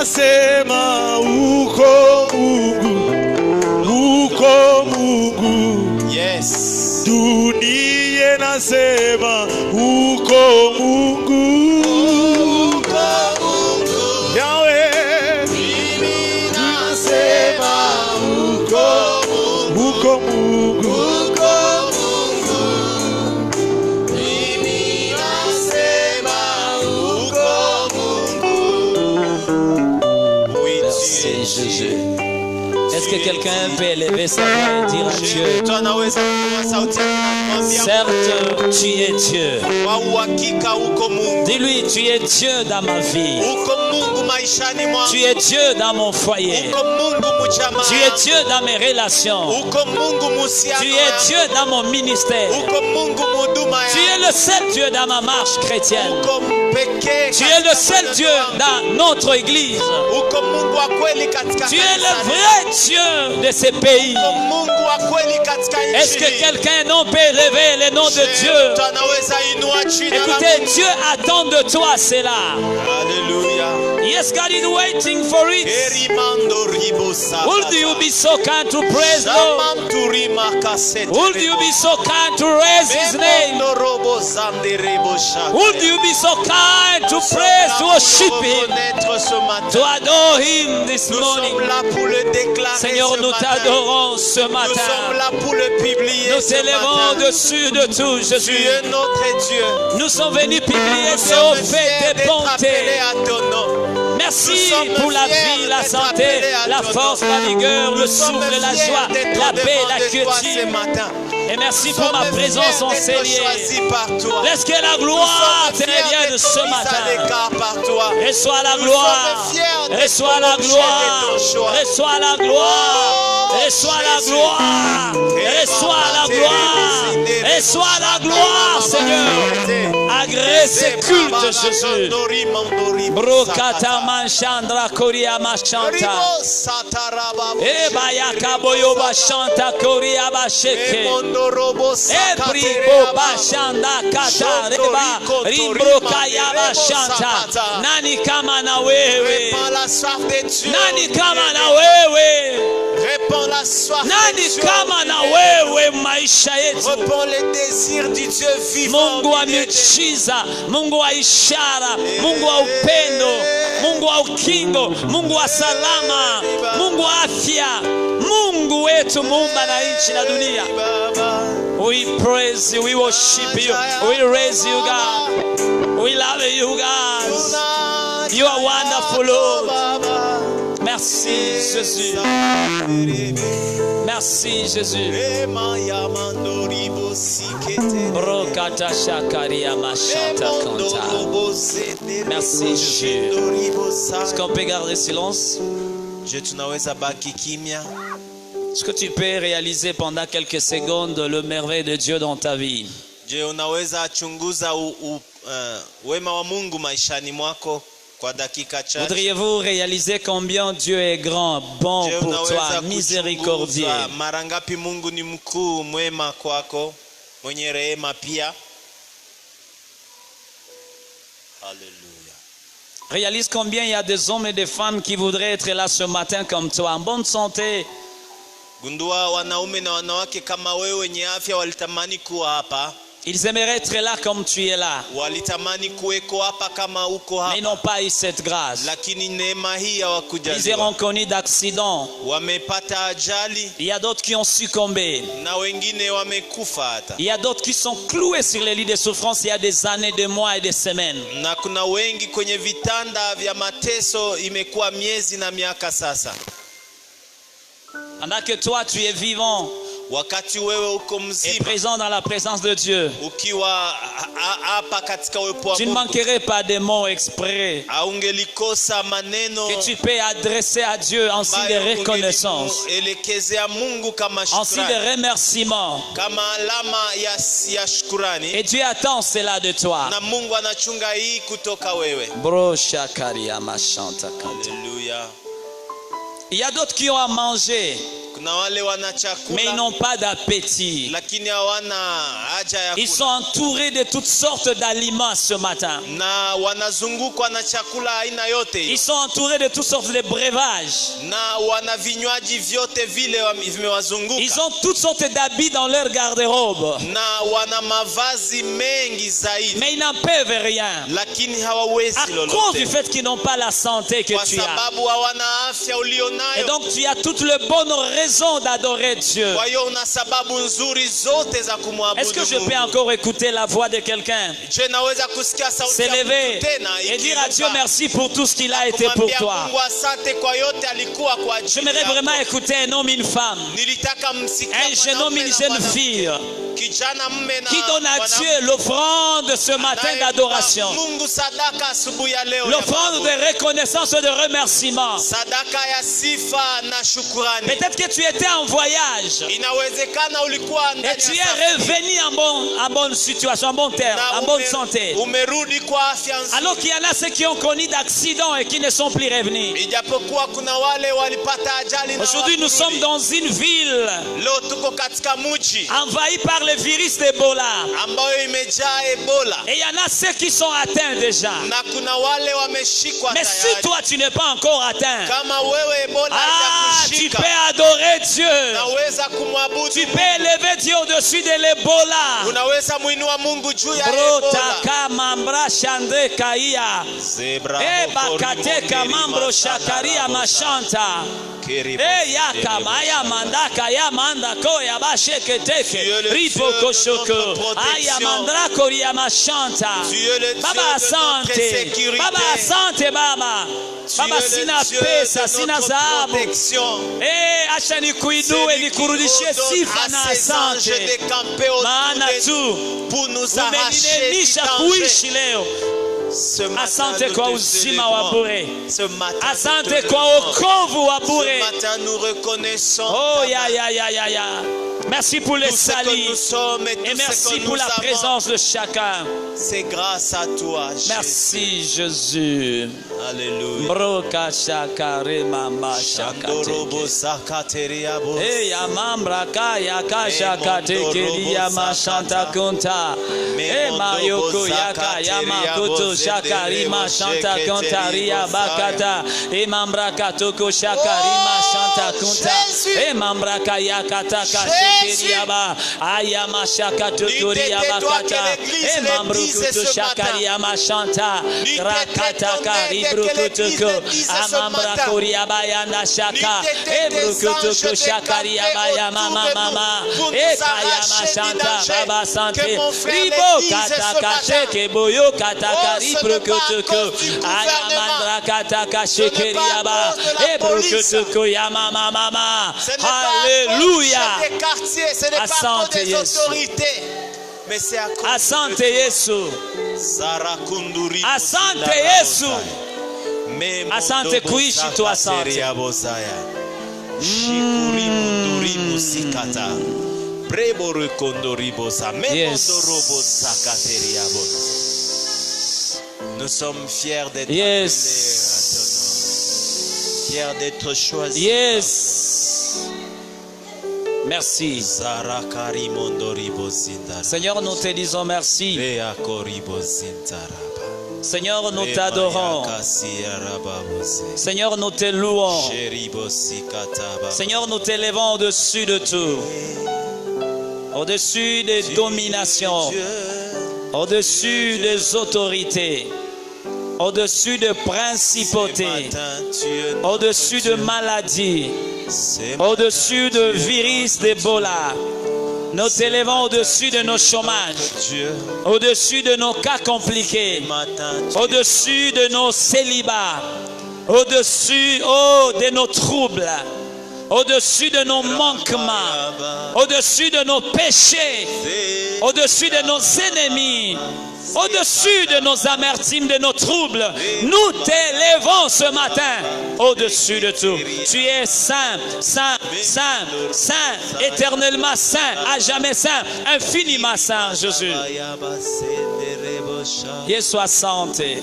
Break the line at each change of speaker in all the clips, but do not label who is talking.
nasema uko Mungu, uko Mungu.
Yes.
Dunia nasema uko Mungu,
Uko Mungu.
Yahweh.
Mimi nasema uko Mungu.
Uko Mungu,
Uko Mungu. Mimi nasema uko Mungu. Oui,
Merci
tu es
Jésus.
Dieu.
Est-ce que quelqu'un peut élever sa voix et dire à Dieu,
Mtu anaweza kuinua sauti yake na kumwambia
certes, tu es Dieu.
kwa uhakika uko Mungu.
Dis-lui, tu es Dieu dans ma vie.
Uko Mungu maishani mwangu.
Tu es Dieu dans mon foyer.
Uko Mungu mjamaa.
Tu es Dieu dans mes relations.
Uko Mungu muhusiano
Tu es
yangu.
Dieu dans mon ministère.
Uko Mungu mhuduma
Tu es
yangu.
le seul Dieu dans ma marche chrétienne.
Uko pekee
Tu es le
katika
seul
mwenendo
Dieu
wangu.
dans notre église.
Uko Mungu wa kweli katika
Tu es le
kanisa.
vrai Dieu de ces pays.
Uko Mungu wa kweli katika
Est-ce
nchi.
que quelqu'un non peut élever le nom de Dieu?
Mtu anaweza inua jina la
Écoutez,
Mungu.
Dieu attend de toi cela.
Hallelujah.
Yes, God is waiting for it.
Erimando ribosa.
Would you be so kind to praise Lord?
Shamanturima kasete.
Would you be so kind to raise His name?
Memondo robo zande rebo shaka.
Would you be so kind to praise, to worship Him,
Reconnaître ce matin.
to adore Him this
Nous
morning?
sommes là pour le déclarer
Seigneur,
ce
nous
matin.
t'adorons ce
Nous sommes
matin.
là pour le publier
Nous
ce
t'élèvons
matin.
au-dessus de tout,
Tu
Jésus.
es notre Dieu.
Nous sommes venus publier
Nous
ce
sommes
fait
fiers
de
d'être appelés
bonté.
à ton nom.
Merci
Nous sommes
pour la
fiers
vie, la
d'être
santé,
appelés à
la
ton
force,
nom.
la vigueur, le
Nous sommes
souffle, la
fiers
joie,
d'être
la paix,
devant
la
de toi ce
quiétude.
matin.
Et merci
Nous
pour ma
sommes
présence
fiers d'être
enseignée.
choisis par toi.
Laisse que la
Nous
gloire
sommes
te
fiers
revienne
d'être
ce
mis à
matin.
l'écart par toi.
Reçois la
Nous
gloire.
sommes fiers d'être
Reçois la
l'objet
gloire.
de ton choix.
Reçois la gloire.
Oh,
Reçois la
Jésus.
gloire. Reçois la gloire. Reçois la gloire, Seigneur. Agrée ce culte, Jésus. Brokata manchandra koria machanta. Eba yakaboyo bashanta koria basheke. Ebri bo bashanda kata reba rimbroka ya bashanta. Nani kama na wewe? Nani kama na wewe? Nani kama na wewe maisha yetu?
Réponds les désirs du Dieu vivant.
Mungu wa miujiza, Mungu wa ishara, Mungu wa upendo, Mungu wa ukingo, Mungu wa salama, Mungu wa afya, Mungu wetu muumba na nchi na dunia. We praise you, we worship you, we raise you, God. We love you, God. You are wonderful, Lord. Merci, Jésus. Merci, Jésus. Brokata shakaria machanta kanta. Merci, Jésus. Est-ce qu'on peut garder silence?
Je tunaweza baki kimya.
Est-ce que tu peux réaliser pendant quelques secondes le merveille de Dieu dans ta vie?
Je unaweza chunguza wema wa Mungu maishani mwako kwa dakika chache.
Voudriez-vous réaliser combien Dieu est grand, bon pour toi, miséricordieux?
Mara ngapi Mungu ni mkuu, mwema kwako, mwenye rehema pia. Alléluia.
Réalise combien il y a des hommes et des femmes qui voudraient être là ce matin comme toi, en bonne santé.
Gundua wanaume na wanawake kama wewe wenye afya walitamani kuwa hapa.
Ils aimeraient être là comme tu es là.
Walitamani kuweko hapa kama uko hapa.
Mais ils n'ont pas eu cette grâce.
Lakini neema hii hawakujaliwa.
Ils auront connu d'accidents.
Wamepata ajali.
Il y a d'autres qui ont succombé.
Na wengine wamekufa hata.
Il y a d'autres qui sont cloués sur les lits de souffrance il y a des années, des mois et des semaines.
Na kuna wengi kwenye vitanda vya mateso imekuwa miezi na miaka sasa.
Pendant que toi tu es vivant
wakati wewe uko
et
mzima
présent dans la présence de Dieu,
ukiwa hapa katika uwepo wa
tu ne
Mungu,
manquerais pas de mots exprès
haungelikosa maneno
que tu peux adresser à Dieu en signe de reconnaissance,
elekezea Mungu kama
en signe
shukrani,
de remerciement.
kama alama ya shukrani.
Et Dieu attend cela de toi.
Na Mungu anachunga hii kutoka wewe.
Bro shakaria machanta kanta.
Alléluia.
Il y a d'autres qui ont à manger.
Kuna wale wana
mais ils
chakula
n'ont pas d'appétit.
lakini hawana haja ya
Ils sont
kula.
entourés de toutes sortes d'aliments ce matin.
Na wanazungukwa na chakula aina yote hiyo.
Ils sont entourés de toutes sortes de breuvages.
Na wana vinywaji vyote vile vimewazunguka.
Ils ont toutes sortes d'habits dans leur garde-robe.
Na wana mavazi mengi zaidi.
Mais ils n'en peuvent rien.
Lakini hawawezi
À cause
lolote.
du fait qu'ils n'ont pas la santé que
Kwa
tu as.
sababu hawana afya
Et
ulionayo.
donc tu as toutes les bonnes raisons d'adorer Dieu.
Kwa hiyo una sababu nzuri zote za kumwabudu
Est-ce que je peux
Mungu.
encore écouter la voix de quelqu'un
Je naweza kusikia sauti ya
s'élever
mtu tena
et dire à Dieu
ikiruka.
merci pour tout ce qu'il a été pour
Kumwambia
toi?
Mungu asante kwa yote alikuwa kwa ajili
J'aimerais
yako.
vraiment écouter un homme, une femme,
Nilitaka msikie
un jeune homme,
mwanaume
une
na
jeune
mwanamke,
fille
kijana mme na
qui donne à
mwanamke,
Dieu l'offrande ce matin
anayempa
d'adoration,
Mungu sadaka asubuhi ya leo ya
l'offrande
mabudu.
de reconnaissance et de remerciement.
Sadaka ya sifa na shukurani.
Peut-être que tu étais en voyage
Inawezekana ulikuwa
et
ndani
tu
ya
es
safari
revenu en bonne situation, en bon terme,
na
en bonne santé.
umerudi kwa afya nzuri.
Alors qu'il y en a ceux qui ont connu d'accidents et qui ne sont plus revenus.
Ijapokuwa kuna wale walipata ajali na
Aujourd'hui, nous sommes
hawakurudi.
dans une ville
Leo tuko katika mji
envahie par le virus d'Ebola.
ambayo imejaa Ebola
Et il y en a ceux qui sont atteints déjà.
na kuna wale wameshikwa
Mais si
tayari.
toi tu n'es pas encore atteint,
Kama wewe Ebola
tu
haijakushika,
peux adorer Dieu.
unaweza kumwabudu
Tu
Mungu.
peux élever Dieu au-dessus de l'Ebola.
Unaweza muinua Mungu juu ya Ebola.
Brotaka mambra shande kaia.
Zebra
Bakateka mambro shakaria mashanta. Yaka maya mandaka ya mandako ya basheketeke. Ripo koshoko. Aya mandrako ya mashanta. Baba asante. Baba asante baba. Baba sina pesa, sina dhahabu. Acha nikuinue nikurudishie sifa na asante. Maana tu umeninenisha kuishi leo. Asante kwa uzima wa bure. Asante kwa wokovu wa bure. Oh ya. Merci pour le salut. Et merci pour la présence de chacun.
C'est grâce à toi,
Merci Jésus.
Alléluia.
Broka shakare mama shakate. Ya mambra kaya kashakate kelia mashanta kunta. Mayoko yaka yamakoto shakari mashanta kuntaria bakata. Mambra katoko shakari mashanta kunta. Mambra kaya kataka shekeria ba. Ayama shakato kuria bakata. Mambro kuto shakari mashanta. Rakataka ribrukutuko. Amambra kuria bayanda shaka. Ebrukutuko shakaria bayama mama. Ekaya mashanta baba sante. Ribo kataka sheke boyo kataka ribrukutuko. Ayamandra kataka shekeria ba. Ebrukutuko ya mama mama. Alléluia. Asante Yesu. Asante Yesu. Asante Yesu. Asante kuishi tu asante.
Nous sommes fiers d'être fiers d'être choisis.
Yes. Merci. Seigneur, nous te disons merci. Seigneur, nous t'adorons. Seigneur, nous te louons. Seigneur, nous t'élevons au-dessus de tout. Au-dessus des dominations. Au-dessus des autorités. Au-dessus de principautés. Au-dessus de maladies. Au-dessus de virus d'Ebola. Nous t'élevons au-dessus de nos chômages, au-dessus de nos cas compliqués, au-dessus de nos célibats, au-dessus de nos troubles, au-dessus de nos manquements, au-dessus de nos péchés, au-dessus de nos ennemis, au-dessus de nos amertumes, de nos troubles. Nous t'élevons ce matin au-dessus de tout. Tu es saint, saint, saint, saint, éternellement saint, à jamais saint, infiniment saint, Jésus. Dieu soit santé.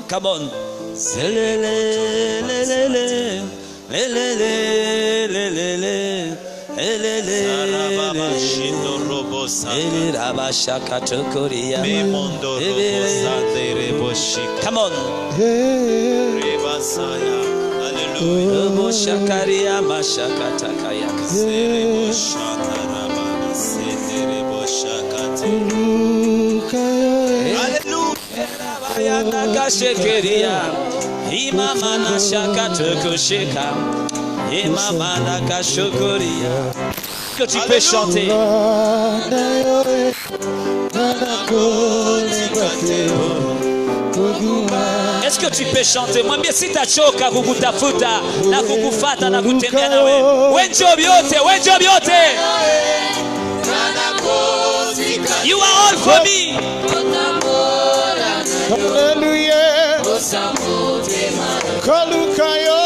Come on. Come on. Que tu peux chanter. Est-ce que tu peux chanter? Mwambie sitachoka kukutafuta na kukufuata na kutembea nawe. Wenjob yote. You are all for me.
Hallelujah. Kalukayo.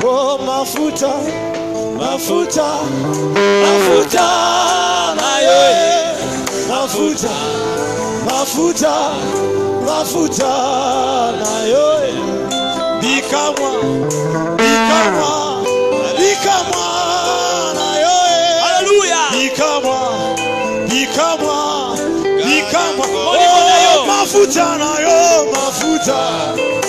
Oh, mafuta nayo. Bikamwa nayo.
Hallelujah.
Bikamwa. Oh, mafuta nayo. Mafuta nayo.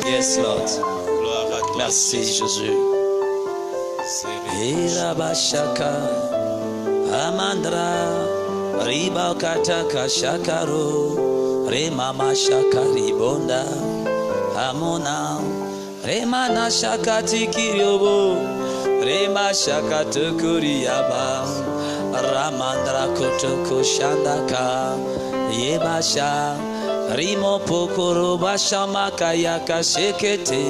Yes, Lord. Merci, Jésus. Irabashaka Amandra Riba Kataka Shakaro Remama Shakari Bonda Amona Remana Shakati Kiriobo Rema Shakatu Kuriaba Ramandra Kotoko Shandaka Yebasha Rimo Pokoro Bashamaka Yaka Shekete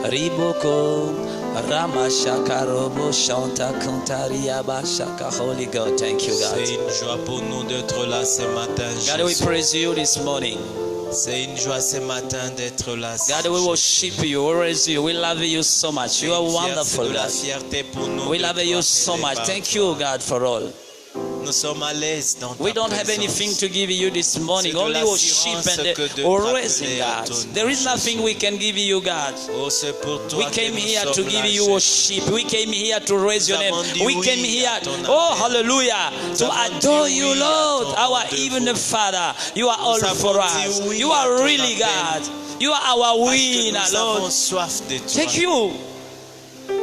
Riboko Ramashakarobo Shanta Kuntaria Bashaka. Holy God, thank you, God.
C'est une joie pour nous d'être là ce matin.
God, we praise you this morning.
C'est une joie ce matin d'être là.
God, we worship you, we praise you, we love you so much. You are wonderful, God. We love you so much. Thank you, God, for all.
Nous sommes à l'aise dans ta
We don't have anything to give you this morning, only worship and praising, God. There is nothing we can give you, God. We came here to give you worship. We came here to raise your name. We came here, oh hallelujah, to adore you, Lord, our even Father. You are all for us. You are really God. You are our winner, Lord. Thank you.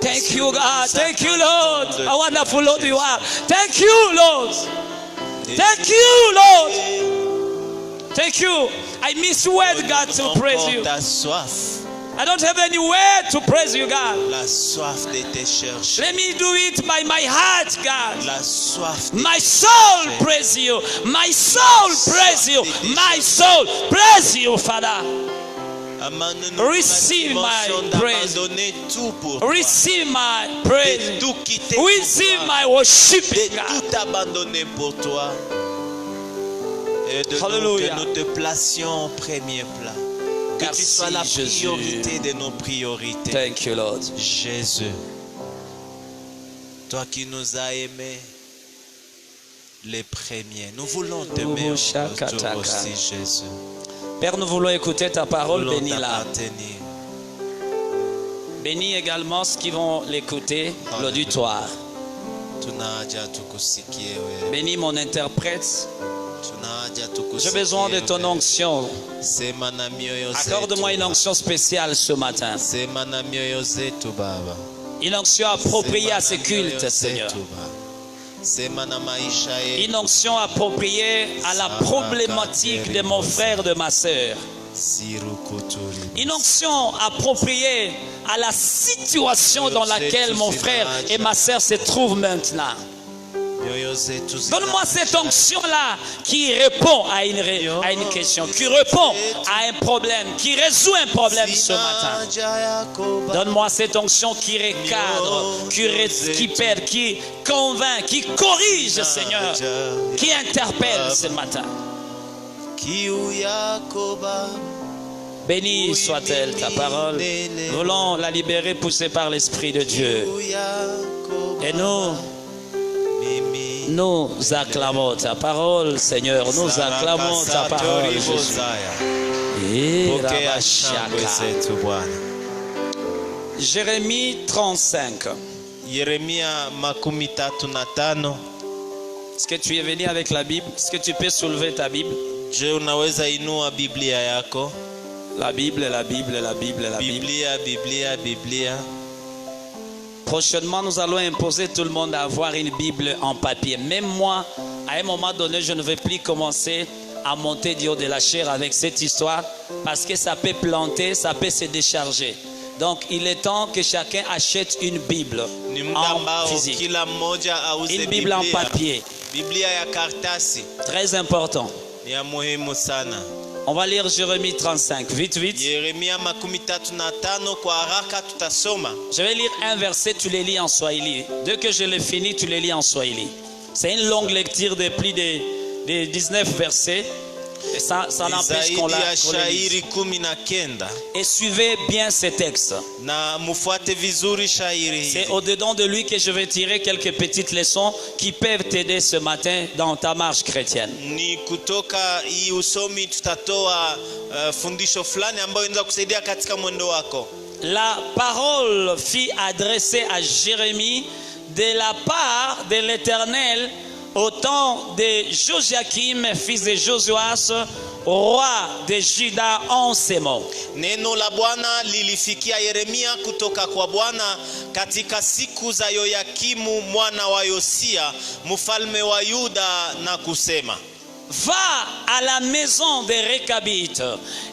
Thank you, God. Thank you, Lord. How wonderful, Lord, you are. Thank you, Lord. Thank you, Lord. Thank you. I miss words, God, to praise you. I don't have any word to praise you, God. Let me do it by my heart, God. My soul praise you. My soul praise you. My soul praise you, Father. Receive my praise. Receive my praise. Receive my worship, God. Hallelujah.
Que nous te placions au premier plan. Que tu sois la priorité de nos priorités.
Thank you, Lord.
Jésus, toi qui nous as aimés les premiers, nous voulons t'aimer aussi, Jésus.
Père, nous voulons écouter ta parole, bénis-la. Bénis également ceux qui vont l'écouter, l'auditoire. Bénis mon interprète. J'ai besoin de ton onction.
Sema na mioyo zetu.
Accorde-moi une onction spéciale ce matin.
Sema na mioyo zetu Baba.
Une onction appropriée à ce culte, Seigneur.
Sema na maisha yetu.
Une onction appropriée à la problématique de mon frère, de ma sœur. Une onction appropriée à la situation dans laquelle mon frère et ma sœur se trouvent maintenant. Donne-moi cette onction-là qui répond à une question, qui répond à un problème, qui résout un problème ce matin. Donne-moi cette onction qui recadre, qui pède, qui convainc, qui corrige, Seigneur, qui interpelle ce matin. Bénie soit-elle ta parole. Nous voulons la libérer, poussée par l'Esprit de Dieu. Et nous acclamons ta parole, Seigneur. Nous acclamons ta parole, Jésus. Jérémie 35. Est-ce que tu es venu avec la Bible? Est-ce que tu peux soulever ta Bible?
Je unaweza inua Biblia yako.
La Bible, la Bible, la Bible, la Bible.
Biblia.
Prochainement, nous allons imposer tout le monde à avoir une Bible en papier. Même moi, à un moment donné, je ne vais plus commencer à monter du haut de la chair avec cette histoire parce que ça peut planter, ça peut se décharger. Donc, il est temps que chacun achète une Bible en physique. Une Bible en papier. Très important. On va lire Jérémie 35, vite. Je vais lire un verset, tu les lis en Swahili. Dès que je l'ai fini, tu les lis en Swahili. C'est une longue lecture de plus de 19 versets. Et ça n'empêche qu'on la lise. Et suivez bien ce texte. C'est au-dedans de lui que je vais tirer quelques petites leçons qui peuvent t'aider ce matin dans ta marche chrétienne. La parole fut adressée à Jérémie de la part de l'Éternel au temps de Joachim, fils de Josuas, roi de Juda, en ces mots.
Neno la Bwana lilifikia Yeremia kutoka kwa Bwana katika siku za Yoyakimu mwana wa Yosia, mfalme wa Yuda, na kusema:
Va à la maison des Récabites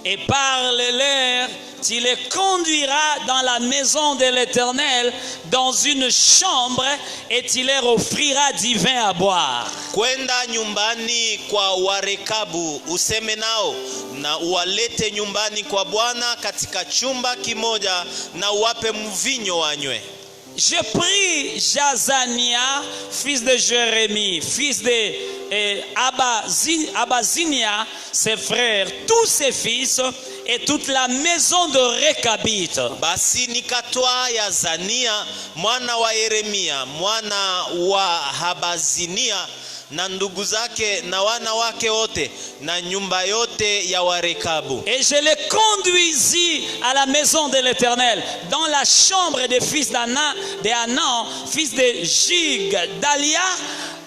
et parle-leur. Tu les conduiras dans la maison de l'Éternel, dans une chambre, et tu leur offriras du vin à boire.
Kwenda nyumbani kwa Warekabu, useme nao na uwalete nyumbani kwa Bwana katika chumba kimoja, na uwape mvinyo wanywe.
Je prie Jazania, fils de Jérémie, fils de Abazinia, ses frères, tous ses fils et toute la maison de Récabite.
Basi nikatwaa Yazania mwana wa Yeremia mwana wa Habazinia na ndugu zake na wana wake wote na nyumba yote ya Warekabu.
Et je les conduisis à la maison de l'Éternel, dans la chambre des fils d'Anan, fils de Jigdalia,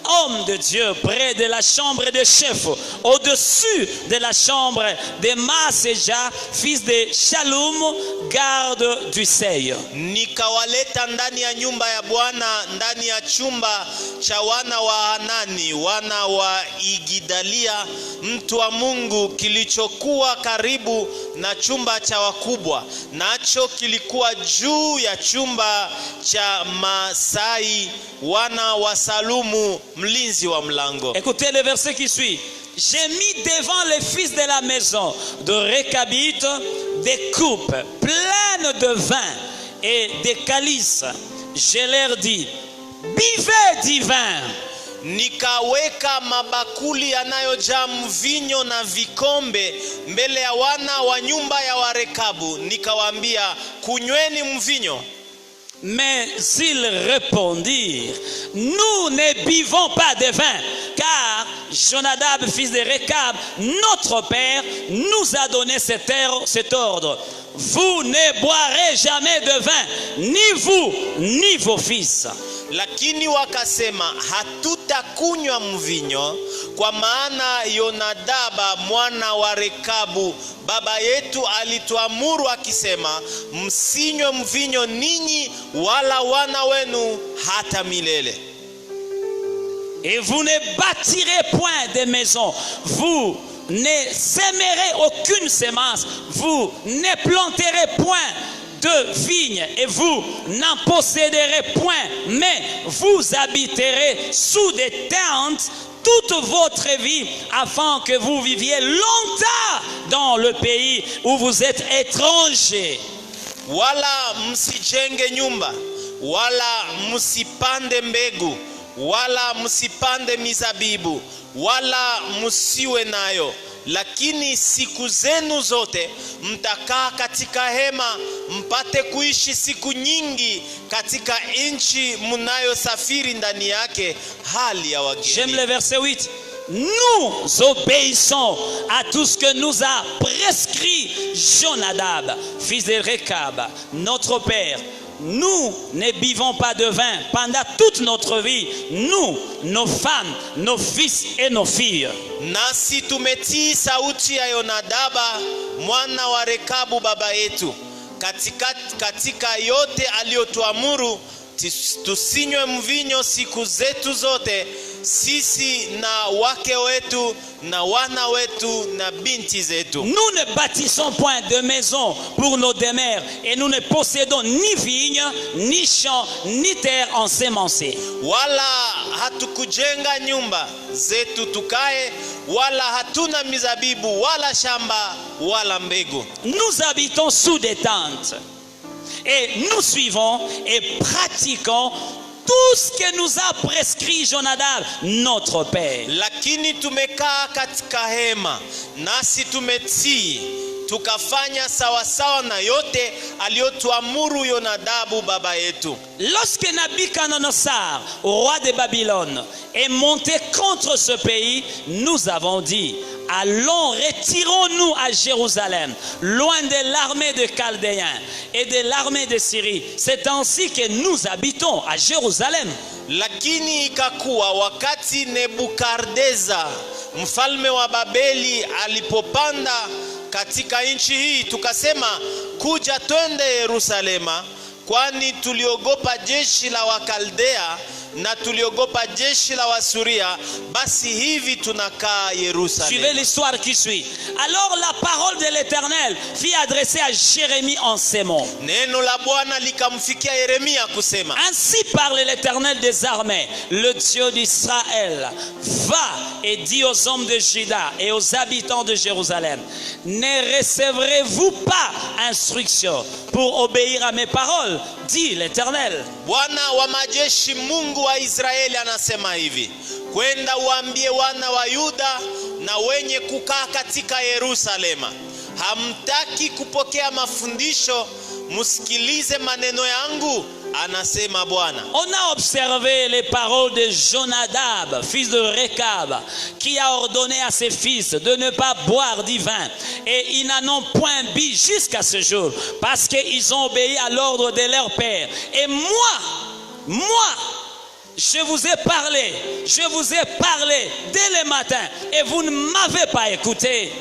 homme de Dieu, près de la chambre de chef, au-dessus de la chambre de Maaseja, fils de Shalom, garde du seuil.
Nikawaleta ndani ya nyumba ya Bwana, ndani ya chumba cha wana wa Hanani, wana wa Igidalia, mtu wa Mungu, kilichokuwa karibu na chumba cha wakubwa, nacho kilikuwa juu ya chumba cha Masai, wana wa Salumu, mlinzi wa mlango.
Écoutez le verset qui suit. J'ai mis devant les fils de la maison de Récabite des coupes pleines de vin et des calices. Je leur dis: buvez du vin.
Nikaweka mabakuli yanayojaa mvinyo na vikombe mbele ya wana wa nyumba ya Warekabu, nikawaambia: kunyweni mvinyo.
Mais ils répondirent: nous ne buvons pas de vin, car Jonadab, fils de Récab, notre père, nous a donné cet ordre: vous ne boirez jamais de vin, ni vous ni vos fils.
Lakini wakasema: hatutakunywa mvinyo, Kwa maana Yonadaba mwana wa Rekabu baba yetu alituamuru akisema, msinywe mvinyo ninyi wala wana wenu hata milele.
Et vous ne bâtirez point de maisons, vous ne sèmerez aucune semence, vous ne planterez point de vignes et vous n'en posséderez point, mais vous habiterez sous des tentes toute votre vie, afin que vous viviez longtemps dans le pays où vous êtes étrangers.
Wala msijenge nyumba, wala msipande mbegu, wala msipande mizabibu, wala msiwe nayo. Lakini siku zenu zote mtakaa katika hema, mpate kuishi siku nyingi katika nchi mnayosafiri ndani yake hali ya wageni.
J'aime le verset 8. Nous obéissons à tout ce que nous a prescrit Jonadab, fils de Rekab, notre père. Nous ne buvons pas de vin pendant toute notre vie, nous, nos femmes, nos fils et nos filles.
Nasi tumetii sauti ya Yonadaba mwana wa Rekabu baba yetu katika yote aliyotuamuru, tusinywe mvinyo siku zetu zote, sisi na wake wetu na wana wetu na binti zetu.
Nous ne bâtissons point de maison pour nos demeures et nous ne possédons ni vignes, ni champs, ni terre ensemencée.
Wala hatukujenga nyumba zetu tukae, wala hatuna mizabibu, wala shamba, wala mbegu.
Nous habitons sous des tentes et nous suivons et pratiquons tout ce que nous a prescrit Jonadab, notre père.
Lakini tumekaa katika hema, nasi tumetii, tukafanya sawasawa na yote aliyotuamuru Yonadabu baba yetu.
Lorsque Nabuchodonosor, roi de Babylone, est monté contre ce pays, nous avons dit, allons, retirons-nous à Jérusalem, loin de l'armée de Chaldéens et de l'armée de Syrie. C'est ainsi que nous habitons à Jérusalem.
Lakini ikakuwa wakati Nebukadneza mfalme wa Babeli alipopanda katika nchi hii, tukasema kuja twende Yerusalema, kwani tuliogopa jeshi la Wakaldea na tuliogopa jeshi la Wasuria, basi hivi tunakaa Yerusalemu.
Suivez l'histoire qui suit. Alors la parole de l'Éternel fut adressée à Jérémie en ces mots.
Neno la Bwana likamfikia Yeremia kusema,
ainsi parle l'Éternel des armées, le Dieu d'Israël. Va et dis aux hommes de Juda et aux habitants de Jérusalem, ne recevrez-vous pas instruction pour obéir à mes paroles, dit l'Éternel.
Bwana wa majeshi Mungu wa Israeli anasema hivi, kwenda uambie wana wa Yuda na wenye kukaa katika Yerusalema, hamtaki kupokea mafundisho, musikilize maneno yangu, anasema Bwana.
On a observé les paroles de Jonadab, fils de Rekab, qui a ordonné à ses fils de ne pas boire du vin. Et ils n'en ont point bu jusqu'à ce jour, parce qu'ils ont obéi à l'ordre de leur père. Et moi, je vous ai parlé dès le matin, et vous ne m'avez pas écouté.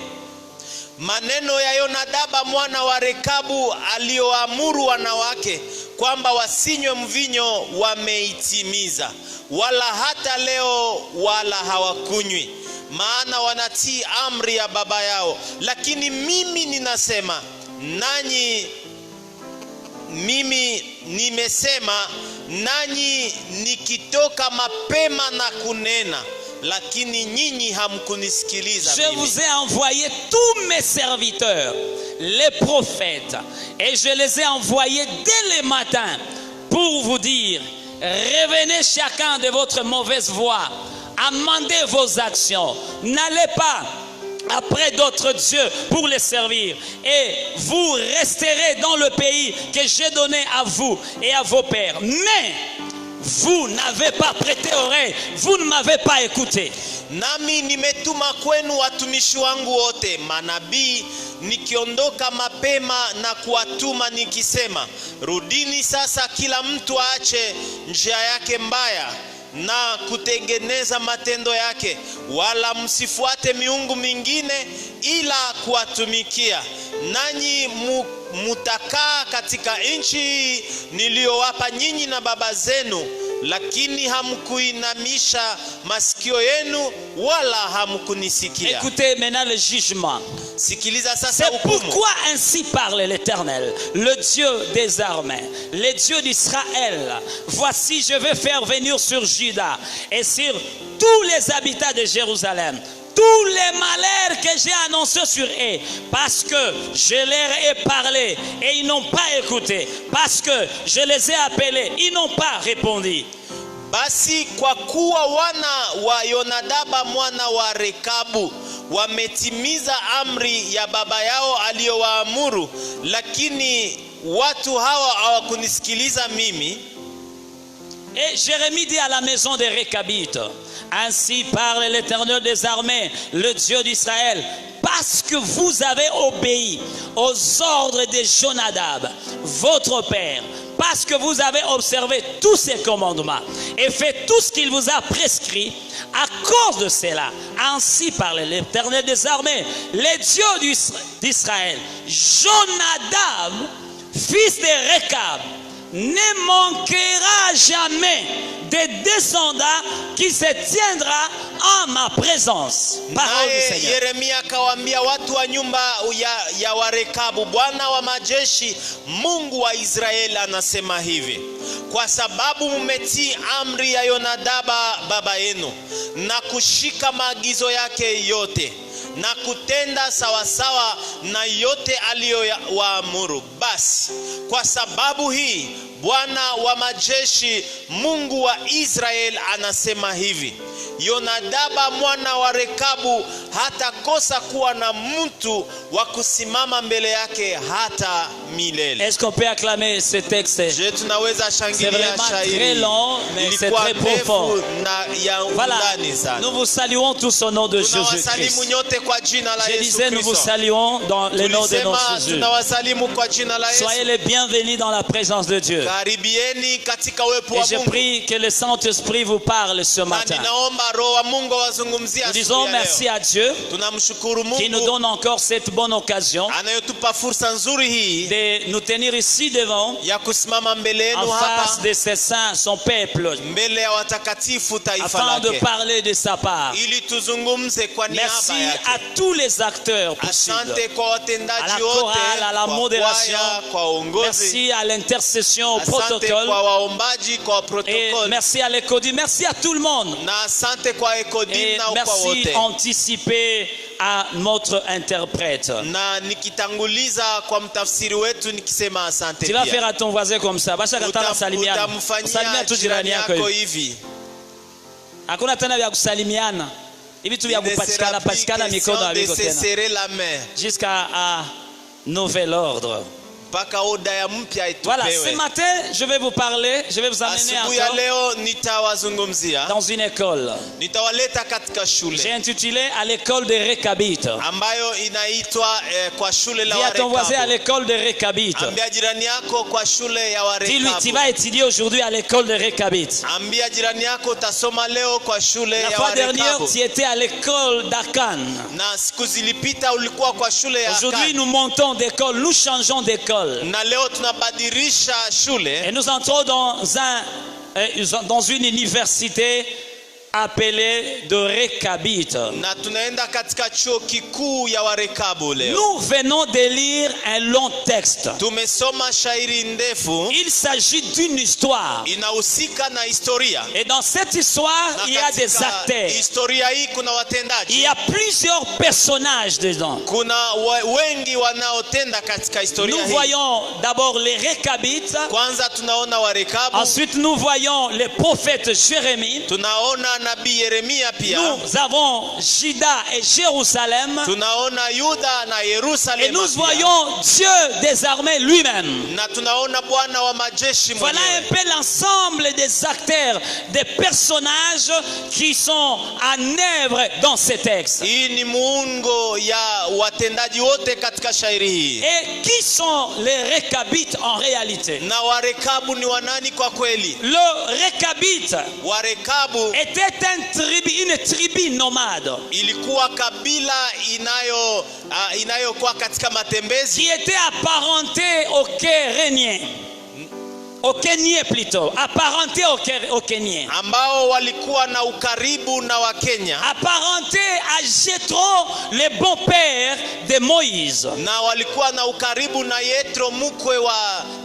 Maneno ya Yonadaba mwana wa Rekabu alioamuru wanawake kwamba wasinywe mvinyo wameitimiza, wala hata leo wala hawakunywi, maana wanatii amri ya baba yao. Lakini mimi ninasema nanyi, mimi nimesema nanyi nikitoka mapema na kunena, lakini nyinyi hamkunisikiliza.
Je vous ai envoyé tous mes serviteurs, les prophètes, et je les ai envoyés dès le matin pour vous dire, revenez chacun de votre mauvaise voie, amendez vos actions, n'allez pas après d'autres dieux pour les servir, et vous resterez dans le pays que j'ai donné à vous et à vos pères. Mais vous n'avez pas prêté oreille, vous ne m'avez pas écouté.
Nami nimetuma kwenu watumishi wangu wote manabii, nikiondoka mapema na kuwatuma nikisema, rudini sasa, kila mtu aache njia yake mbaya, na kutengeneza matendo yake, wala msifuate miungu mingine ila kuwatumikia. Nanyi mutakaa katika nchi niliyowapa nyinyi na baba zenu, lakini hamkuinamisha masikio yenu wala hamkunisikia.
Écoutez maintenant le jugement.
Sikiliza sasa
C'est
hukumu.
pourquoi ainsi parle l'Éternel, le Dieu des armées, le Dieu d'Israël. Voici, je vais faire venir sur Juda et sur tous les habitants de Jérusalem tous les malheurs que j'ai annoncés sur eux, parce que je leur ai parlé et ils n'ont pas écouté, parce que je les ai appelés, ils n'ont pas répondu.
Basi kwa kuwa wana wa Yonadaba mwana wa Rekabu wametimiza amri ya baba yao aliyowaamuru, lakini watu hawa hawakunisikiliza mimi.
Et Jérémie dit à la maison des Récabites, ainsi parle l'Éternel des armées, le Dieu d'Israël, parce que vous avez obéi aux ordres de Jonadab, votre père, parce que vous avez observé tous ses commandements et fait tout ce qu'il vous a prescrit, à cause de cela, ainsi parle l'Éternel des armées, le Dieu d'Israël, Jonadab, fils de Récab, ne manquera jamais de descendants qui se tiendra en ma présence. Parole du Seigneur.
Yeremia akawaambia watu wa nyumba ya Warekabu, Bwana wa majeshi, Mungu wa Israeli anasema hivi: kwa sababu mmetii amri ya Yonadaba baba yenu na kushika maagizo yake yote na kutenda sawasawa na yote aliyowaamuru, basi kwa sababu hii Bwana wa majeshi, Mungu wa Israeli anasema hivi: Yonadaba mwana wa Rekabu hatakosa kuwa na mtu wa kusimama mbele yake hata milele.
Est-ce qu'on peut acclamer ce texte?
Je, tunaweza
C'est
shangilia
vraiment très
shairi.
long, mais c'est
Ilikuwa
très profond.
ndefu na ya
Voilà,
undani sana.
nous vous saluons tous au nom de
Tunawasalimu
Jésus-Christ.
nyote kwa jina la
Je
Yesu
disais, nous vous
Kristo.
saluons dans le nom de notre
Tulisema
Jésus.
tunawasalimu kwa jina la Yesu.
Soyez les bienvenus dans la présence de Dieu.
Karibieni katika uwepo
Et
wa
je
Mungu.
prie que le Saint-Esprit vous parle ce
Na
matin.
ninaomba Roho wa Mungu awazungumzie
Nous
asubuhi
disons
ya
merci
leo.
à Dieu
Tunamshukuru
qui nous
Mungu
donne encore cette bonne occasion
anayotupa fursa nzuri hii
de nous tenir ici devant,
ya kusimama mbele
en
yenu
face
hapa,
de ses saints, son peuple,
mbele ya watakatifu taifa
afin de
lake,
parler de sa part.
ili tuzungumze kwa
Merci
niaba
à
yake.
tous les acteurs possibles.
Asante kwa
À
watendaji
la
wote,
chorale, à la
kwa
modération.
kwaya, kwa uongozi.
Merci à l'intercession, au
Asante
protocole.
kwa waombaji, kwa
Et
protocole.
merci à l'Écodie. Merci à tout le monde.
Na asante kwa Ekodim
Et
na kwa
merci
wote.
anticipé à notre interprète.
Na nikitanguliza kwa mtafsiri wetu nikisema asante
Tu vas
pia.
faire à ton voisin comme ça. Basha katana salimiana.
Utamfanyia
Salimia tu jirani yako
yako
hivi.
hivi.
Hakuna tena vya kusalimiana. Hivi tu vya kupachikana pachikana mikono haviko
de
tena.
serrer la main.
Jusqu'à nouvel ordre.
Mpaka oda ya mpya
Voilà, ce
itupewe.
matin, je vais vous parler, je vais vous amener
Asubuhi ya
encore
leo nitawazungumzia,
dans une école.
nitawaleta katika shule
J'ai intitulé à l'école des Récabites.
ambayo inaitwa kwa shule la
Dis à ton voisin à
Warekabu.
l'école des Récabites.
Ambia jirani yako kwa shule ya
Dis-lui, tu
Warekabu.
vas étudier aujourd'hui à l'école des Récabites.
Ambia jirani yako utasoma leo kwa shule
La
ya
fois dernière,
Warekabu.
tu étais à l'école d'Akan.
Na siku zilipita ulikuwa kwa shule ya
Aujourd'hui,
Akan.
nous montons d'école, nous changeons d'école.
Na leo tunabadilisha
Et
shule
nous entrons dans une université appelée de Récabites.
na tunaenda katika chuo kikuu ya Warekabu leo.
Nous venons de lire un long texte.
Tumesoma shairi ndefu,
Il s'agit d'une histoire.
inahusika na historia.
Et dans cette histoire,
Na
il y a des
katika
acteurs.
historia hii kuna
Il
watendaji.
y a plusieurs personnages dedans.
Kuna wengi wanaotenda katika historia
Nous
hii.
voyons d'abord les Récabites.
Kwanza tunaona Warekabu,
Ensuite, nous voyons le prophète Jérémie.
tunaona nabii Yeremia pia,
Nous avons Juda et Jérusalem.
tunaona Yuda na
Et
Yerusalemu
nous
pia.
voyons Dieu des armées lui-même.
Na tunaona Bwana wa majeshi
Voilà un
mwenyewe.
peu l'ensemble des acteurs, des personnages qui sont en œuvre dans ces textes.
Hii ni muungo ya watendaji wote katika shairi hii.
Et qui sont les Rechabites en réalité?
Na Warekabu ni wanani kwa kweli?
Le Rechabite
Warekabu
était une tribu nomade
ilikuwa kabila inayokuwa katika matembezi,
qui était apparentée au Kérénien. Au Kenya plutôt, apparenté au Kenya.
ambao walikuwa na ukaribu na Wakenya,
Apparenté à Jethro, le bon père de Moïse.
na walikuwa na ukaribu na Yethro,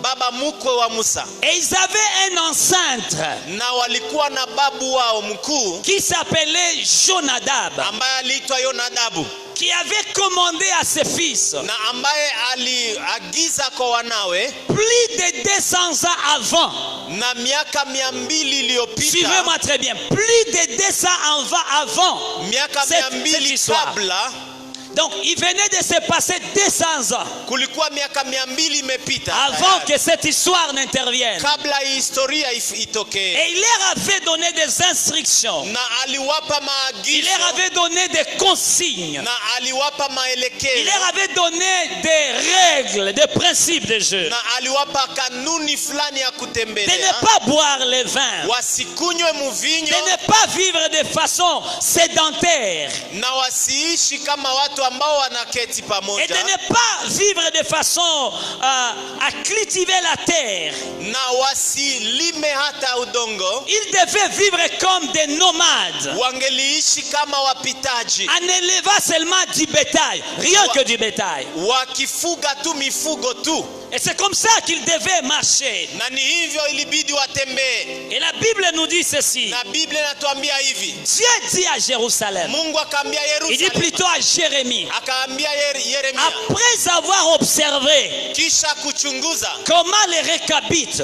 baba mkwe wa Musa,
Et ils avaient un ancêtre
na walikuwa na babu wao mkuu
qui s'appelait Jonadab,
ambaye aliitwa Yonadabu,
qui avait commandé à ses fils,
na ambaye aliagiza kwa wanawe
plus de 200 ans avant.
na miaka 200 iliyopita,
Suivez-moi très bien. Plus de 200 ans avant.
miaka
Cette
200
histoire.
kabla,
Donc, il venait de se passer 200 ans
kulikuwa miaka 200 imepita
avant
tayari,
que cette histoire n'intervienne.
kabla hii historia itokee,
Et il leur avait donné des instructions.
na aliwapa
Il
maagizo,
leur avait donné des consignes.
na aliwapa
Il
maelekezo,
leur avait donné des règles, des principes de jeu.
na aliwapa kanuni fulani ya
De
kutembelea,
ne pas boire le vin.
wasikunywe muvinyo,
De ne pas vivre de façon sédentaire.
na wasiishi kama watu ambao wanaketi
Et
pamoja,
de ne pas vivre de façon à cultiver la terre.
na wasilime hata udongo,
Ils devaient vivre comme des nomades.
wangeliishi kama wapitaji,
En élevant seulement du bétail. Rien que du bétail.
wakifuga tu mifugo tu,
Et c'est comme ça qu'ils devaient marcher.
na ni hivyo ilibidi watembee.
Et la Bible nous dit ceci.
Na Biblia inatuambia hivi,
Dieu dit à Jérusalem.
Mungu akaambia
Il dit
Yerusalemu,
plutôt à Jérémie.
akaambia Yeremia,
Après avoir observé
kisha kuchunguza
comment les Rechabites,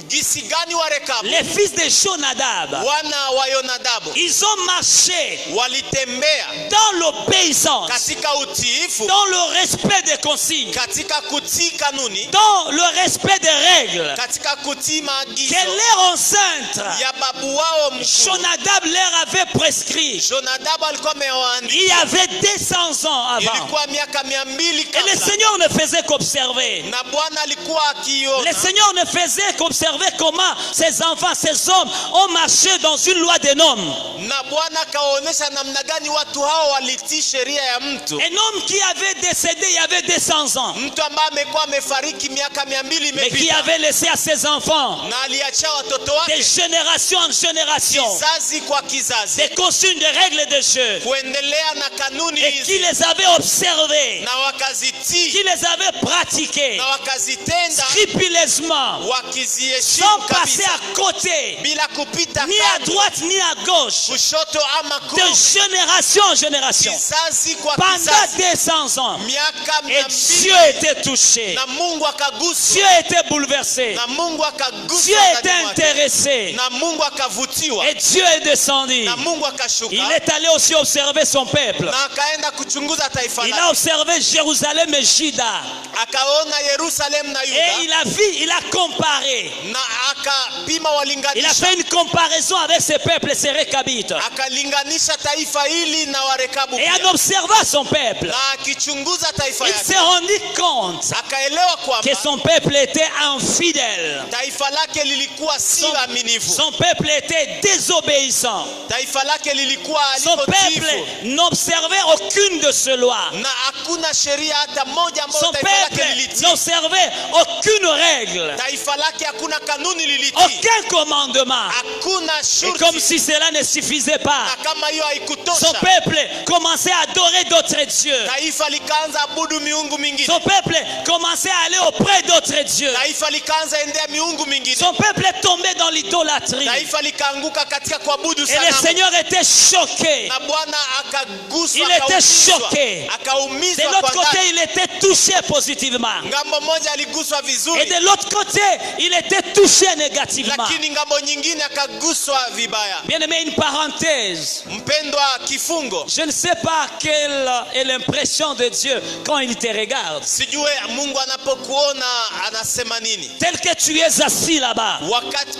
gisi gani Warekabu
les fils de Jonadab,
wana wa Yonadabu
ils ont marché
walitembea
dans l'obéissance,
katika utiifu,
dans le respect des consignes,
katika kutii kanuni,
dans le respect des règles
katika kutii maagizo
que leur ancêtre
ya babu wao mkuu
Jonadab leur avait prescrit.
Jonadabu alikuwa
Il y
amewaandikia,
avait 200 ans avant.
ilikuwa miaka 200
Et le
kabla,
Seigneur ne faisait qu'observer.
na Bwana alikuwa
Le
akiona,
Seigneur ne faisait qu'observer comment ces enfants, ces hommes ont marché dans une loi des hommes.
na Bwana akaonyesha namna gani watu hao walitii sheria ya mtu,
Un homme qui avait décédé il y avait 200 ans,
mtu ambaye amekuwa amefariki miaka 200
mais qui
imepita,
avait laissé à ses enfants
na aliachia watoto
de
wake
génération en génération
kizazi kwa kizazi
des consignes, des règles de jeu,
kuendelea na kanuni
et qui
hizi,
les avait observées,
na wakazitii
qui les avait pratiquées
na wakazitenda
scrupuleusement,
wakiziheshimu
sans passer
kabisa,
à côté,
bila kupita
ni à
kando,
droite ni à gauche,
kushoto ama
de
kulia,
génération en génération,
kizazi kwa
pendant
kizazi,
200 ans.
miaka
Et
200,
Dieu était touché,
na Mungu akaguswa,
Dieu était bouleversé,
na Mungu akaguswa
Dieu était
ndani mwake,
intéressé,
na Mungu akavutiwa,
et Dieu est descendu.
na Mungu akashuka,
Il est allé aussi observer son peuple.
na akaenda kuchunguza taifa
Il
lake,
a observé Jérusalem et Juda.
akaona Yerusalemu na
Et
Yuda,
il a vu, il a comparé.
na akapima
Il a
walinganisha,
fait une comparaison avec ses peuples, ses Rechabites.
akalinganisha taifa hili na Warekabu
Et en
pia,
observant son peuple,
na akichunguza taifa
il
yake
s'est rendu compte
akaelewa
que
kwamba
son peuple était infidèle.
taifa lake lilikuwa si
Son,
aminifu,
son peuple était désobéissant.
taifa lake lilikuwa
Son peuple
halikotifu,
n'observait aucune de ces lois.
na hakuna sheria hata moja ambayo
Son
taifa lake
peuple
lilitii.
n'observait aucune règle,
Taifa lake hakuna kanuni lilitii,
aucun commandement.
hakuna
Et comme
shurti,
si cela ne suffisait pas,
na kama hiyo
son
haikutosha,
peuple commençait à adorer d'autres dieux.
taifa likaanza abudu miungu mingine,
Son peuple commençait à aller auprès d'autres dieux.
taifa likaanza endea miungu mingine,
Son peuple est tombé dans l'idolâtrie.
taifa likaanguka katika kuabudu
Et le
sanamu,
Seigneur était choqué.
na Bwana akaguswa,
Il était
akaumizwa,
choqué. De
akaumizwa
l'autre
kwa
côté,
ndani.
il était touché positivement.
Ngambo moja aliguswa
Et
vizuri,
de l'autre côté, il était touché négativement.
lakini ngambo nyingine akaguswa vibaya.
Bien aimé, une parenthèse.
Mpendwa, kifungo,
Je ne sais pas quelle est l'impression de Dieu quand il te regarde.
sijue Mungu anapokuona anasema nini
Tel que tu es assis là-bas.
wakati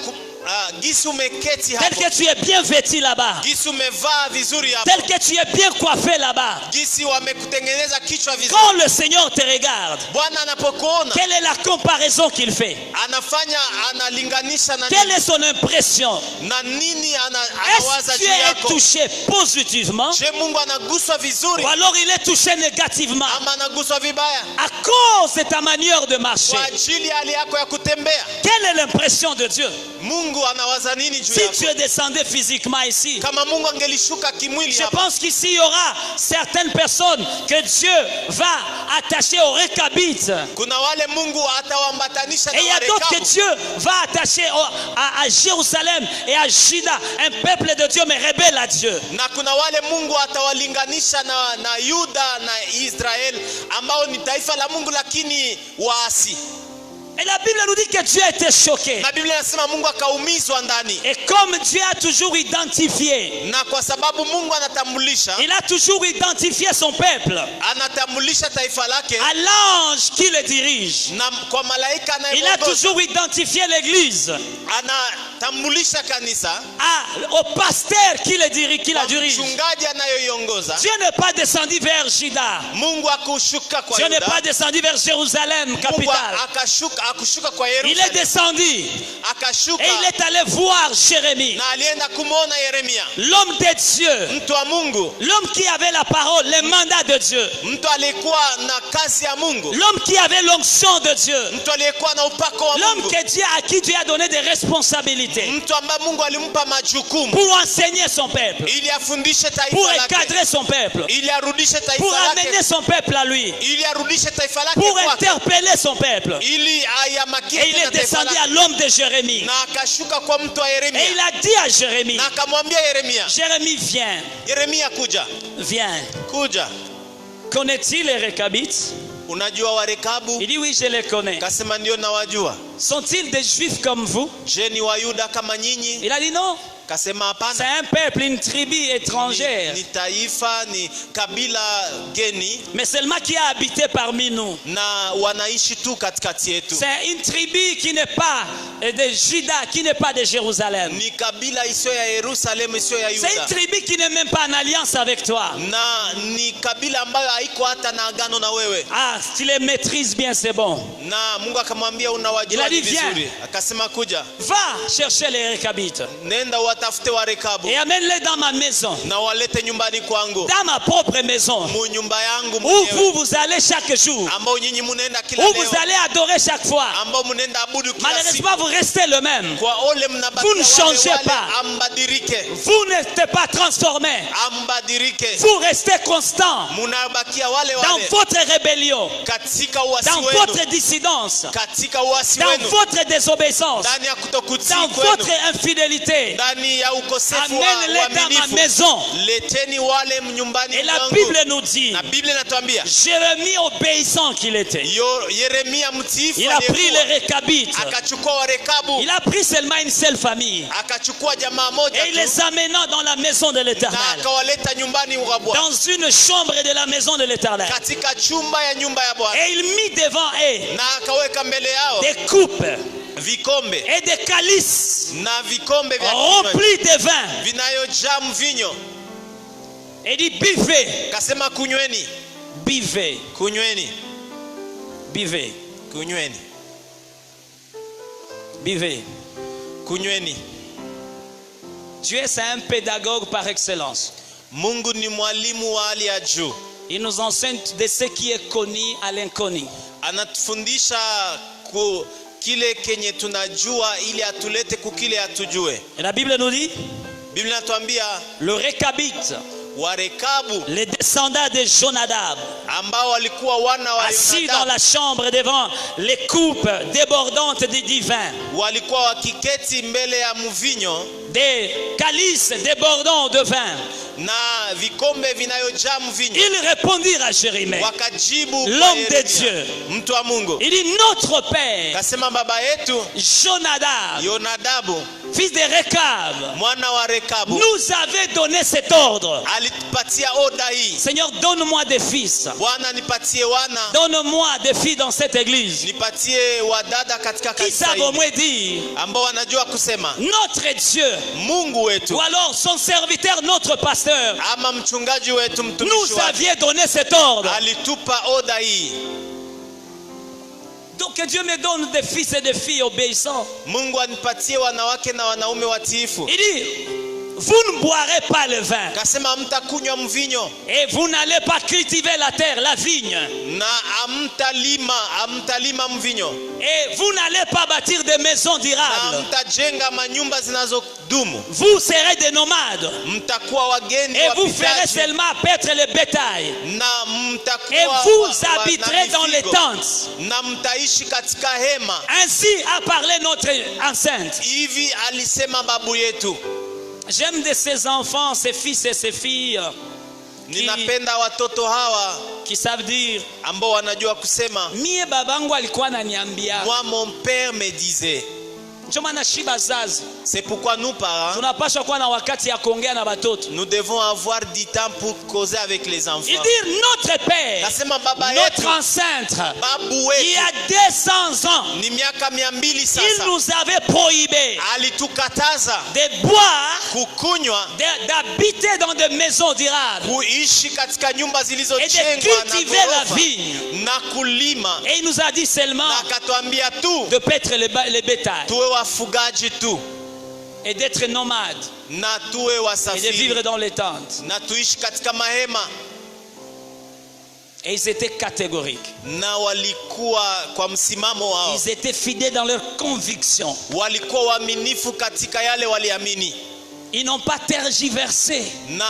gisi umeketi
tel
hapo,
que tu es bien vêtu là-bas,
gisi umevaa vizuri hapo,
tel que tu es bien coiffé là-bas.
gisi wamekutengeneza kichwa vizuri.
Quand le Seigneur te regarde,
Bwana anapokuona
quelle est la comparaison qu'il fait?
analinganisha na
Quelle est son impression?
na nini
Est-ce
anawaza
que
juu
Dieu est
yako.
touché positivement
Je, Mungu anaguswa vizuri
ou alors il est touché négativement
ama anaguswa vibaya
à cause de ta manière de marcher?
kwa ajili ya hali yako ya kutembea?
Quelle est l'impression de Dieu?
Mungu anawaza nini juu
Si
yako?
tu es descendu physiquement ici,
Kama Mungu angelishuka kimwili
je
hapa,
pense qu'ici il y aura certaines personnes que Dieu va attacher au récabite.
kuna wale Mungu atawambatanisha
Et il y
na
a d'autres que
warekabu.
Dieu va attacher à Jérusalem et à Juda, un peuple de Dieu mais rebelle à Dieu.
Na kuna wale Mungu atawalinganisha na Yuda na Israel ambao ni taifa la Mungu lakini waasi.
Et la Bible nous dit que Dieu a été choqué.
Na Biblia inasema Mungu akaumizwa ndani.
Et comme Dieu a toujours identifié,
Na kwa sababu Mungu anatambulisha,
il a toujours identifié son peuple
anatambulisha taifa lake
à l'ange qui le dirige.
na kwa malaika
Il a
anayeongoza,
toujours identifié l'église
anatambulisha kanisa
au pasteur qui le dirige, qui la
kwa
dirige.
mchungaji anayoiongoza.
Dieu n'est pas descendu vers Juda.
Mungu akushuka kwa
Dieu n'est
Yuda.
pas descendu vers Jérusalem,
Mungu
capitale.
akushuka kwa
Il est
Yerusalemu.
descendu
Akashuka
et il est allé voir Jérémie,
na alienda kumwona Yeremia,
l'homme de Dieu,
mtu wa Mungu,
l'homme qui avait la parole, le mandat de Dieu,
mtu aliyekuwa na kazi ya Mungu,
l'homme qui avait l'onction de Dieu,
mtu aliyekuwa na upako wa
l'homme
Mungu,
à qui Dieu a donné des responsabilités
mtu ambaye Mungu alimpa majukumu
pour enseigner son peuple,
ili afundishe
pour
taifa lake,
encadrer son peuple,
ili arudishe
pour
taifa
amener
lake,
son peuple à lui,
ili arudishe taifa lake
pour
kwake,
interpeller son peuple.
ili
Et
ayamakini
il est
na taifa
descendu à
lake.
l'homme de Jérémie.
Na akashuka kwa mtu wa
Et
Yeremia
il a dit à Jérémie,
na akamwambia Yeremia,
Jérémie, viens,
Yeremia, kuja
viens. Connais-tu les Récabites?
unajua Warekabu?
Il dit oui, je les connais.
Kasema ndio nawajua.
Sont-ils des juifs comme vous?
Je, ni Wayuda kama nyinyi?
Il a dit non.
Kasema
C'est
hapana,
un peuple, une tribu étrangère,
ni taifa, ni kabila geni
mais seulement qui a habité parmi nous.
na wanaishi tu katikati yetu.
C'est une tribu qui n'est pas de Juda, qui n'est pas de Jérusalem.
Ni kabila isiyo ya Yerusalemu, isiyo ya
C'est une
Yuda,
tribu qui n'est même pas en alliance avec toi.
na ni kabila ambayo haiko hata na agano na wewe.
Ah, tu les maîtrises bien, c'est bon.
Na Mungu akamwambia
Il
unawajua
a dit,
vizuri. Akasema kuja,
Va chercher les Récabites
nenda watafute Warekabu
et amène-les dans ma maison,
na walete nyumbani kwangu,
dans ma propre maison,
mu nyumba yangu
où
mwenyewe,
vous allez chaque jour,
ambao nyinyi munaenda kila
où
leo,
vous allez adorer chaque fois.
ambao munaenda abudu kila siku.
Malheureusement, vous restez le même.
Kwa ole mnabakia
Vous ne changez
wale
pas.
ambadirike,
Vous n'êtes pas transformés.
ambadirike,
Vous restez constant
munabakia wale
dans
wale
votre rébellion,
katika uasi
dans
wenu,
votre dissidence,
katika uasi
dans
wenu,
votre désobéissance,
ndani ya kutokutii
dans
kwenu,
votre infidélité.
ndani ya ukosefu wa
Amène-les dans ma
uaminifu.
maison.
Leteni wale nyumbani
Et la
mwangu.
Bible nous dit,
Na Biblia inatuambia
Jérémie obéissant qu'il était,
Yeremia mtiifu
il a pris
aliyekuwa,
les Récabites.
akachukua Warekabu,
Il a pris seulement une seule famille
akachukua jamaa moja
et il
tu,
les amena dans la maison de
na
l'Éternel,
akawaleta nyumbani mwa Bwana,
dans une chambre de la maison de l'Éternel.
katika chumba ya nyumba ya Bwana,
Et il mit devant eux
na akaweka mbele yao
des coupes
vikombe
et des calices
na vikombe vya kinywaji
remplis de vin.
vinayojaa mvinyo.
Et dit buvez,
Kasema kunyweni,
buvez,
kunyweni,
buvez,
kunyweni,
buvez.
kunyweni.
Dieu c'est un pédagogue par excellence.
Mungu ni mwalimu wa hali ya juu.
Il nous enseigne de ce qui est connu à l'inconnu.
Anatufundisha kile kenye tunajua ili atulete kukile atujue.
Et la Bible nous dit,
Biblia inatuambia
le Récabite,
Warekabu
les descendants de Jonadab,
ambao walikuwa wana wa
assis dans
Yonadabu,
la chambre devant les coupes débordantes de divin,
walikuwa wakiketi mbele ya mvinyo
des calices débordants de vin.
na vikombe vinayojaa mvinyo.
Ils répondirent à Jérémie,
Wakajibu kwa
l'homme de
Yeremia,
Dieu.
mtu wa Mungu,
Il dit, notre père
kasema baba yetu
Jonadab,
Yonadabu
fils de Rekab,
mwana wa Rekabu,
nous avait donné cet ordre.
alitupatia oda hii.
Seigneur, donne-moi des fils.
Bwana nipatie wana,
Donne-moi des filles dans cette église
nipatie wadada katika
qui
kanisa
savent au
hili
moins dire
ambao wanajua kusema
notre Dieu,
Mungu wetu
ou alors son serviteur, notre pasteur,
ama mchungaji wetu, mtumishi
nous
wake
aviez donné cet ordre.
alitupa oda hii.
Donc que Dieu me donne des fils et des filles obéissants.
Mungu anipatie wanawake na wanaume watiifu.
Il dit, vous ne boirez pas le vin
Kasema hamtakunywa mvinyo
et vous n'allez pas cultiver la terre, la vigne,
na hamtalima mvinyo
et vous n'allez pas bâtir des maisons
na
durables.
mtajenga manyumba zinazodumu.
Vous serez des nomades
Mtakuwa wageni
et vous ferez
wapitaji
seulement paître le bétail.
na mtakuwa
Et vous
na
habiterez dans les
mifugo.
tentes.
Na mtaishi katika hema.
Ainsi a parlé notre enceinte.
Hivi alisema babu yetu.
J'aime de ces enfants, ces fils et ces filles
Ninapenda watoto hawa
qui savent dire,
ambao wanajua kusema
mie babangu alikuwa ananiambia.
moi mon père me disait.
Ndio maana shiba zazi
C'est pourquoi nous parents
tunapaswa kuwa na wakati ya kuongea na watoto.
nous devons avoir du temps pour causer avec les enfants.
Il dit notre père,
Kasema baba
notre
yetu,
ancêtre,
babu
il y
wetu
a 200 ans,
ni miaka 200
il
sasa
nous avait prohibé
alitukataza
de boire,
kukunywa,
d'habiter dans des maisons durables
kuishi katika nyumba
et de
zilizojengwa na
cultiver la
ghorofa
vigne.
na kulima,
Et il nous a dit seulement
na akatuambia tu
de paître le bétail
tuwe wafugaji tu
et d'être nomade
na tuwe
et de
wasafiri
vivre dans les tentes.
na tuishi katika mahema.
Et ils étaient catégoriques.
Na walikuwa kwa msimamo wao,
Ils étaient fidèles dans leurs convictions.
walikuwa waaminifu katika yale waliamini,
Ils n'ont pas tergiversé.
na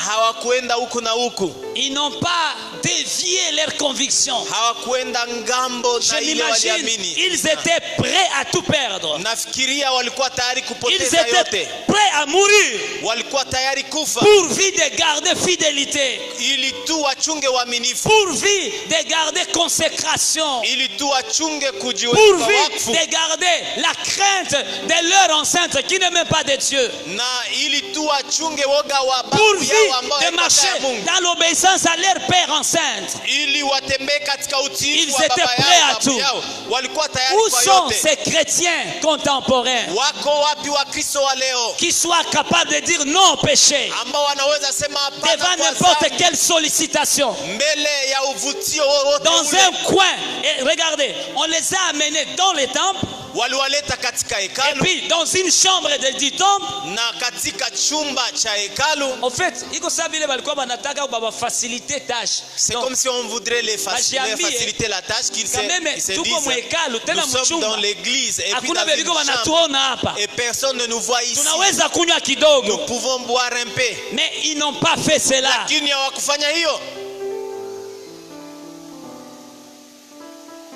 hawakuenda huku na huku,
Ils n'ont pas dévié leurs convictions.
hawakuenda ngambo
Je
na ile
m'imagine,
waliamini.
ils étaient prêts à tout perdre.
Nafikiria walikuwa tayari
Ils
kupoteza
étaient
yote,
prêts à mourir
walikuwa tayari kufa
pourvu de garder fidélité,
ili tu wachunge uaminifu,
pourvu de garder consécration,
ili tu wachunge kujiweka
pourvu
wakfu,
de garder la crainte de leur ancêtre qui n'aimait pas de Dieu,
na ili tu wachunge woga wa babu
pourvu
yao ambao
de
haikuwa
marcher
ya Mungu,
dans l'obéissance à leur père enceinte.
ili watembee katika utiifu
Ils
wa
étaient
baba
prêts à
yao,
tout.
babu yao. Walikuwa tayari
Où
kwa
sont
yote.
ces chrétiens contemporains
Wako wapi Wakristo wa leo
qui soient capables de dire non au péché
ambao wanaweza sema hapana
devant
kwa
n'importe
dhambi,
quelle sollicitation?
mbele ya uvutio wowote
Dans
ule?
un coin, et regardez, on les a amenés dans les temples,
Waliwaleta katika
et
hekalu
puis dans une chambre du temple.
na katika chumba cha hekalu.
En fait, iko sawa vile balikuwa banataka baba faciliter tâche.
C'est
Donc,
comme si on voudrait les
Bajiambie,
faciliter la tâche, qu'ils
quand même,
se
tuko mu
disent
hekalu tena
nous sommes
mchumba.
dans l'église et puis
Hakuna
dans une
bebiko
chambre
banatuona hapa.
et personne ne nous voit ici.
Tunaweza kunywa
Nous
kidogo,
pouvons boire un peu,
mais ils n'ont pas fait cela.
lakini hawakufanya hiyo.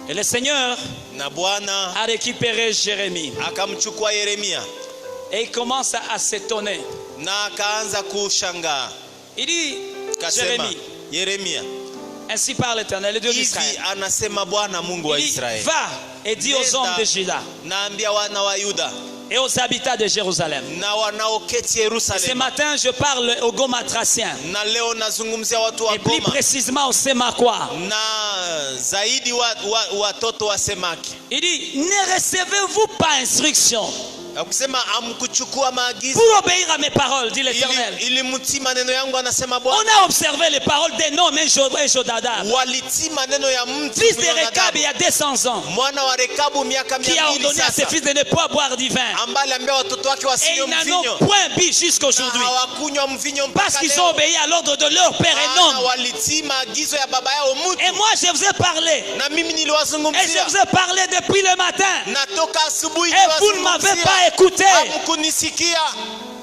Et le Seigneur
Na Bwana
a récupéré Jérémie.
akamchukua Yeremia
Et il commence à s'étonner.
na akaanza kushangaa,
Il dit,
kasema
Jérémie,
Yeremia,
ainsi parle l'Éternel, le Dieu
hivi
d'Israël.
anasema Bwana Mungu wa
Il dit,
Israeli,
va et dis aux hommes de Juda
naambia wana wa Yuda
et aux habitants de Jérusalem.
na wanaoketi
Ce
Yerusalemu.
matin, je parle aux Gomatraciens.
Na leo nazungumzia watu wa
Et plus
Goma
précisément aux Sémaquois.
na zaidi watoto wa Semaki.
Il dit, ne recevez-vous pas instruction
Akusema amkuchukua maagizo
pour obéir à mes paroles, dit l'Éternel.
ili mtii maneno yangu, anasema
On
Bwana.
a observé les paroles des noms et Jodadab,
Walitii maneno ya mtu
fils de
Yonadabu,
Rekab il y a 200 ans,
mwana wa Rekabu miaka
qui a
200
ordonné à ses
sasa,
fils de ne pas boire du vin.
ambaye aliambia watoto wake
Et
wasinywe
ils n'en
mvinyo
ont point bu
na
jusqu'aujourd'hui.
hawakunywa mvinyo
Parce
mpaka
qu'ils ont
leo.
obéi à l'ordre de leur père et
Maana
non.
walitii maagizo ya baba yao mtu.
Et moi, je vous ai parlé.
Na mimi
Et je
niliwazungumzia,
vous ai parlé depuis le matin.
natoka asubuhi
Et vous ne m'avez
niliwazungumzia,
pas écouté.
hamkunisikia.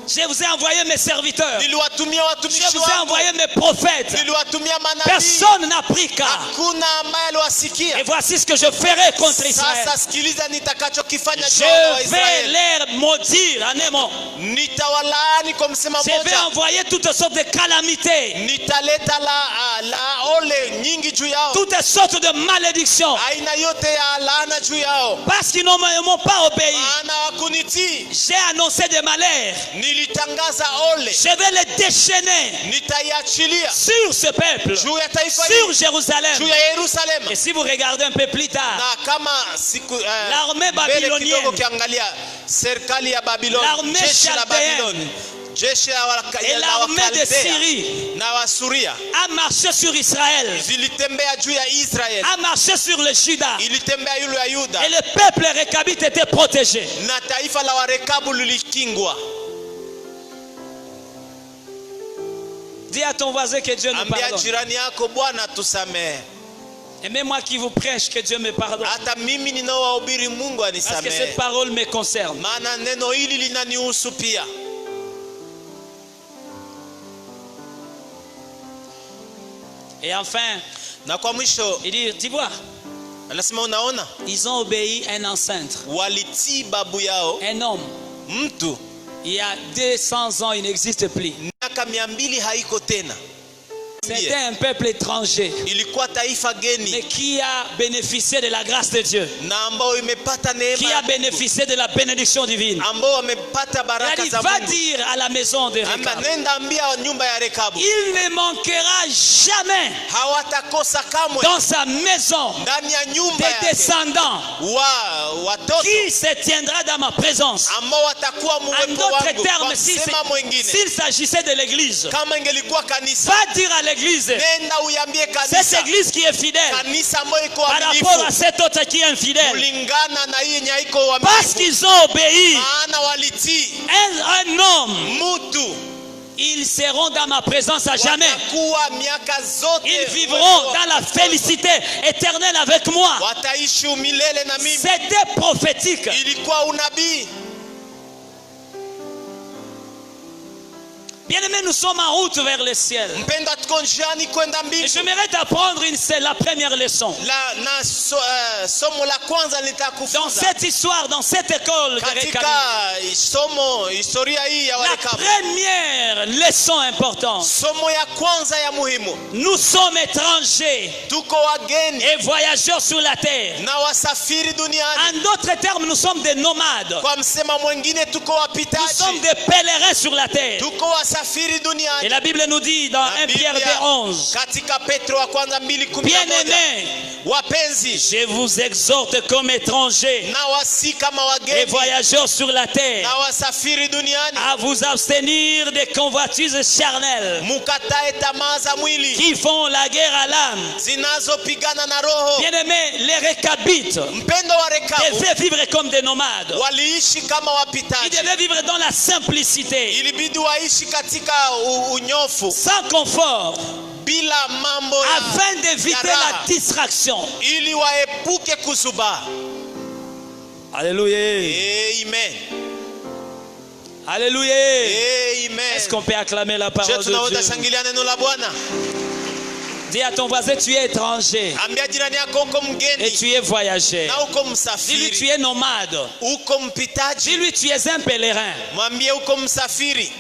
Je vous ai envoyé mes serviteurs.
niliwatumia
Je
watumishi
vous ai
wangu,
envoyé mes prophètes.
niliwatumia manabii,
Personne n'a pris cas.
hakuna ambaye aliwasikia.
Et voici ce que je ferai contre Israël.
Sasa sikiliza nitakachokifanya juu ya wana wa
Je vais
Israeli.
les maudire en un mot.
Nitawalaani kwa msema
Je vais
moja.
envoyer toutes sortes de calamités,
Nitaleta la ole nyingi juu yao,
toutes sortes de malédictions,
aina yote ya laana juu yao,
parce qu'ils ne m'ont pas obéi.
maana wakunitii.
J'ai annoncé des malheurs.
Nilitangaza ole,
Je vais les déchaîner
nitaiachilia
sur ce peuple,
juu ya taifa
sur
hili,
Jérusalem.
juu ya Yerusalemu.
Et si vous regardez un peu plus tard,
Na kama siku
l'armée
mbele
babylonienne,
kidogo ukiangalia serikali ya Babiloni,
l'armée
jeshi la
chaldéenne
Babiloni, jeshi la
et l'armée de
Wakaldea
Syrie
na Wasuria
a marché sur Israël,
zilitembea juu ya Israeli,
a marché sur le Juda.
ilitembea yule ya Yuda,
Et le peuple récabite était protégé.
na taifa la Warekabu lilikingwa.
Dis à ton voisin que Dieu nous
Ambia
pardonne.
jirani yako, Bwana tusamehe.
Et même moi qui vous prêche, que Dieu me pardonne.
Hata mimi ninaowahubiri Mungu
Parce que
anisamehe,
cette parole me concerne.
maana neno hili linanihusu pia.
Et enfin,
Na kwa mwisho
il dit, tu vois,
anasema, unaona,
ils ont obéi à un ancêtre,
walitii babu yao,
un homme.
mtu
Il y a 200 ans, il n'existe plus.
miaka 200 haiko tena.
C'était un peuple étranger,
Ilikuwa taifa
mais
geni
qui a bénéficié de la grâce de Dieu,
na ambao imepata neema
qui
ya
a
Mungu,
bénéficié de la bénédiction divine.
ambao wamepata
Il a
baraka
dit,
za
va
Mungu.
dire à la maison de
Amba,
Rekab,
nenda ambia nyumba ya Rekabu,
il ne manquera jamais
hawatakosa kamwe
dans sa maison
ndani ya nyumba
des
yake
descendants
watoto
qui se tiendra dans ma présence.
ambao watakuwa
En
muwepo
d'autres
wangu. Kwa
termes,
kusema mwingine,
s'il s'agissait de l'église,
kama ingelikuwa kanisa,
va dire à l'église,
nenda uyambie
cette
kanisa,
église qui est fidèle
kanisa ambayo iko
par rapport à
waaminifu
cette autre qui est infidèle,
kulingana na hii yenye haiko
parce
waaminifu,
qu'ils ont obéi
maana walitii
un homme,
mutu,
ils seront dans ma présence à jamais.
watakuwa miaka zote,
Ils vivront dans la félicité éternelle avec moi.
wataishi umilele na mimi.
C'était prophétique.
Ilikuwa unabii.
Bien-aimés, nous sommes en route vers le ciel.
Mpendwa, tuko njiani kwenda
Et
mbingu.
j'aimerais t'apprendre c'est la première leçon.
Somo la kwanza
Dans
nitakufunza
cette histoire, dans cette école de
katika
Rekab,
somo historia hii ya
la
Warekabu.
première leçon importante.
Somo ya kwanza ya muhimu,
Nous sommes étrangers
tuko wageni
et voyageurs sur la terre.
na wasafiri duniani.
En d'autres termes, nous sommes des nomades.
Kwa msema mwingine, tuko
Nous
wapitaji,
sommes des pèlerins sur la terre.
tuko wasafiri
Et
duniani.
la Bible nous dit dans 1 Pierre 2:11,
katika Petro wa kwanza 2:11,
bien-aimés,
wapenzi,
je vous exhorte comme étrangers
na wasi kama
et
wageni
voyageurs sur la terre
na wasafiri duniani,
à vous abstenir des convoitises charnelles
mukatae tamaa za mwili
qui font la guerre à l'âme.
zinazopigana na roho.
Bien-aimés, les Récabites
Mpendo wa Rekabu
devaient vivre comme des nomades.
waliishi kama
Ils
wapitaji,
devaient vivre dans la simplicité,
ilibidi waishi katika unyofu,
sans confort,
bila mambo ya
afin d'éviter
ya
la
raha,
distraction.
ili waepuke kuzuba.
Alléluia.
Amen.
Alléluia.
Amen.
Est-ce qu'on peut acclamer la
Je
parole de
tunaweza
Dieu?
shangilia neno la Bwana.
Dis à ton voisin, tu es étranger
Ambia jirani yako uko
et
mgeni
tu es voyageur.
na uko
Dis-lui, tu
msafiri,
es nomade.
uko mpitaji,
Dis-lui, tu es un pèlerin.
mwambie uko msafiri.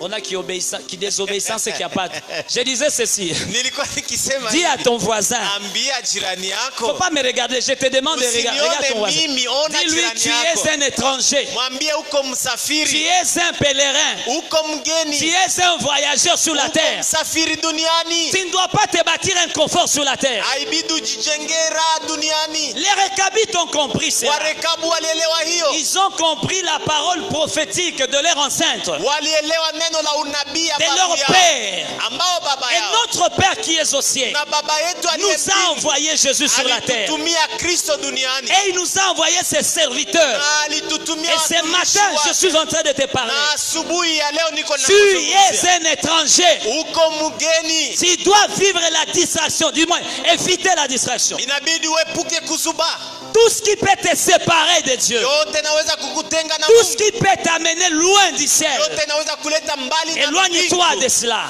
On a qui désobéissance et qui a pas. Je disais ceci.
Nilikuwa nikisema
Dis à
hivi,
ton voisin.
ambia jirani
Faut
yako,
pas me regarder. Je te demande de regarder. Regarde ton voisin.
mimi, ona
Dis-lui,
jirani
tu
yako,
es un étranger.
mwambie uko
Tu
msafiri,
es un pèlerin.
uko
Tu
mgeni,
es un voyageur sur la
uko
terre.
msafiri duniani.
Tu ne dois pas te bâtir un confort sur la terre.
Haibidi ujijengee raha duniani.
Les Récabites ont compris cela.
Warekabu walielewa hiyo,
Ils ont compris la parole prophétique de leur ancêtre,
walielewa neno la unabii ya
de
babu
leur
yao,
père.
ambao baba
Et
yao
notre Père qui est aux cieux
na baba yetu aliye
nous a
mbinguni
envoyé Jésus sur la terre.
alitutumia Kristo duniani
Et il nous a envoyé ses serviteurs.
na alitutumia
Et ce
watumishi
matin, je
wake.
suis en train de te parler.
Na asubuhi ya leo niko na
Tu es un étranger.
uko mgeni,
Tu dois vivre la distraction, du moins éviter la distraction.
inabidi uepuke kuzuba.
Tout ce qui peut te séparer de Dieu,
yote naweza kukutenga na
tout ce
Mungu,
qui peut t'amener loin du ciel,
yote naweza kuleta mbali na
éloigne-toi
mbingu.
de cela.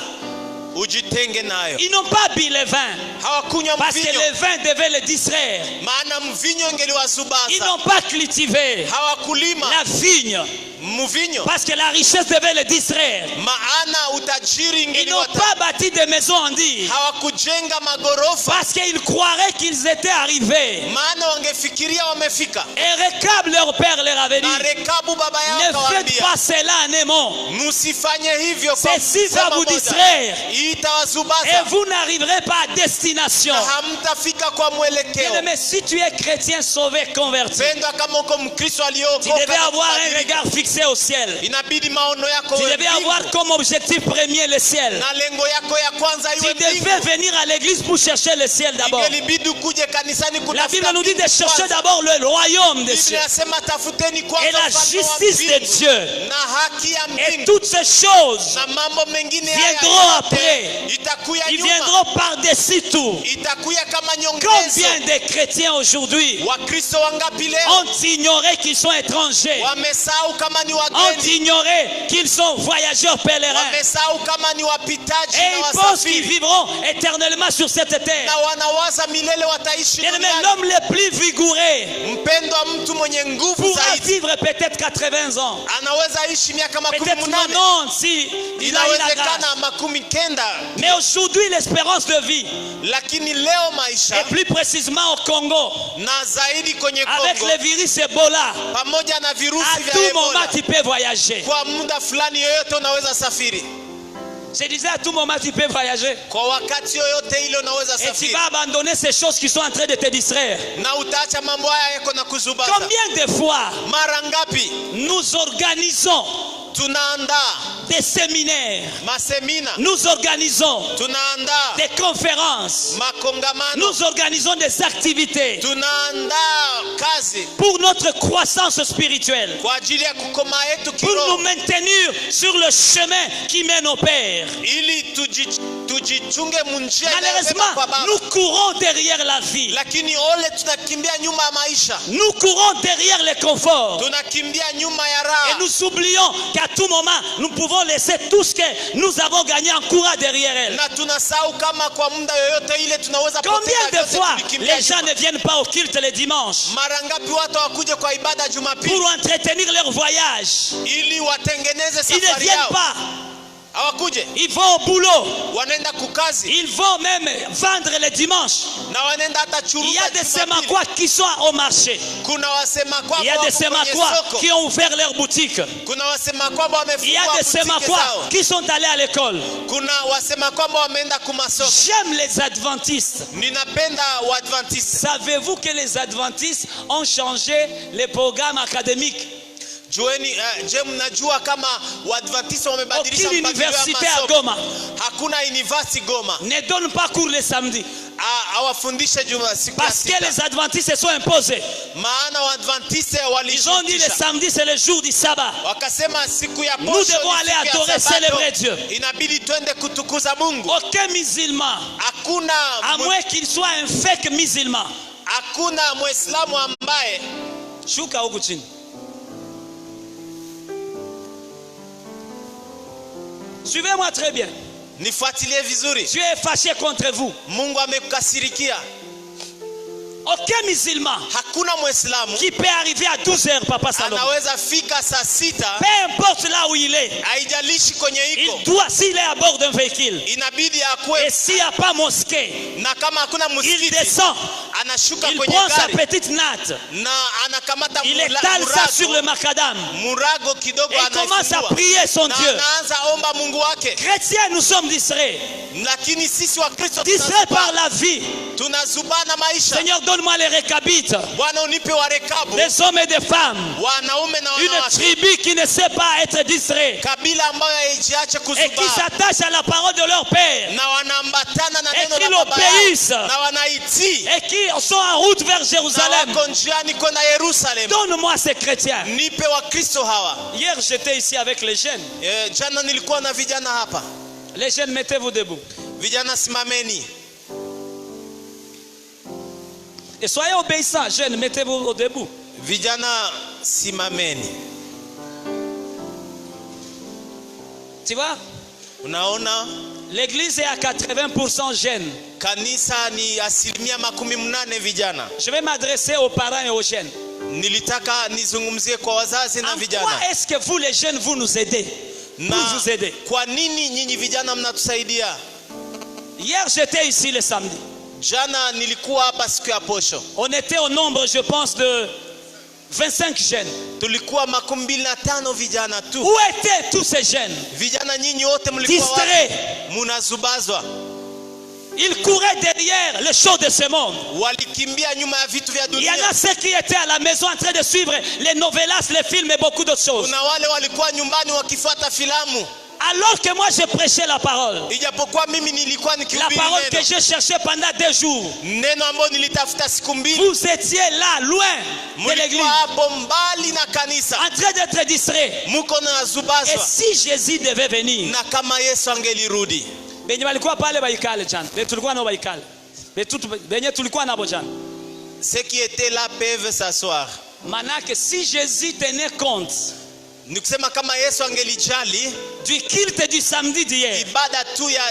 Ujitenge nayo.
Ils n'ont pas bu le vin
Hawakunywa
parce que
mvinyo,
le vin devait les distraire.
maana mvinyo
Ils
ingeliwazubaza.
n'ont pas cultivé
Hawakulima
la vigne
mvinyo,
parce que la richesse devait les distraire.
maana utajiri
Ils n'ont pas bâti des maisons en dire
hawakujenga magorofa,
parce qu'ils croiraient qu'ils étaient arrivés.
maana wangefikiria wamefika.
Et Rekab, leur père, leur avait dit,
Na Rekabu baba yao
ne faites
akawaambia,
pas cela en aimant.
msifanye hivyo kwa
Ceci va
kusema
vous
moja.
distraire et
Itawazubaza
vous n'arriverez pas à destination.
na hamtafika kwa mwelekeo.
Mais si tu es chrétien sauvé, converti,
Pendwa, kama uko Mkristo
tu
aliokoka
devais
na
avoir un
kubadilika,
regard fixé au ciel.
inabidi maono yako
Tu
iwe
devais avoir
mbingu,
comme objectif premier le ciel.
na lengo yako ya kwanza
Tu
iwe
devais
mbingu.
venir à l'église pour chercher le ciel d'abord.
Ingelibidi kuje kanisani
La
kutafuta
Bible nous dit de
mbingu
chercher
kwanza.
d'abord le royaume des
Biblia
cieux
inasema tafuteni
et
kwanza
la
ufalme wa
justice de
mbingu
Dieu.
na haki ya
Et
mbingu,
toutes ces choses,
na mambo mengine
viendront
haya
après.
yote itakuya
ils
nyuma,
viendront par-dessus tout.
itakuya kama nyongezo.
Combien de chrétiens aujourd'hui
Wakristo wangapi leo
ont ignoré qu'ils sont étrangers,
wamesahau kama ni
ont
wageni,
ignoré qu'ils sont voyageurs pèlerins,
wamesahau kama ni wapitaji
et
na
ils pensent qu'ils
wasafiri,
vivront éternellement sur cette terre.
na wanawaza milele wataishi
Mais
duniani.
l'homme le plus vigoureux
Mpendwa, mtu mwenye nguvu
pourra
zaidi
vivre peut-être 80 ans,
anaweza ishi miaka makumi
peut-être
munane,
90 si il a eu la grâce.
inawezekana makumi kenda,
Mais aujourd'hui, l'espérance de vie,
lakini leo maisha
et plus précisément au Congo,
na zaidi kwenye
avec
Kongo,
le virus Ebola,
pamoja na
à
virusi vya
tout moment
Ebola,
tu peux voyager.
kwa muda fulani yoyote unaweza safiri,
Je disais à tout moment tu peux voyager.
kwa wakati yoyote ile unaweza
Et tu
safiri,
vas abandonner ces choses qui sont en train de te distraire.
na utaacha mambo haya yako na kuzubaza.
Combien de fois
Mara ngapi
nous organisons
tunaandaa
des séminaires,
masemina,
nous organisons
tunaandaa
des conférences,
makongamano,
nous organisons des activités
tunaandaa kazi
pour notre croissance spirituelle,
kwa ajili ya kukoma yetu
pour nous
kiroho,
maintenir sur le chemin qui mène au Père.
ili tujichunge munjia inayobeba
Malheureusement,
kwa Baba.
nous courons derrière la vie.
Lakini ole tunakimbia nyuma ya maisha,
Nous courons derrière les conforts.
tunakimbia nyuma ya
Et
raha,
nous oublions qu'à tout moment, nous pouvons laisser tout ce que nous avons gagné en courant derrière elle.
na tunasahau kama kwa muda yoyote ile tunaweza
Combien
poteza
de
vyote
fois
tulikimbia
les gens
nyuma.
ne viennent pas au culte les dimanches
Mara ngapi watu wakuje kwa ibada Jumapili
pour entretenir leur voyage?
ili watengeneze
Ils ne
safari
viennent
yao,
pas.
hawakuje,
Ils vont au boulot.
wanaenda kukazi
Ils vont même vendre les dimanches.
na wanaenda hata
Il y a
churuza
des
Jumapili.
semakwa qui sont au marché.
Kuna wasema kwamba
Il y a des
wako kwenye
semakwa
soko,
qui ont ouvert leur boutique.
kuna wasema kwamba
Il y a
wamefungua
des
butiki
semakwa
zao,
qui sont allés à l'école.
kuna wasema kwamba wameenda kumasoko.
J'aime les adventistes.
Ninapenda Waadventiste.
Savez-vous que les adventistes ont changé les programmes académiques?
Jueni, je mnajua kama Waadventiste wamebadilisha
Aucune
mpangilio ya
université à
masomo?
Goma
Hakuna university Goma.
ne donne pas cours le samedi
Hawafundishe juma siku ya
parce que
sita.
les adventistes se sont imposés.
Maana Waadventiste
Ils ont dit le
walishutisha.
samedi c'est le jour du sabbat.
Wakasema siku ya
Nous
posho
devons
ni
aller
siku ya
adorer,
Sabato.
célébrer Dieu.
Inabidi twende kutukuza Mungu.
Aucun musulman,
Hakuna
à moins qu'il soit un fake musulman,
hakuna Muislamu ambaye
shuka huku chini. Suivez-moi très bien.
nifuatilie vizuri.
Dieu est fâché contre vous.
Mungu amekukasirikia.
Aucun musulman
Hakuna Muislamu
qui peut arriver à 12 heures, Papa Salomon.
anaweza fika saa sita,
Peu importe là où il est,
haijalishi kwenye iko,
il doit, s'il est à bord d'un véhicule,
inabidi
et
akuwe,
s'il n'y a pas mosquée,
na kama hakuna
il
msikiti
descend,
anashuka
il
kwenye
prend sa
gari
petite natte,
na anakamata
il étale ça sur le macadam,
murago kidogo,
et il commence à
anaifungua
prier son
na
Dieu.
anaanza omba Mungu wake.
Chrétiens, nous sommes distraits.
Lakini sisi wa Kristo
Distraits par la vie.
tunazubana maisha.
Seigneur, donne-moi les récabites,
Bwana unipe warekabu,
des hommes et des femmes,
wanaume na
une
wanawake,
tribu qui ne sait pas être distrait
kabila ambayo haijiache
et qui
kuzubaa
s'attache à la parole de leur Père
na wanaambatana na
et
neno
qui
la baba yao
l'obéissent
na wanaitii
et qui sont en route vers
na
Jérusalem.
wako njiani kwenda Yerusalemu.
Donne-moi ces chrétiens.
Nipe wa Kristo hawa.
Hier, j'étais ici avec les jeunes.
Jana nilikuwa na vijana hapa.
Les jeunes, mettez-vous debout.
Vijana simameni.
Et soyez obéissants, jeunes, mettez-vous debout.
Vijana simameni.
Tu vois,
Unaona
l'église est à 80% jeunes.
kanisa ni 80% vijana.
Je vais m'adresser aux parents et aux jeunes.
Nilitaka nizungumzie kwa wazazi na
En
vijana.
quoi est-ce que vous les jeunes, vous nous aidez?
Na
Vous vous aidez.
kwa nini nyinyi vijana mnatusaidia?
Hier, j'étais ici le samedi.
Jana nilikuwa hapa siku ya posho.
On était au nombre, je pense, de 25 jeunes.
Tulikuwa 25 vijana tu.
Où étaient tous ces jeunes?
Vijana nyinyi wote mlikuwa
Distraits.
wapi? Munazubazwa.
Ils couraient derrière les choses de ce monde.
Walikimbia nyuma ya vitu vya
Il y
dunia.
en a ceux qui étaient à la maison en train de suivre les novelas, les films et beaucoup d'autres choses.
Kuna wale walikuwa nyumbani wakifuata filamu.
Alors que moi je prêchais la parole.
Ijapokuwa mimi nilikuwa
La
nikihubiri
parole que
neno.
j'ai cherchée pendant 2 jours.
Neno ambalo nilitafuta siku mbili.
Vous étiez là, loin de l'église,
Mulikuwa hapo mbali na kanisa.
en train d'être distrait.
Muko na
Et
zubazwa.
si Jésus devait venir,
Na kama Yesu angelirudi.
benye walikuwa pale baikale jana. Benye tulikuwa nao baikale. Benye tulikuwa nabo jana.
Ceux qui étaient là peuvent s'asseoir.
Manake si Jésus tenait compte
Ni kusema kama Yesu angelijali
du culte du samedi d'hier
ibada tu ya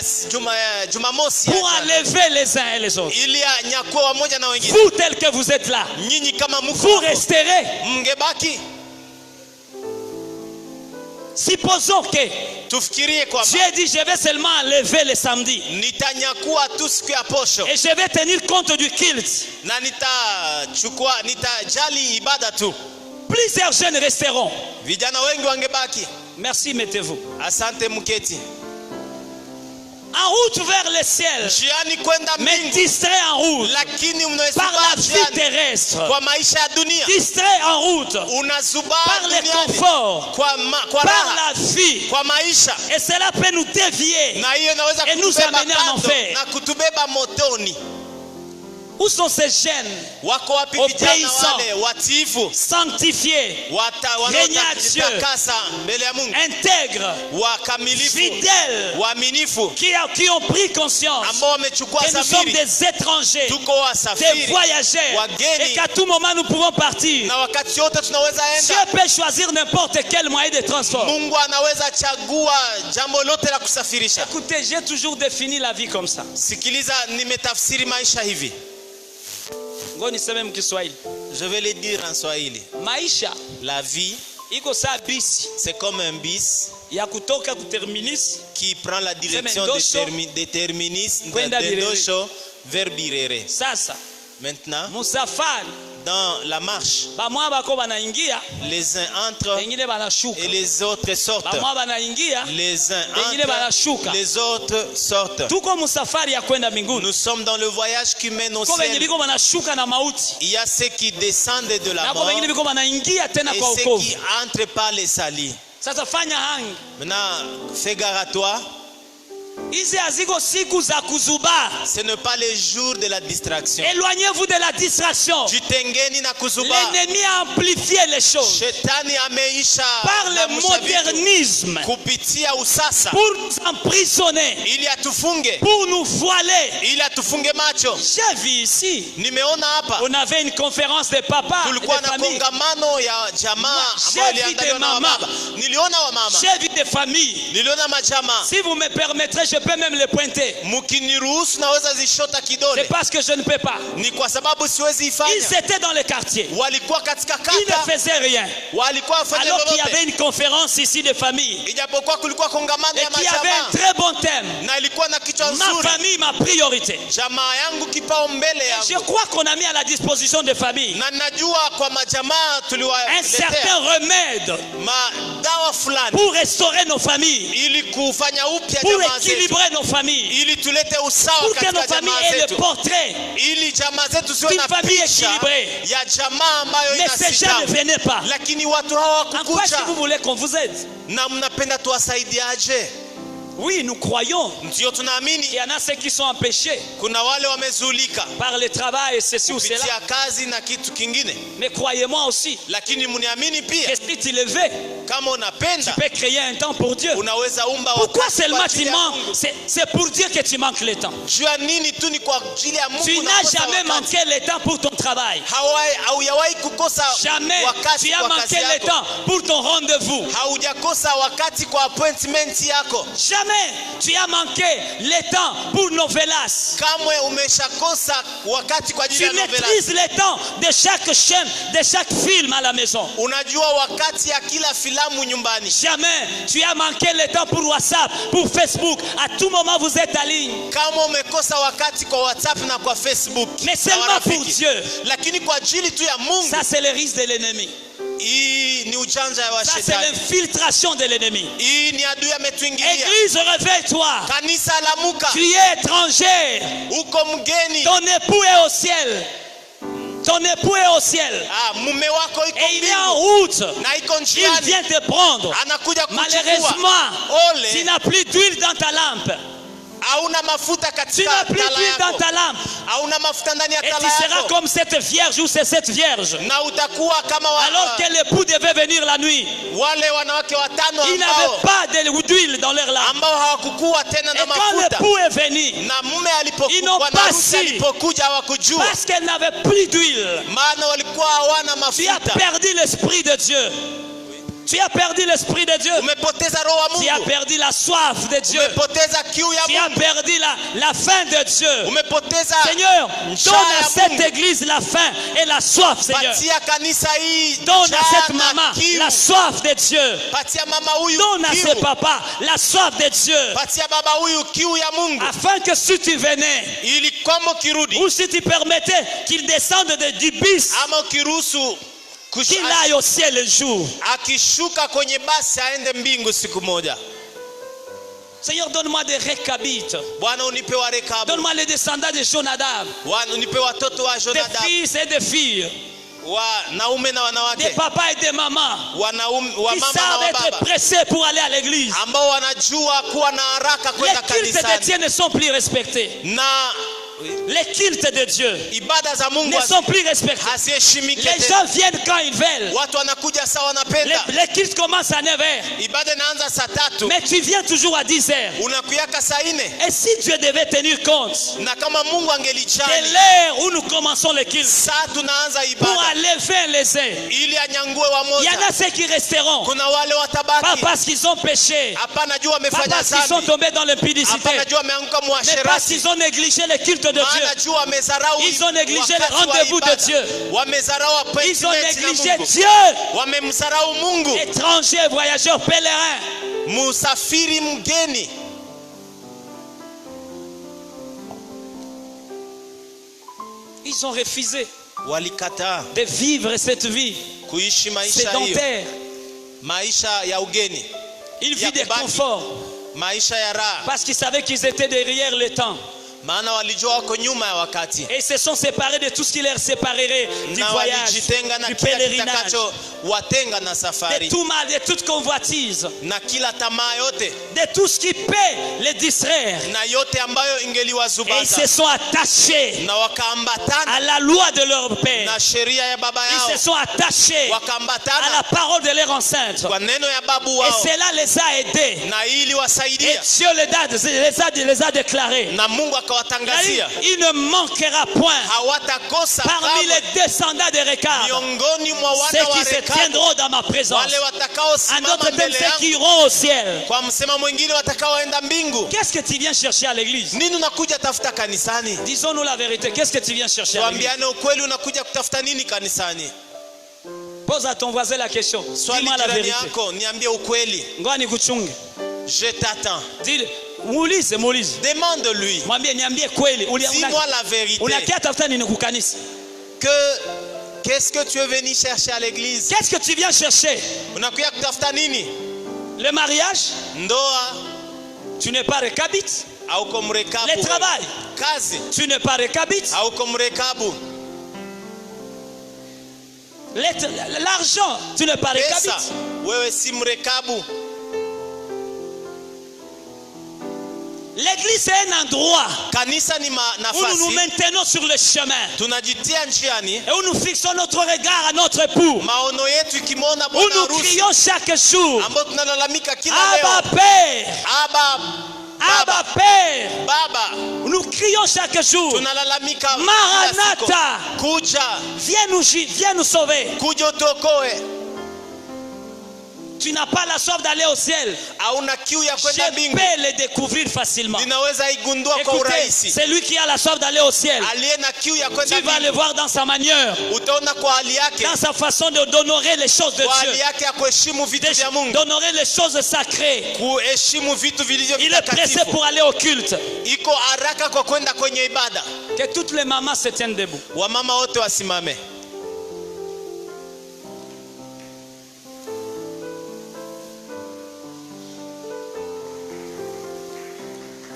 Jumamosi
pour enlever les uns et les autres,
ili anyakue wamoja na wengine.
vous tel que vous êtes là,
Nyinyi kama
vous
mko
resterez.
mngebaki.
Supposons que
Tufikirie kwamba
Dieu dit je vais seulement enlever le samedi
nitanyakua tu siku ya posho
et je vais tenir compte du culte.
na nitajali ibada tu.
Plusieurs jeunes resteront.
Vijana wengi wangebaki.
Merci, mettez-vous.
Asante mketi.
En route vers le ciel,
Njiani kwenda
mais
mbingu,
distrait en route
lakini
par
mnazubaa
la vie
njiani
terrestre,
kwa maisha ya dunia.
distrait en route
Unazubaa
par le
duniani
confort,
kwa
par
raha,
la vie.
kwa maisha,
Et cela peut nous dévier.
na hiyo inaweza
Et nous
kutubeba
amener en
kando
enfer.
na kutubeba motoni.
Où sont ces jeunes
Wako wapi vijana
Obéissant.
wale watiifu,
sanctifiés,
wanaojitakasa mbele ya Mungu,
intègres,
wakamilifu,
fidèles,
waaminifu,
qui ont pris conscience
ambao wamechukua
que nous sommes
safiri?
des étrangers,
Tuko
des
wasafiri,
voyageurs, et
wageni,
qu'à tout moment nous pouvons partir.
na wakati wote tunaweza
Dieu
enda.
peut choisir n'importe quel moyen de transport.
Mungu anaweza chagua jambo lote la kusafirisha.
Écoutez, j'ai toujours défini la vie comme ça.
Sikiliza, nimetafsiri maisha hivi.
Ngo niseme mkiswahili.
Je vais le dire en Swahili.
Maisha
La vie,
iko saa bisi
c'est comme un bis
ya kutoka kuterminus
qui prend la direction
Ndosho,
de terminus
kwenda
de
Birere.
Ndosho vers Birere.
sasa.
Maintenant,
Musafari
dans la marche,
bamwa bako banaingia,
les uns entrent
wengine banashuka.
et les autres sortent.
Bamwa banaingia,
Les uns
wengine
entrent,
banashuka.
les autres sortent.
Tuko musafari ya kwenda mbinguni.
Nous sommes dans le voyage qui mène au
Ko wenye
ciel.
biko banashuka na mauti.
Il y a ceux qui descendent de la
Nako
mort
wengine biko banaingia tena
et
kwa
ceux
wokovu.
qui entrent par les salis.
Sasa fanya hangi.
Maintenant, fais gare à toi.
Hizi haziko siku za kuzubaa.
Ce n'est pas le jour de la distraction.
Éloignez-vous de la distraction.
Jitengeni na kuzuba.
L'ennemi a amplifié les choses
Shetani ameisha
par le
namusha vitu
modernisme
kupitia usasa
pour nous emprisonner,
ili atufunge,
pour nous voiler.
ili atufunge macho.
J'ai vu ici,
Nimeona hapa
on avait une conférence de papa et
tulikuwa
de
na
famille.
kongamano ya jamaa
J'ai
ambayo
vu
iliandaliwa
des
na
mamans.
wababa. Niliona wamama,
J'ai vu des familles.
niliona majamaa.
Si vous me permettrez, je peux même les pointer.
Mukiniruhusu naweza zishota
C'est
kidole,
parce que je ne peux pas.
ni kwa sababu siwezi
Ils
ifanya.
étaient dans les quartiers.
Walikuwa katika
Ils ne
kata,
faisaient rien.
walikuwa wafanya
Alors qu'il y avait
lolote,
une conférence ici de famille
ijapokuwa kulikuwa kongamano
et
ya
qui avait un
majamaa
très bon thème.
na ilikuwa na kichwa
Ma
nzuri,
famille, ma priorité.
jamaa yangu kipao mbele
Je
yangu.
crois qu'on a mis à la disposition des familles
Na najua kwa majamaa
un
tuliwaletea
certain remède
madawa fulani
pour restaurer nos familles,
ili kufanya upya
pour
jamaa zetu,
équilibrer nos familles,
ili tulete usawa
pour que nos
katika
familles
jamaa
aient le
zetu,
portrait.
ili jamaa zetu ziwe
Une
na
famille
picha
équilibrée.
ya jamaa ambayo
Mais ces gens ne
inasitamu.
venaient pas.
Lakini watu
En quoi est-ce
hawakukuja.
que vous voulez qu'on vous aide?
Na mnapenda tuwasaidiaje?
Oui, nous croyons.
Ndio
Il
tunaamini
y en a ceux qui sont empêchés
kuna wale wamezulika
par le travail et ceci ou cela.
kupitia kazi na kitu kingine,
Mais croyez-moi aussi
lakini mniamini pia
que si tu le veux,
Kama
tu
unapenda,
peux créer un temps pour Dieu.
unaweza umba
Pourquoi
wakati kwa
seulement
ajili
tu
ya
manques?
Mungu.
C'est pour dire que tu manques le temps.
Jua nini tu ni kwa ajili ya Mungu.
Tu n'as
unakosa
jamais
wakati.
manqué le temps pour ton travail.
Haujawahi kukosa
Jamais
wakati
tu as
kwa kazi
manqué le
yako.
temps pour ton rendez-vous.
Haujakosa wakati kwa appointment yako.
Jamais tu as manqué le temps pour novelas.
Kamwe umeshakosa wakati kwa ajili
Tu
ya novela.
maîtrises le temps de chaque chaîne, de chaque film à la maison.
Unajua wakati ya kila filamu nyumbani.
Jamais tu as manqué le temps pour WhatsApp, pour Facebook. À tout moment vous êtes en ligne.
Kama umekosa wakati kwa WhatsApp na kwa Facebook.
Mais
na
seulement
warafiki.
pour Dieu.
Lakini kwa ajili tu ya Mungu.
Ça c'est le risque de l'ennemi.
Hii ni ujanja wa
Ça c'est
shetani.
l'infiltration de l'ennemi.
Hii ni adui ametuingilia.
Église, réveille-toi.
Kanisa lamuka.
Tu es étranger.
Uko mgeni.
Ton époux est au ciel. Ton époux est au ciel.
Mume wako iko
Et il est en
mbingu.
route.
Na iko
Il
njiani.
vient te prendre.
Anakuja kuchukua.
Malheureusement, tu
Ole.
n'as plus d'huile dans ta lampe.
Hauna mafuta
Tu
katika
n'as plus
tala
d'huile dans
yako.
ta lampe.
Hauna mafuta ndani ya
Et tu
tala
seras
yako.
comme cette vierge ou c'est cette vierge.
Na utakuwa kama
Alors que l'époux devait venir la nuit.
wale wanawake watano
Ils n'avaient pas d'huile dans leur lampe.
ambao hawakukuwa tena
Et
na
quand
mafuta.
l'époux est venu,
Na mume
Ils n'ont
alipokuwa
pas
na harusi
su.
alipokuja hawakujua.
parce qu'elle n'avait plus d'huile,
Maana walikuwa hawana
tu as
mafuta.
perdu l'esprit de Dieu. Tu as perdu l'esprit de Dieu.
Umepoteza roho wa
Tu as
Mungu.
perdu la soif de Dieu.
Umepoteza kiu ya
Tu as
Mungu.
perdu la faim de Dieu.
Umepoteza
Seigneur,
njaa
donne à
ya
cette
Mungu.
église la faim et la soif, Seigneur.
Patia kanisa hii
Donne à
njaa
cette
na
maman
kiu.
la soif de Dieu.
Patia mama huyu
Donne à
kiu.
ce papa la soif de Dieu.
Patia baba huyu kiu ya Mungu.
Afin que si tu venais,
Ili kwamba ukirudi
ou si tu permettais qu'il descende du bis,
ama ukiruhusu
qu'il aille au ciel le jour.
akishuka kwenye basi aende mbingu siku moja.
Seigneur, donne-moi des récabites.
Bwana unipe wa Rekabu.
Donne-moi les descendants de Jonadab.
Bwana unipe watoto wa
Des
Jonadab.
fils et des filles.
Wanaume na
Des
wanawake.
papas et des mamans.
Wanaume wa
Qui
mama na
savent
wa
être
baba.
pressés pour aller à l'église.
Ambao wanajua kuwa na haraka
Les
kwenda
cultes de
kanisani.
Dieu ne sont plus respectés.
Na
Les cultes de Dieu
ibada za Mungu
ne sont plus respectés.
haziheshimiki
Les
tena.
gens viennent quand ils veulent.
Watu wanakuja saa wanapenda.
Les cultes commencent à 9h.
Ibada inaanza saa 3.
Mais tu viens toujours à 10h.
Unakuyaka saa 4.
Et si Dieu devait tenir compte
Na kama Mungu
de
angelijali
l'heure où nous commençons les cultes
saa tunaanza
pour
ibada
aller vers les uns,
ili anyangue
il y
wamoja.
en a ceux qui resteront.
Kuna wale
Pas
watabaki.
parce qu'ils ont péché,
Hapana jua
pas
wamefanya
parce qu'ils sont
dhambi.
tombés dans l'impudicité,
Hapana jua wameanguka
mais parce
muasherati.
qu'ils ont négligé le culte de Dieu.
Maana jua wamezarau.
Ils ont négligé
wakati
le
wa
rendez-vous de
ibada.
Dieu.
Wamezarau
Ils ont
appointment na
négligé
Mungu.
Dieu.
Wamemsarau Mungu.
Étrangers, voyageurs, pèlerins.
Musafiri mgeni.
Ils ont refusé
Walikataa
de vivre cette vie
kuishi maisha hiyo.
sédentaire.
Maisha ya ugeni.
Ils
Ya
vivent des
kubaki.
conforts
Maisha ya raha.
parce qu'ils savaient qu'ils étaient derrière le temps.
Maana walijua wako nyuma ya wakati.
Et ils se sont séparés de tout ce qui les séparerait du
Na
voyage,
walijitenga na
du
kila
pèlerinage,
kitakacho watenga na
de
safari.
tout mal, de toute convoitise,
Na kila tamaa yote.
de tout ce qui peut les distraire.
Na yote ambayo
Et ils
ingeliwazubaza.
se sont attachés
Na wakaambatana
à la loi de leur père.
na sheria ya baba
Ils
yao.
se sont attachés à
Wakaambatana
la parole de leur enceinte.
kwa neno ya babu
Et
wao.
cela les a aidés.
Na ili
Et
wasaidia.
Dieu les a déclarés.
Na Mungu
Il a dit,
akawatangazia.
il ne manquera point
Hawatakosa
parmi
kamwe
les descendants de Rekab
miongoni mwa
ceux
wana wa
qui se
Rekabu.
tiendront dans ma présence.
Wale
En
watakaosimama
d'autres termes,
mbele
ceux qui
yangu.
iront au ciel.
Kwa msema mwingine watakaoenda mbingu.
Qu'est-ce que tu viens chercher à l'église?
Nini unakuja tafuta kanisani?
Disons-nous la vérité. Qu'est-ce que tu viens chercher à l'église?
Tuambiane ukweli, unakuja kutafuta nini kanisani?
Pose à ton voisin la question.
Swali
Dis-moi la
jirani
vérité.
yako, niambie ukweli.
Ngoja nikuchunge.
Je t'attends.
Dis, muulize.
Demande-lui.
Mwambie niambie kweli.
Dis-moi la vérité.
Unakia tafuta nini kukanisa?
Qu'est-ce que tu es venu chercher à l'église?
Qu'est-ce que tu viens chercher?
Unakuja kutafuta nini?
Le mariage?
Ndoa
Tu n'es pas Rekabite.
au mrekabu?
Le travail?
Kazi
Tu n'es pas Rekabite.
au mrekabu?
L'argent? Tu n'es pas
Pesa,
Rekabite.
wewe si mrekabu.
L'église est un endroit
Kanisa ni
où nous nous
nafasi
maintenons sur le chemin.
tunajitia njiani,
Et où nous fixons notre regard à notre époux.
maono yetu ikimwona
Où
bwana
nous
harusi,
crions chaque jour.
ambao tunalalamika kila
Abba
leo,
Père.
Aba
Abba Père.
Baba,
Nous crions chaque jour.
tunalalamika kila
Maranatha.
siku. Kuja,
Viens nous sauver.
kuja utuokoe.
Tu n'as pas la soif d'aller au ciel.
Hauna kiu ya kwenda
Je
mbingu,
peux le découvrir facilement.
ninaweza igundua kwa
Écoutez,
urahisi.
c'est lui qui a la soif d'aller au ciel.
Aliye na kiu ya kwenda
Tu vas le
mbingu
voir dans sa manière,
utaona kwa hali yake,
dans sa façon d'honorer les choses de
kwa hali
Dieu,
yake ya kuheshimu vitu vya Mungu,
d'honorer les choses sacrées.
kuheshimu vitu vilivyo
Il est pressé
vitakatifu.
pour aller au culte.
Iko haraka kwa kwenda kwenye ibada.
Que toutes les mamans se tiennent debout.
Wamama wote wasimame.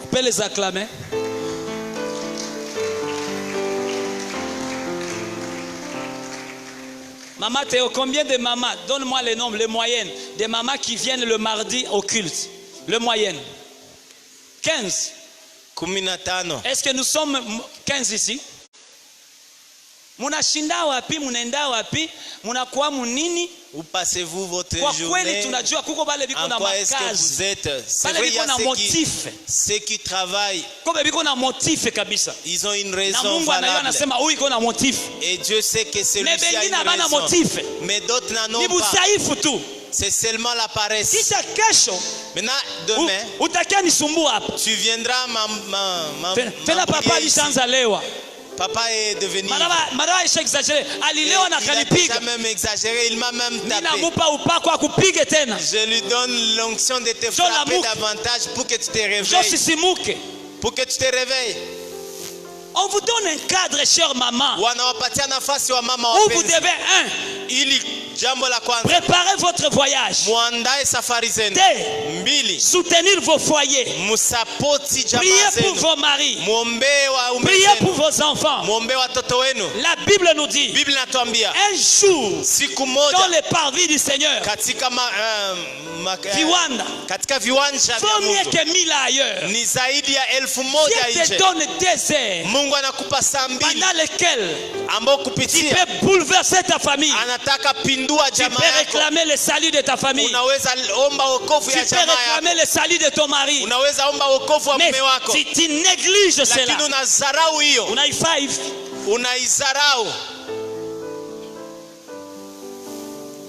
On peut les acclamer. Maman Théo, combien de mamans, donne-moi les nombres, les moyennes, des mamans qui viennent le mardi au culte. Le moyenne. 15.
15.
Est-ce que nous sommes 15 ici? Munashinda wapi, munaenda wapi, munakuwa munini?
Où passez-vous votre
Kwa kweli
journée?
tunajua kuko bale biko na
En quoi est-ce que
makazi.
vous êtes? C'est
Bale
vrai, il y
biko
a
na motif.
ceux qui travaillent,
Kobe biko na motif kabisa.
ils ont une
Na
raison
Mungu anajua
valable.
anasema huyu iko na motif.
Et Dieu sait que
Mais
celui-ci a
bengine
une
habana
raison.
motif.
Mais d'autres n'en
Ni
ont pas.
busaifu tu.
C'est seulement la paresse.
Kisha kesho
Maintenant, demain,
utakia nisumbua hapa.
tu viendras
Tena papa
m'embrouiller ici.
alishaanza lewa.
Papa est devenu...
Mara aisha exagere. Alilewa na
Il a
kanipiga.
déjà même exagéré, il m'a même tapé.
Ninamupa upako akupige tena.
Je lui donne l'onction de te
Jean
frapper
Lamouk.
davantage pour que tu te
Jo
réveilles.
sisimuke.
Pour que tu te réveilles.
On vous donne un cadre, chère maman,
Wanawapatia nafasi wa mama
où vous
wapenzi.
devez,
Ili jambo la kwanza,
préparer votre voyage.
muandae safari zenu.
2.
Mbili,
Soutenir vos foyers.
musapoti jamaa
Priez pour
zenu.
vos maris.
Muombe waume
Priez pour
zenu.
vos enfants.
Muombe watoto wenu.
La Bible nous dit,
Biblia inatuambia
un jour,
siku
dans
moja
les parvis du Seigneur,
katika
viwanda,
katika viwanja vya
vaut mieux
Mungu
que 1000 ailleurs.
ni zaidi ya 1000
Dieu te
nje.
donne des heures
Mungu anakupa saa mbili
pendant lesquelles
ambao
tu
kupitia
peux bouleverser ta famille.
anataka pindua
Tu
jamaa
peux
yako.
réclamer le salut de ta famille.
Unaweza omba wokovu
Tu
ya
peux
jamaa
réclamer
yako.
le salut de ton mari.
Unaweza omba wokovu wa
Mais
mume wako.
si tu négliges cela,
Lakini unazarau hiyo.
unaifaa hivi.
Unaizarau.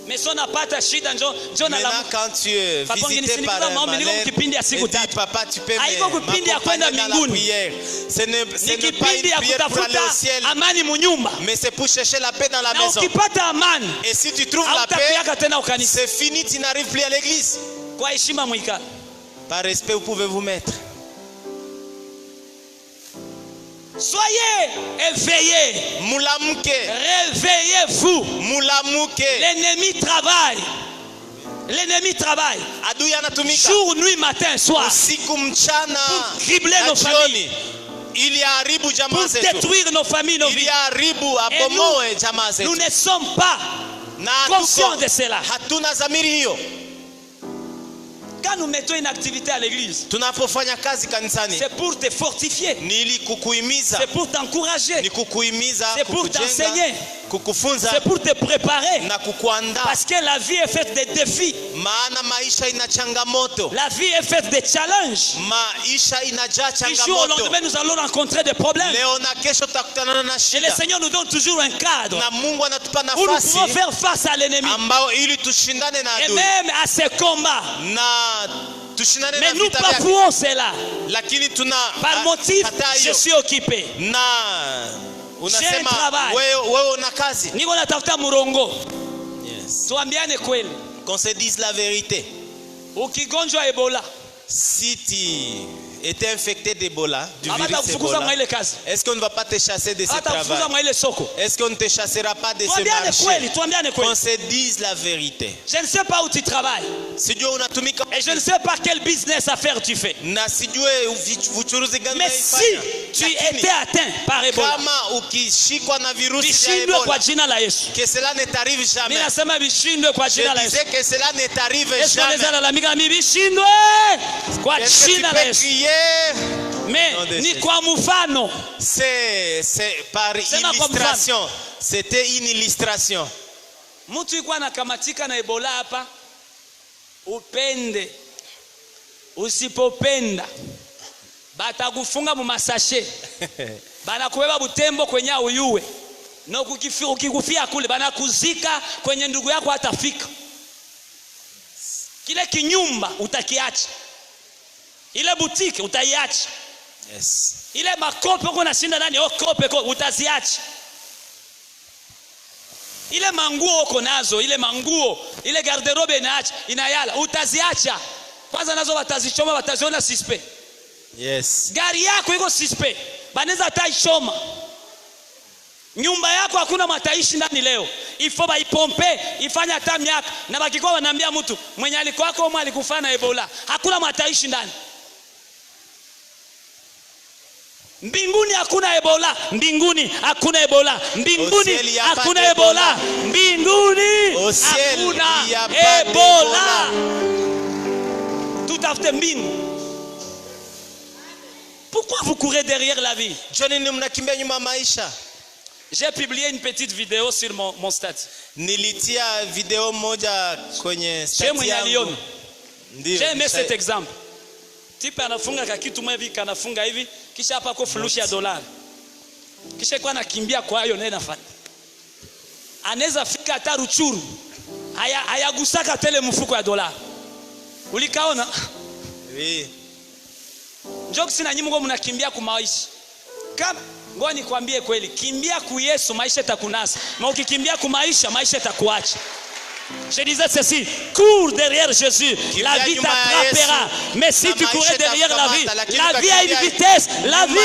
Mais si unapata shida njo na
Maintenant,
la
quand tu es
Papa,
visité
nginisinikula
par un
maombi, niko
malade,
mkipindi ya siku
et dis,
tatu.
papa, tu peux
Haiko kipindi ya kwenda
m'accompagner dans la
mbinguni.
prière. Ce
ni
n'est pas
kipindi
une
ya
prière pour aller au
kutafuta
ciel,
amani munyumba,
mais c'est pour chercher la paix dans la
na
maison.
ukipata amani
Et si tu trouves la paix,
hautakuyaka tena ukanisa.
c'est fini, tu n'arrives plus à l'église.
Kwa heshima mwikala,
Par respect, vous pouvez vous mettre.
soyez éveillés,
Mulamuke,
réveillez-vous.
mulamuke.
L'ennemi travaille. L'ennemi travaille
Adui anatumika
jour, nuit, matin, soir
usiku mchana
pour cribler
na
nos familles,
jioni, ili haribu
pour
jamaa zetu,
détruire nos familles, nos
ili
vies.
haribu
Et
abomoe jamaa
nous
zetu,
ne sommes pas
na
conscients de cela.
hatuna dhamiri hiyo.
Quand nous mettons une activité à l'église,
Tunapofanya kazi kanisani
c'est pour te fortifier,
ni ili kukuhimiza,
c'est pour t'encourager,
ni kukuhimiza,
c'est pour
kukujenga,
t'enseigner,
kukufunza
c'est pour te préparer.
na kukuandaa,
Parce que la vie est faite de défis,
maana maisha ina changamoto,
la vie est faite de challenges.
maisha inajaa
Du jour au
changamoto.
lendemain, nous allons rencontrer des problèmes.
Leo na kesho tutakutana na
Et le
shida,
Seigneur nous donne toujours un cadre
na Mungu anatupa
où nous
nafasi
pouvons faire face à l'ennemi.
ambao ili tushindane na
Et
adui
même à ces combats.
na tushindane
Mais
na
nous
vita vyake,
bafouons cela.
lakini tuna
Par motif,
kataa
je
hiyo.
suis occupé.
Na unasema
travail.
wewe una kazi.
Niko natafuta murongo.
Yes.
Tuambiane kweli.
Qu'on se dise la vérité.
Ukigonjwa Ebola,
Si tu étais infecté d'Ebola, du
hata
virus
kufukuza mwa
Ebola,
ile kazi.
est-ce qu'on ne va pas te chasser de ce
Hata kufukuza
travail?
mwa ile soko.
Est-ce qu'on ne te chassera pas de ce
Tuambiane
marché?
kweli, tuambiane
Qu'on
kweli.
se dise la vérité.
Je ne sais pas où tu travailles.
Sijue unatumika
Et je ne sais pas quel business affaire tu fais.
na sijue uchuruzi gani
Mais si
unaifanya.
tu
Lakini
étais atteint par Ebola,
kama ukishikwa na virusi vya
Vishindwe kwa
Ebola,
jina la Yesu.
que cela ne t'arrive
Mimi
jamais.
nasema vishindwe kwa
Je
jina la Yesu.
disais que cela ne t'arrive
Est-ce qu'on
jamais.
les a lalamika mimi vishindwe kwa
Est-ce que tu
jina la
peux
Yesu.
crier?
Mais
Non, de
ni
Jésus.
kwa mfano.
C'est par
Sema kwa
illustration. C'était une illustration.
Mtu yuko anakamatika na Ebola hapa, upende usipopenda batakufunga mu masashe, banakubeba Butembo kwenye uyuwe, na ukikufia kule banakuzika kwenye ndugu yako hatafika. Kile kinyumba utakiacha, ile butike utaiacha,
Yes.
ile makope uko nashinda ndani kope utaziacha, ile manguo uko nazo, ile manguo, ile garderobe inayala utaziacha. Kwanza nazo watazichoma, wataziona sispe.
Yes.
Gari yako iko sispe, banaweza ataichoma. Nyumba yako hakuna mataishi ndani leo, ifo baipompe ifanya hata miaka, na bakikuwa wanaambia mtu mwenye alikuwa wako mwa alikufa na Ebola, hakuna mataishi ndani. Mbinguni hakuna Ebola, mbinguni hakuna Ebola, mbinguni hakuna Ebola, mbinguni hakuna Ebola. Tutafute mbingu. Pourquoi vous courez derrière la vie?
Johnny, mnakimbia nyuma maisha.
J'ai publié une petite vidéo sur mon statut.
Nilitia video moja kwenye
statut yangu.
Ndio.
J'ai aimé cet exemple. Tipe anafunga kakitu mwevi kanafunga hivi, kisha hapa kwa furushi ya dolari. Kisha kwa anakimbia kwa hiyo nenda fanya. Anaweza fika hata Ruchuru. Hayagusaka tele mfuko ya dolari. Ulikaona?
Oui.
Njoo sina nyinyi mnakimbia kwa maisha. Kama ngoja nikwambie kweli, kimbia ku Yesu maisha itakunasa. Na ukikimbia ku maisha itakuacha. Je disais ceci, cours derrière Jésus, la vie t'attrapera. Mais si tu courais derrière la vie a une vitesse, la vie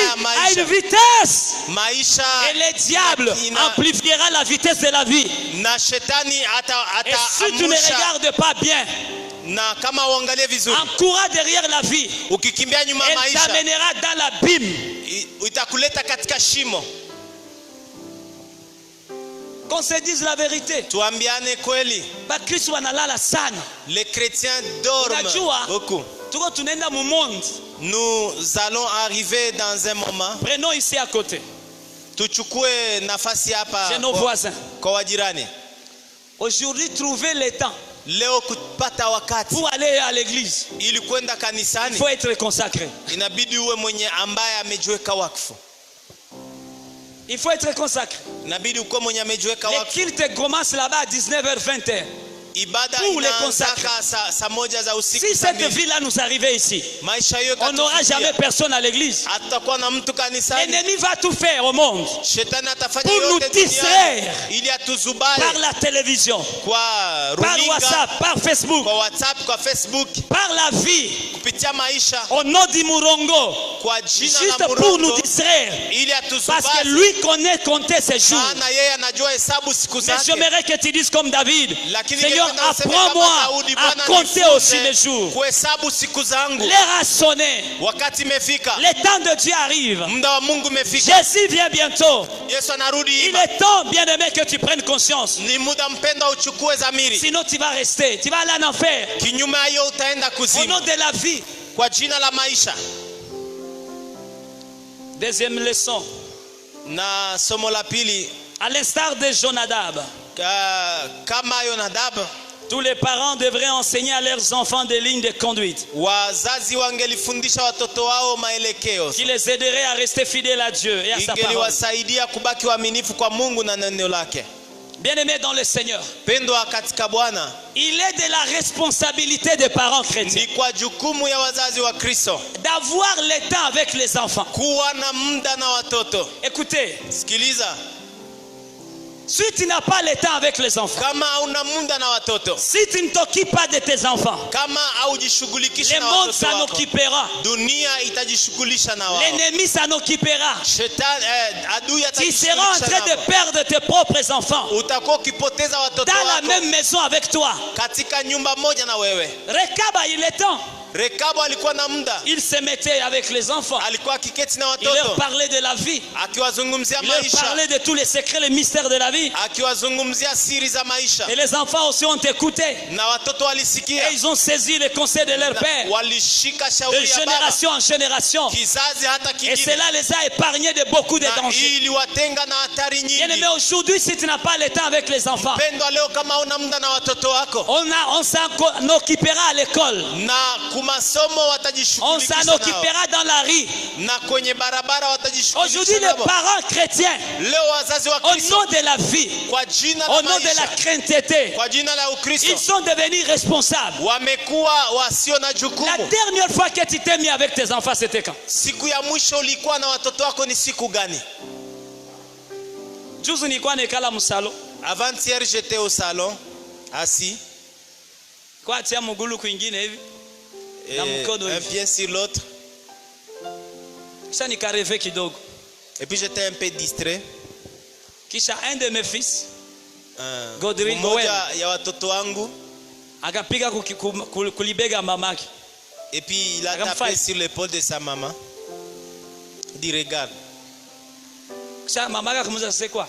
a une vitesse.
Et
le diable amplifiera la vitesse de la vie. Et si tu ne regardes pas bien, en courant derrière la vie, elle t'amènera dans l'abîme. Qu'on se dise la vérité.
Les chrétiens dorment beaucoup. Nous allons arriver dans un moment.
Prenons ici à côté.
Chez
nos voisins.
Aujourd'hui,
trouver le temps
pour
aller à l'église.
Il
faut être consacré. Il faut être consacré. Le culte commence là-bas à 19h-20h. Pour les consacrer. Si cette vie-là nous arrivait ici, on n'aura jamais personne à l'église. L'ennemi va tout faire au monde pour nous distraire par la télévision, par WhatsApp, par Facebook, par la vie, au nom du Murongo, juste pour nous distraire, parce que lui connaît compter ses jours. Mais j'aimerais que tu dises comme David, Seigneur, apprends-moi à compter aussi mes jours. L'heure a sonné. Le temps de Dieu arrive. Jésus vient bientôt. Il est temps, bien-aimé, que tu prennes conscience. Sinon tu vas rester. Tu vas aller en enfer. Au nom de la vie. Deuxième leçon. À l'instar de Jonadab, tous les parents devraient enseigner à leurs enfants des lignes de conduite qui les aiderait à rester fidèles à Dieu et à sa parole. Bien-aimés dans le Seigneur, il est de la responsabilité des parents chrétiens d'avoir le temps avec les enfants. Écoutez, si tu n'as pas le temps avec les enfants, si tu ne t'occupes pas de tes enfants, le monde s'en occupera. L'ennemi s'en occupera. Tu seras en train de perdre tes propres enfants dans la même maison avec toi. Rekaba, il est temps.
Rekabu alikuwa na muda,
Il se mettait avec les enfants.
alikuwa akiketi na
Il leur
watoto
parlait de la vie.
akiwazungumzia
Il leur
maisha,
parlait de tous les secrets, les mystères de la vie.
akiwazungumzia siri za maisha,
Et les enfants aussi ont écouté.
na watoto
Et
walisikia,
ils ont saisi les conseils de leur père.
walishika
De
shauri ya baba,
génération en génération.
kizazi hata
Et
kingine,
cela les a épargnés de beaucoup de
na
dangers.
ili watenga na hatari
Bien aimé,
nyingi.
aujourd'hui, si tu n'as pas le temps avec les enfants,
Pendwa, leo kama una muda na watoto wako,
on s'en occupera à l'école.
na kumasomo
On
watajishughulikisha
s'en
nao,
occupera dans la rue.
na kwenye barabara
Aujourd'hui,
watajishughulisha
les
nao.
parents chrétiens,
Leo wazazi wa
au
Kristo,
nom de la vie,
kwa jina
au
la
nom de la
maisha,
crainteté,
kwa jina la Ukristo,
ils sont devenus responsables.
wamekuwa wasio na
La
jukumu.
dernière fois que tu t'es mis avec tes enfants, c'était quand?
Siku ya mwisho ulikuwa na watoto wako ni siku gani?
Juzi nilikuwa nikala msalo,
Avant-hier j'étais au salon assis,
kwa tia mgulu kwingine hivi, na mkono
un
hivi.
pied sur l'autre,
Kisha nikareve kidogo.
et puis j'étais un peu distrait.
Kisha un de mes fils Godwin
Mmoja ya watoto wangu,
akapiga kulibega mamake.
et puis il a
Akamfanya.
tapé sur l'épaule de sa maman. Il dit regarde.
Kisha mamake akamuuliza c'est quoi?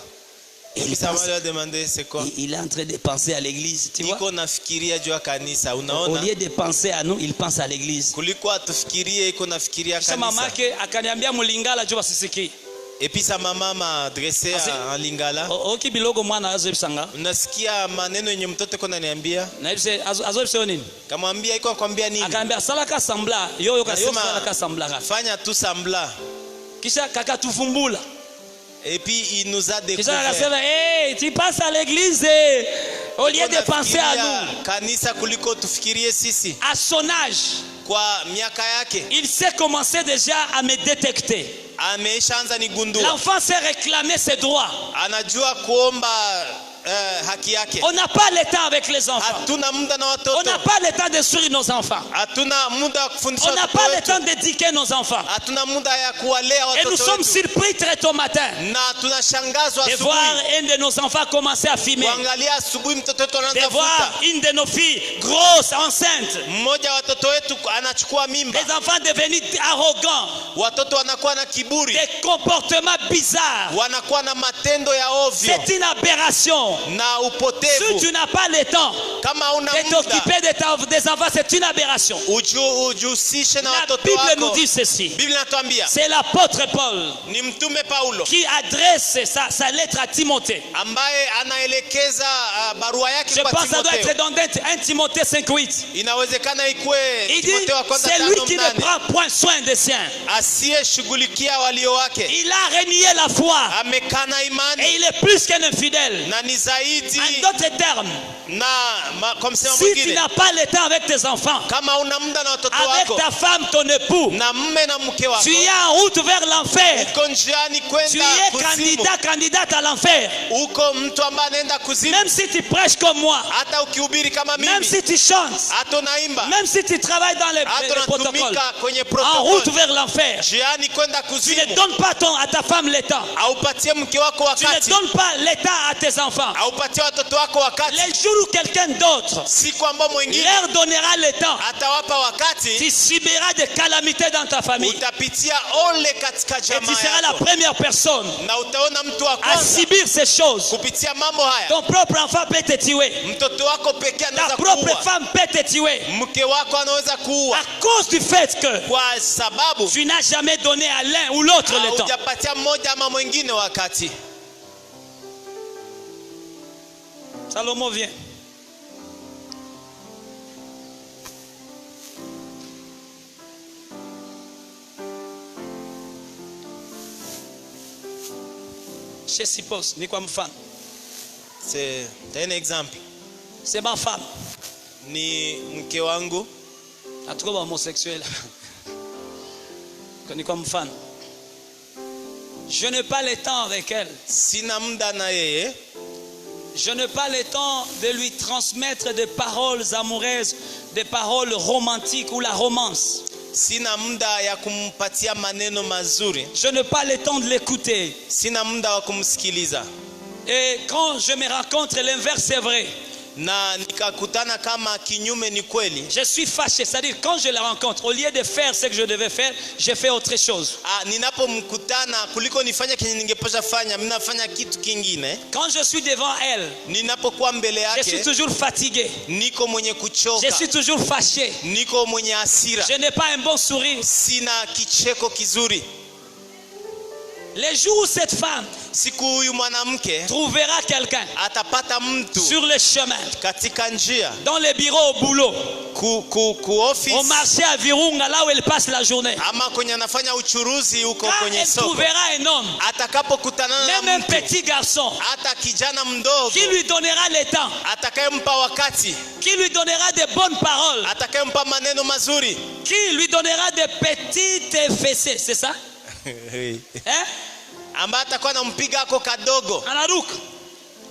Et puis sa maman lui a demandé c'est quoi?
Il est en train de penser à l'église, tu vois.
Iko nafikiria juu ya kanisa,
Au
unaona?
lieu de penser à nous, il pense à l'église.
Kuliko atufikirie iko nafikiria
Kisha
kanisa.
mamake akaniambia mulingala juu basisiki.
Et puis sa maman m'a adressé en lingala.
Oki bilogo mwana azo bisanga.
Unasikia maneno yenye mtoto iko ananiambia?
Na ibse azo biseo nini?
Kamwambia iko akwambia nini?
Akaambia salaka sambla, yo
Nasema,
salaka sambla.
fanya tu sambla.
Kisha kakatuvumbula.
Et puis il nous a
Kisha
découvert.
akasema, hey, tu passes à l'église au lieu de penser à nous.
Kanisa kuliko tufikirie sisi.
À son âge,
Kwa miaka yake
il sait commencer déjà à me détecter.
ameshaanza nigundua.
L'enfant sait réclamer ses droits.
Anajua kuomba haki yake.
On n'a pas le temps avec les enfants.
Hatuna muda na
On
watoto.
n'a pas le temps d'instruire nos enfants.
Hatuna muda wa kufundisha
On n'a
watoto
pas le
wetu.
temps d'éduquer nos enfants.
Hatuna muda ya kuwalea
Et nous
watoto
sommes
wetu.
surpris très tôt matin
Na tunashangazwa
de voir
asubuhi
un de nos enfants commencer à fumer.
kuangalia asubuhi mtoto wetu
De
anaanza
voir
futa.
une de nos filles grosse, enceinte.
Mmoja wa watoto wetu anachukua mimba.
Les enfants devenus arrogants.
Watoto wanakuwa na kiburi,
Des comportements bizarres.
wanakuwa na matendo ya ovyo
C'est une aberration.
na
Si
upotevu.
tu n'as pas le temps
Kama una
de
muda
t'occuper des enfants, c'est une aberration.
ujihusishe na
La
watoto
Bible nous
wako.
dit ceci.
Biblia inatuambia
C'est l'apôtre Paul
ni mtume Paulo
qui adresse sa lettre à Timothée.
ambaye anaelekeza barua yake
Je
kwa
pense que ça doit être
Timotheo.
dans 1 Timothée 5:8.
Inawezekana ikue
Il dit,
Timotheo wa kwanza
c'est lui
5:8,
qui ne prend point soin des siens.
asiyeshughulikia walio wake,
Il a renié la foi
amekana
et
imani
il est plus qu'un infidèle.
na ni zaidi
En d'autres termes,
na kwa msemo
si tu
mwingine,
n'as pas le temps avec tes enfants,
kama una muda na watoto
avec
wako
ta femme, ton époux,
na mme na mke wako,
tu es en route vers l'enfer.
uko njiani
Tu
kwenda
es
kuzimu,
candidate à l'enfer.
uko mtu ambaye anaenda kuzimu.
Même si tu prêches comme moi,
Hata ukihubiri kama
même
mimi,
si tu chantes,
hata unaimba,
même si tu travailles dans les
hata
protocoles,
unatumika kwenye
en route
protokoli,
vers l'enfer,
njiani kwenda
tu ne
kuzimu,
donnes pas à ta femme le temps.
aupatie mke wako
Tu ne
wakati,
donnes pas le temps à tes enfants.
aupatie watoto wako wakati,
Les jours où quelqu'un d'autre
siku ambao mwingine
leur donnera le temps,
atawapa wakati,
tu subiras des calamités dans ta famille.
utapitia ole katika
Et tu
jamaa
seras la
yako,
première personne
na utaona mtu wa
à
kwanza
subir ces choses.
kupitia mambo haya.
Ton propre enfant peut te tuer.
Mtoto wako pekee
Ta
anaweza
propre
kuua,
femme peut te tuer.
mke wako anaweza kuua,
À cause du fait que
kwa sababu
tu n'as jamais donné à l'un ou l'autre le temps.
hujapatia mmoja ama mwingine wakati.
Salomon vient. Je suppose, ni kwa mfano.
C'est un exemple,
C'est ma femme.
ni mke wangu,
Hatuko ba homosexuel. Ni kwa mfano. Je n'ai pas le temps avec elle.
sina muda na yeye,
Je n'ai pas le temps de lui transmettre des paroles amoureuses, des paroles romantiques ou la romance.
sina muda ya kumpatia maneno mazuri,
Je n'ai pas le temps de l'écouter.
sina muda wa kumsikiliza.
Et quand je me rends compte, l'inverse est vrai.
na nikakutana kama kinyume ni kweli.
Je suis fâché, c'est-à-dire quand je la rencontre, au lieu de faire ce que je devais faire, je fais autre chose.
Ninapomkutana kuliko nifanye kenye ningepaswa fanya, mimi nafanya kitu kingine.
Quand je suis devant elle,
ninapokuwa mbele
je suis
yake,
toujours fatigué.
niko mwenye kuchoka.
Je suis toujours fâché.
Niko mwenye hasira.
Je n'ai pas un bon sourire.
Sina kicheko kizuri.
Les jours où cette femme
Siku huyu mwanamke
trouvera quelqu'un
atapata mtu
sur le chemin,
katika njia,
dans les bureaux, au boulot,
ku office,
au marché à Virunga, là où elle passe la journée.
ama kwenye anafanya uchuruzi huko
Quand
kwenye
elle
soko,
trouvera un homme,
atakapokutana na
même un
mtu,
petit garçon,
hata kijana mdogo
qui lui donnera le temps,
atakayempa wakati,
qui lui donnera de bonnes paroles,
atakayempa maneno mazuri,
qui lui donnera de petites fessées, c'est ça? Hein?
ambaye atakuwa anampiga ako kadogo,
Anaruka.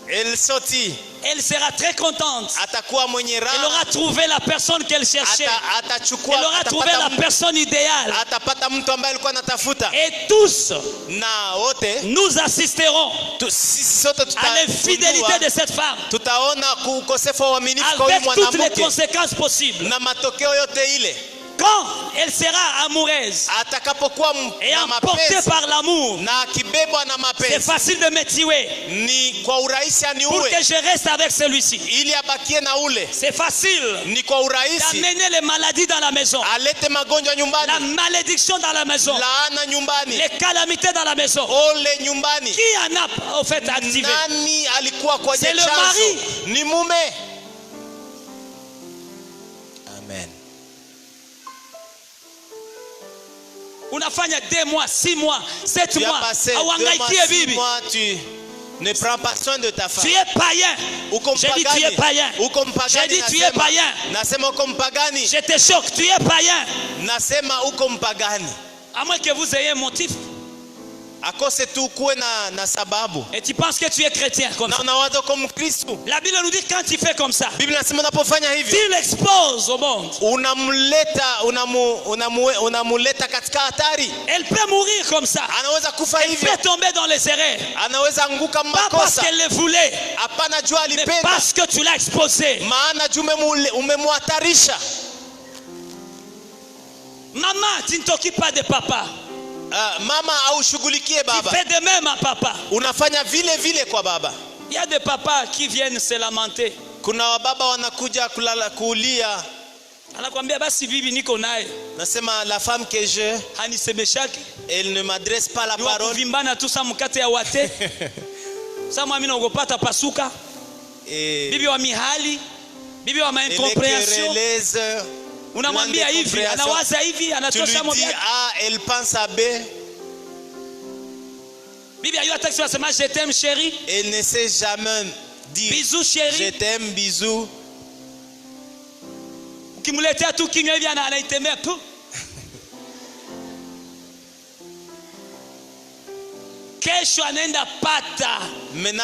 elsoti,
Elle sera très contente.
atakuwa mwenye
Elle
raha,
aura trouvé la personne qu'elle cherchait.
atachukua,
Elle aura trouvé la personne idéale.
atapata mtu ambaye alikuwa anatafuta.
Et tous,
Na wote
nous assisterons
sisi sote
à l'infidélité de cette femme,
tutaona ukosefu wa uaminifu kwa huyu
avec toutes les
mwanamke
conséquences possibles.
na matokeo yote ile.
Quand elle sera amoureuse
Atakapokuwa
et
na
emportée
mapenzi
par l'amour,
na akibebwa na
c'est
mapenzi,
facile de me tuer
ni kwa urahisi
pour
aniue
que je reste avec celui-ci.
ili abakie na ule.
C'est facile
Ni kwa urahisi
d'amener les maladies dans la maison,
alete magonjwa
la
nyumbani,
malédiction dans la maison,
laana nyumbani,
les calamités dans la maison.
ole nyumbani.
Qui en a au fait activé?
Nani alikuwa kwenye
C'est le
chanzo?
mari.
Ni mume. Amen.
Unafanya 2 mois, 6 mois, 7
Tu as
mois,
passé 2 mois,
hauangaikie
6
bibi.
mois, tu ne prends pas soin de ta femme.
Tu es païen.
Uko
J'ai dit tu es
mpagani.
païen.
Uko mpagani.
J'ai dit tu es
nasema.
païen.
Nasema uko mpagani.
Je te choque, tu es païen.
Nasema uko mpagani.
À moins que vous ayez un motif.
Akose tu kuwe na sababu.
Et tu penses que tu es chrétien comme
Na
ça.
unawaza kwa Mkristo.
La Bible nous dit quand tu fais comme ça,
Biblia inasema unapofanya hivyo,
tu l'exposes au monde.
unamuleta katika hatari.
Elle peut mourir comme ça.
Anaweza kufa
Elle
hivyo.
peut tomber dans les erreurs.
Anaweza anguka
Pas parce
makosa.
qu'elle le voulait,
Hapana jua
mais
alipenda.
parce que tu l'as exposé.
Maana jua umemhatarisha.
Maman, tu ne t'occupes pas de papa.
Mama aushughulikie
Tu
baba.
fais de même à papa.
Unafanya vile vile kwa baba.
Il y a des papas qui viennent se lamenter.
Kuna wababa wanakuja kulia.
Anakwambia basi bibi niko naye.
Nasema la femme que je,
Hanisemeshaki.
elle ne m'adresse pas la parole.
Vimbana tu sa mkate ya wate. Sa mimi naogopata pasuka. Bibi wa mihali, bibi wa incompréhension. Unamwambia hivi, anawaza hivi, anatosha moja.
Elle pense à B.
Bibi ayo atakisema sema je t'aime chérie.
Elle ne sait jamais dire
Bisous chérie.
je t'aime, bisous.
Ukimletea tu kinywa hivi anaitemea tu. Kesho anaenda pata.
Maintenant,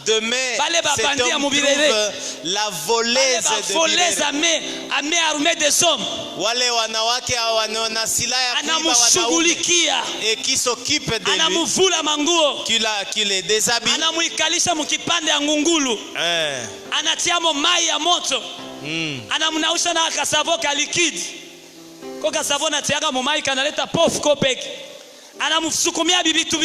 demain,
cet homme trouve
la voleuse de
ame armée des hommes.
Wale wanawake wana silaha ya kuiba
anamshughulikia,
qui s'occupe de lui,
anamvula manguo,
qui le déshabille,
anamuikalisha mukipande ya ngungulu, anatiamo mai ya moto, anamnausha na kasavo ka liquide ko kasavo na tiaga mu mai kanaleta pof kopeki, anamsukumia bibitu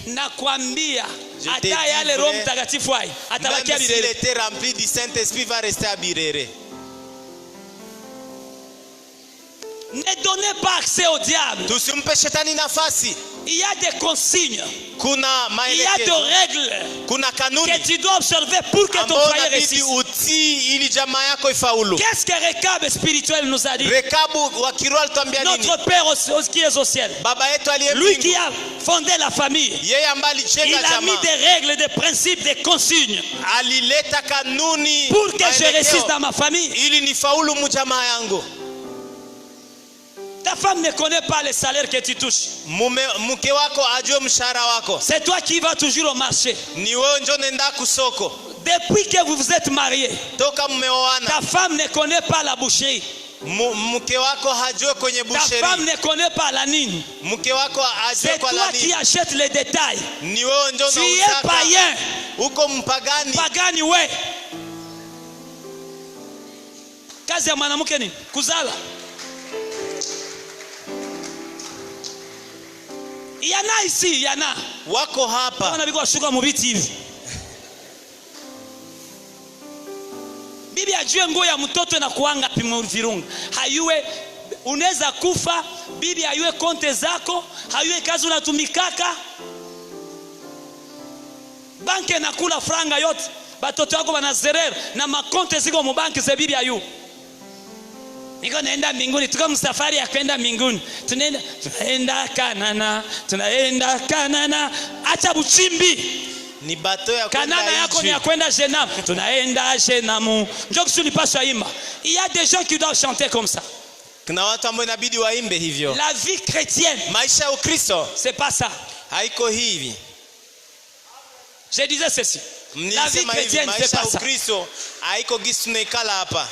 nakwambia hata yale Roho Mtakatifu hai atabakia
Birere. Même s'il était rempli du Saint-Esprit, va rester à Birere.
Ne donnez pas accès au diable.
Tusimpe shetani nafasi.
Il y a des consignes.
Kuna
il y a des règles.
Kuna kanuni
que tu dois observer pour que ton foyer réussisse. Qu'est-ce que Rekab spirituel nous a dit? Notre Père qui est au ciel. Lui qui a fondé la famille. Il a mis des règles, des principes, des consignes. Pour que je réussisse dans ma famille. Ta femme ne connaît pas le salaire que tu touches. C'est toi qui vas toujours au marché. Depuis que vous vous êtes mariés, ta femme ne connaît pas la boucherie. Ta femme ne connaît pas la ligne. C'est toi qui achètes les détails. Tu es païen. Pagani, ouais. Kazi ya mwanamke ni kuzala. Yana ici, yana.
Wako hapa.
Wana biko shuka mubiti hivi. Bibi ajue nguo ya mtoto na kuanga pimo virunga. Hayue unaweza kufa, bibi hayue konte zako, hayue kazi unatumikaka. Banke nakula franga yote. Batoto wako banazerera na makonte ziko mu banki za bibi ayu. Niko naenda mbinguni, tuko msafari ya kwenda mbinguni. Tunaenda Kanana. Acha buchimbi.
Ni bato ya kwenda
Kanana yako ni ya kwenda Genam. Tunaenda Genamu. Njoo kusulipaswa imba. Il y a des gens qui doivent chanter comme ça.
Kuna watu ambao inabidi waimbe hivyo.
La vie chrétienne,
Maisha ya Ukristo
c'est pas ça.
haiko hivi.
Je disais ceci. La vie
Nilisema hivi,
chrétienne, c'est
maisha ya
pas ça.
Ukristo haiko gisi tunaikala hapa.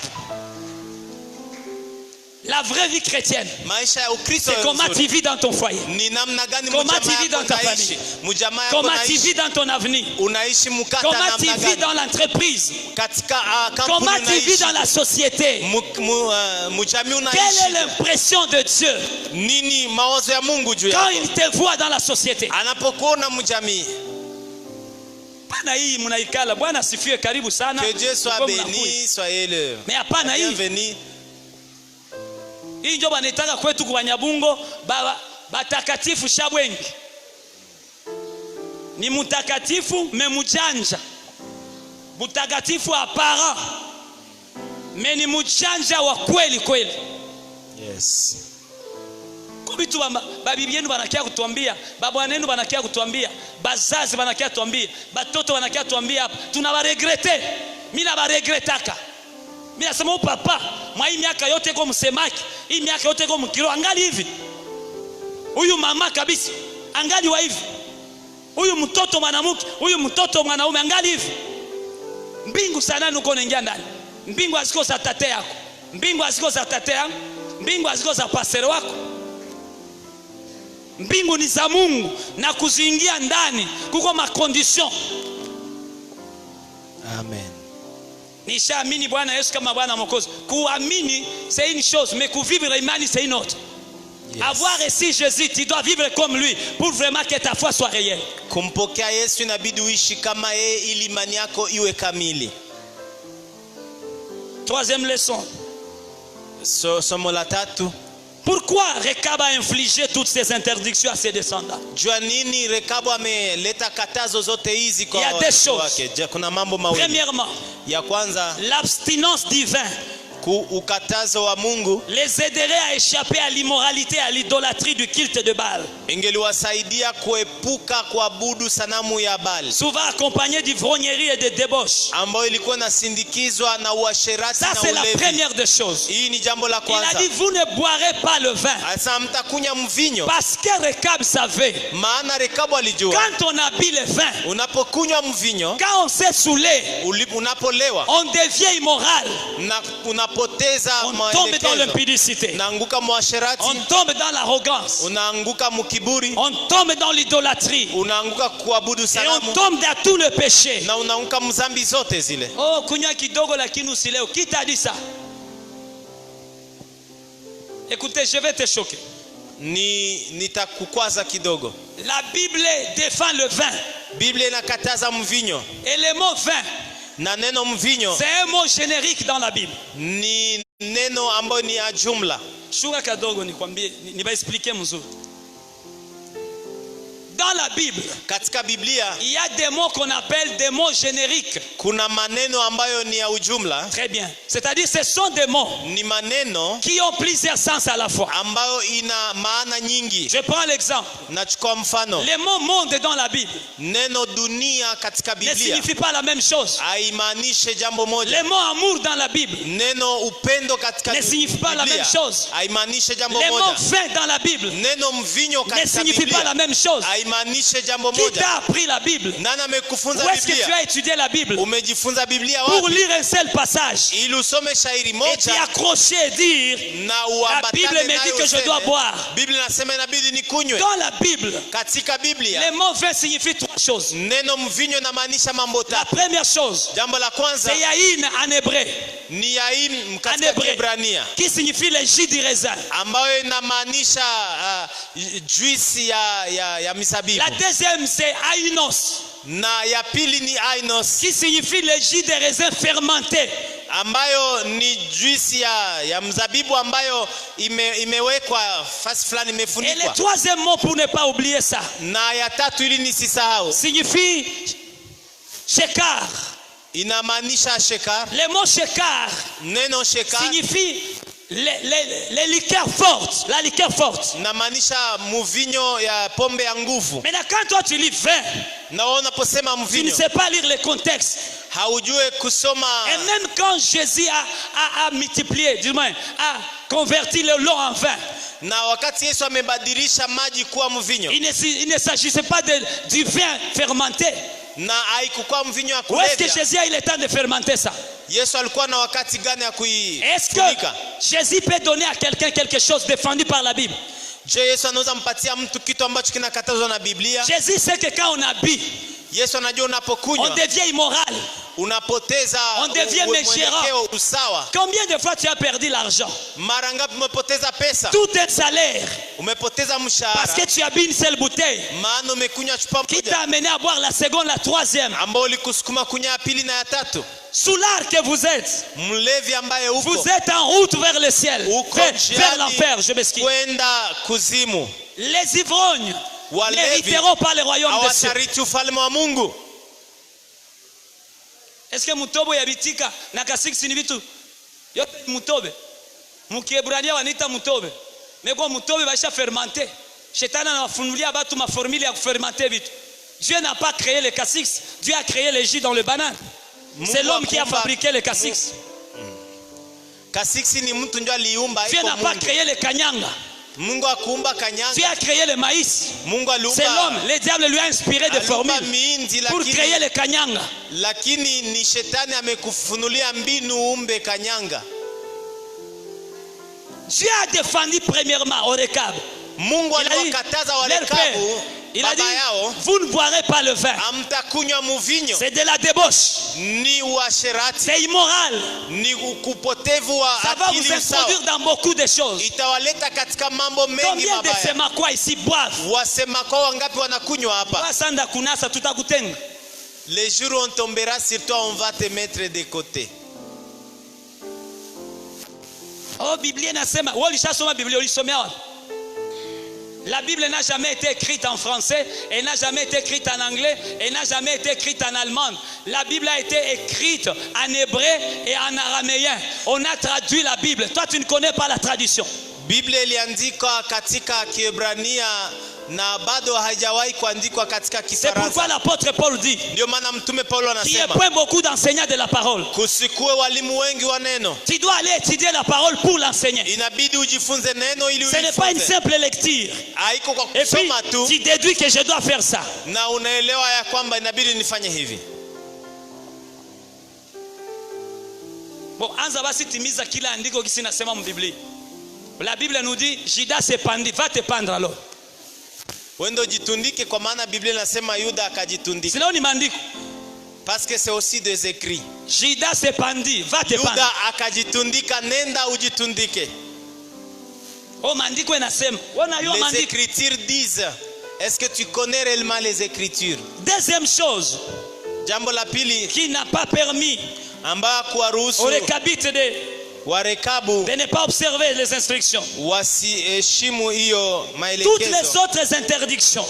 La vraie vie chrétienne,
Maisha ya Ukristo
c'est comment tu vis dans ton foyer.
ni namna gani
Comment tu vis dans ta
unaishi.
famille.
Mjamaa yako
Comment tu
unaishi.
vis dans ton avenir.
Unaishi mkata
Comment tu
namna
vis
gani.
dans l'entreprise.
Katika
Comment
kampuni
tu vis
unaishi.
dans la société.
Mjamii
Quelle est
unaishi.
l'impression de Dieu
Nini mawazo ya Mungu juu
quand
yako?
il te voit dans la société?
Anapokuona mjamii.
Hapana hii mnaikala. Bwana asifiwe, karibu sana.
Que Dieu soit
Kwa mnakuja.
béni, soyez le
Mais hapana hii.
bienvenu.
Hii ndio banataka kwetu kwa Nyabungo batakatifu Shabwengi. Ni mtakatifu memujanja. Mtakatifu apparent. Mais ni mujanja wa kweli kweli.
Yes.
Kwa vitu babibi yenu banakia kutuambia, babwana yenu banakia kutuambia, bazazi banakia kutuambia, batoto banakia kutuambia hapa. Tunabaregrete. Mimi na baregretaka. Mimi nasema papa, mwa hii miaka yote kwa msemaki, hii miaka yote kwa mkiro angali hivi. Huyu mama kabisa angali wa hivi. Huyu mtoto mwanamke, huyu mtoto mwanaume angali hivi. Mbingu sana nuko naingia ndani. Mbingu haziko za tate yako. Mbingu haziko za tate yangu. Mbingu haziko za pasere wako. Mbingu ni za Mungu na kuziingia ndani kuko makondition.
Amen.
Nishaamini Bwana Yesu kama Bwana Mwokozi. Kuamini c'est une chose, mais kuvivre imani c'est une autre.
Yes.
Avoir ici Jésus, tu dois vivre comme lui pour vraiment que ta foi soit réelle.
Kumpokea Yesu inabidi uishi kama yeye ili imani yako iwe kamili.
Troisième leçon.
Somo la tatu.
Pourquoi Rekab a infligé toutes ces interdictions à ses descendants?
Jua nini Rekabu ameleta katazo zote hizi kwa
Il y a des choses.
wake? Kuna mambo mawili.
Premièrement,
Ya kwanza,
l'abstinence divine
ukatazo wa Mungu
les aiderait à échapper à l'immoralité, à l'idolâtrie du culte de Baal.
ingeliwasaidia kuepuka kuabudu sanamu ya Baal,
Souvent accompagné d'ivrognerie et de débauche.
ambayo ilikuwa inasindikizwa na uasherati
Ça
na
c'est la
ulevi.
première des choses.
Hii ni jambo la
Il a
kwanza.
dit vous ne boirez pas le vin.
Asa mtakunya mvinyo,
Parce que Rekab savait,
maana Rekabu alijua
quand on habille le vin,
unapokunywa mvinyo,
quand on s'est saoulé,
unapolewa
on devient immoral.
na unapoteza
On tombe dans
maelekezo,
l'impudicité.
unaanguka mwasherati,
On tombe dans l'arrogance.
unaanguka mukiburi,
On tombe dans l'idolâtrie.
unaanguka kuabudu
Et on
sanamu,
tombe dans tout le péché.
na unaanguka mzambi zote zile.
Oh, kunywa kidogo lakini usileo. Qui t'a dit ça? Écoutez, je vais te choquer.
Nitakukwaza kidogo.
La Bible défend le vin.
Biblia inakataza mvinyo,
Et le mot vin,
na neno mvinyo
c'est un mot générique dans la Bible.
ni neno ambayo ni ya jumla.
Shuka kadogo nikwambie, nibaexplique mzuri. Dans la Bible,
Katika Biblia
il y a des mots qu'on appelle des mots génériques.
kuna maneno ambayo ni ya ujumla,
Très bien. C'est-à-dire ce sont des mots
ni maneno
qui ont plusieurs sens à la fois.
ambayo ina maana nyingi.
Je prends l'exemple.
Nachukua mfano,
Le mot monde dans la Bible
neno dunia katika
ne
Biblia
signifie pas la même chose.
haimaanishe jambo moja.
Le mot amour dans la Bible
Neno upendo katika
ne signifie pas la
Biblia
même chose.
haimaanishe jambo
Le mot
moja.
vin dans la Bible
Neno mvinyo
ne
katika
signifie pas la
Biblia
même chose.
haimaanishe imaanishe jambo
Qui
moja.
t'a appris la Bible?
Nani amekufunza
Où est-ce que tu
Biblia?
as étudié la Bible?
Umejifunza Biblia
Pour
wapi?
lire un seul passage
Ili usome shairi
et t'y
moja
accrocher et dire
na
la Bible
uambatane
me dit
nayo
que je dois
useme,
boire.
Biblia inasema inabidi nikunywe.
Dans la Bible,
Katika Biblia
les mots vin signifient trois choses.
neno mvinyo inamaanisha mambo
La
tatu.
première chose,
Jambo la kwanza
c'est yaïn en hébreu,
ni yaim
en
katika
hébreu,
Kiebrania
qui signifie le jus du raisin.
ambayo inamaanisha juisi ya misabibu.
La deuxième, c'est ainos,
Na ya pili ni ainos
qui signifie le jus de raisin fermenté.
ambayo ni juisi ya mzabibu ambayo imewekwa fasi fulani
Et le
imefunikwa.
troisième mot, pour ne pas oublier ça,
Na ya tatu ili nisisahau
signifie shekar.
inamaanisha shekar.
Le mot shekar
Neno shekar
signifie les liqueurs fortes, la liqueur forte.
inamaanisha mvinyo ya pombe ya nguvu.
Maintenant, quand toi tu lis vin,
Na unaposema
tu ne
mvinyo
sais pas lire le contexte.
haujue kusoma.
Et même quand Jésus a multiplié, du moins, a converti le l'eau en vin,
Na wakati Yesu amebadilisha maji kuwa mvinyo,
il ne s'agissait pas du vin fermenté.
na haikukuwa mvinyo ya
Où est-ce que
kulevya.
Jésus a eu le temps de fermenter ça?
Yesu alikuwa na wakati gani ya
Est-ce
kuifunika?
que Jésus peut donner à quelqu'un quelque chose défendu par la Bible?
Je, Yesu anaweza mpatia mtu kitu ambacho kinakatazwa na Biblia?
Jésus sait que quand on habille,
Yesu anajua
on
unapokunywa
devient immoral.
unapoteza
On devient méchant.
mwelekeo, usawa.
Combien de fois tu as perdu l'argent?
Mara ngapi umepoteza pesa?
Tout un salaire.
Umepoteza
Parce
mshahara
que tu as bu une seule bouteille
maana umekunywa chupa
qui
moja
t'a amené à boire la seconde, la troisième.
ambao ulikusukuma kunywa ya pili na ya tatu.
Soulard que vous êtes,
Mlevi ambaye uko
vous êtes en route vers le ciel,
uko
vers l'enfer, je m'excuse.
kwenda kuzimu.
Les ivrognes
Walevi
n'hériteront pas le royaume des cieux.
hawatariti ufalme wa Mungu.
Est-ce que mutobo yabitika na kasiksi ni vitu yote ni mutobe? Mukiebrania wanaita mutobe. Meko mutobe baisha fermenter. Shetani anawafunulia batu maformule ya kufermenter vitu. Dieu n'a pas créé les cassis, Dieu a créé les jus dans le banane. C'est l'homme qui a fabriqué les cassis.
Kasiksi ni mtu ndio aliumba,
Dieu
iko
n'a pas
Mungu.
créé les kanyanga.
Mungu akuumba
Dieu
kanyanga.
a créé le maïs.
Mungu
C'est l'homme.
aliumba
Le diable lui a inspiré des
aliumba
formules
miindi,
pour créer les kanyanga.
lakini ni shetani amekufunulia mbinu umbe kanyanga.
Dieu a défendu premièrement au Rekab.
Mungu
Il a dit,
aliwakataza
leur père,
Warekabu
il a dit,
baba yao,
vous ne boirez pas le vin.
amtakunywa muvinyo.
C'est de la débauche.
Ni uasherati,
C'est immoral.
ni ukupotevu wa
Ça va vous
akili usawa.
introduire dans beaucoup de choses.
Itawaleta katika mambo mengi
Combien de
mabaya.
sema quoi ici boivent?
Wasema kwa wangapi wanakunywa hapa?
Wasanda kunasa tutakutenga.
Les jours où on tombera sur toi, on va te mettre de côté.
Oh, Biblia inasema, wewe ulishasoma Biblia, ulisomea wapi? La Bible n'a jamais été écrite en français, elle n'a jamais été écrite en anglais, elle n'a jamais été écrite en allemand. La Bible a été écrite en hébreu et en araméen. On a traduit la Bible. Toi, tu ne connais pas la traduction.
Biblia iliandikwa katika Kiebrania na bado haijawahi kuandikwa katika
C'est pourquoi
Kifaransa.
l'apôtre Paul dit
Ndio maana mtume Paulo
qu'il n'y a
anasema
point beaucoup d'enseignants de la parole.
kusikue walimu wengi wa neno.
Tu dois aller étudier la parole pour l'enseigner.
Inabidi ujifunze neno ili
Ce n'est pas une
ujifunze.
simple lecture.
Haiko kwa
Et puis,
kusoma tu
tu déduis que je dois faire ça.
na unaelewa ya kwamba inabidi nifanye hivi.
Bon, anza basi timiza kila andiko kisi nasema mbiblia. La Bible nous dit, Judas s'est pendu, va te pendre alors.
Wendo jitundike kwa maana Biblia inasema Yuda akajitundika.
Sinon ni maandiko.
Parce que c'est aussi des écrits.
Judas s'est pendu, va te pendre.
Yuda akajitundika, nenda ujitundike.
Oh, maandiko inasema. Wana yo
Les
maandiko.
écritures disent. Est-ce que tu connais réellement les écritures?
Deuxième chose
Jambo la pili
qui n'a pas permis
ambayo kuwaruhusu
aux Récabites
Warekabu
de ne pas observer les instructions.
wasiheshimu hiyo
Toutes les
maelekezo,
autres interdictions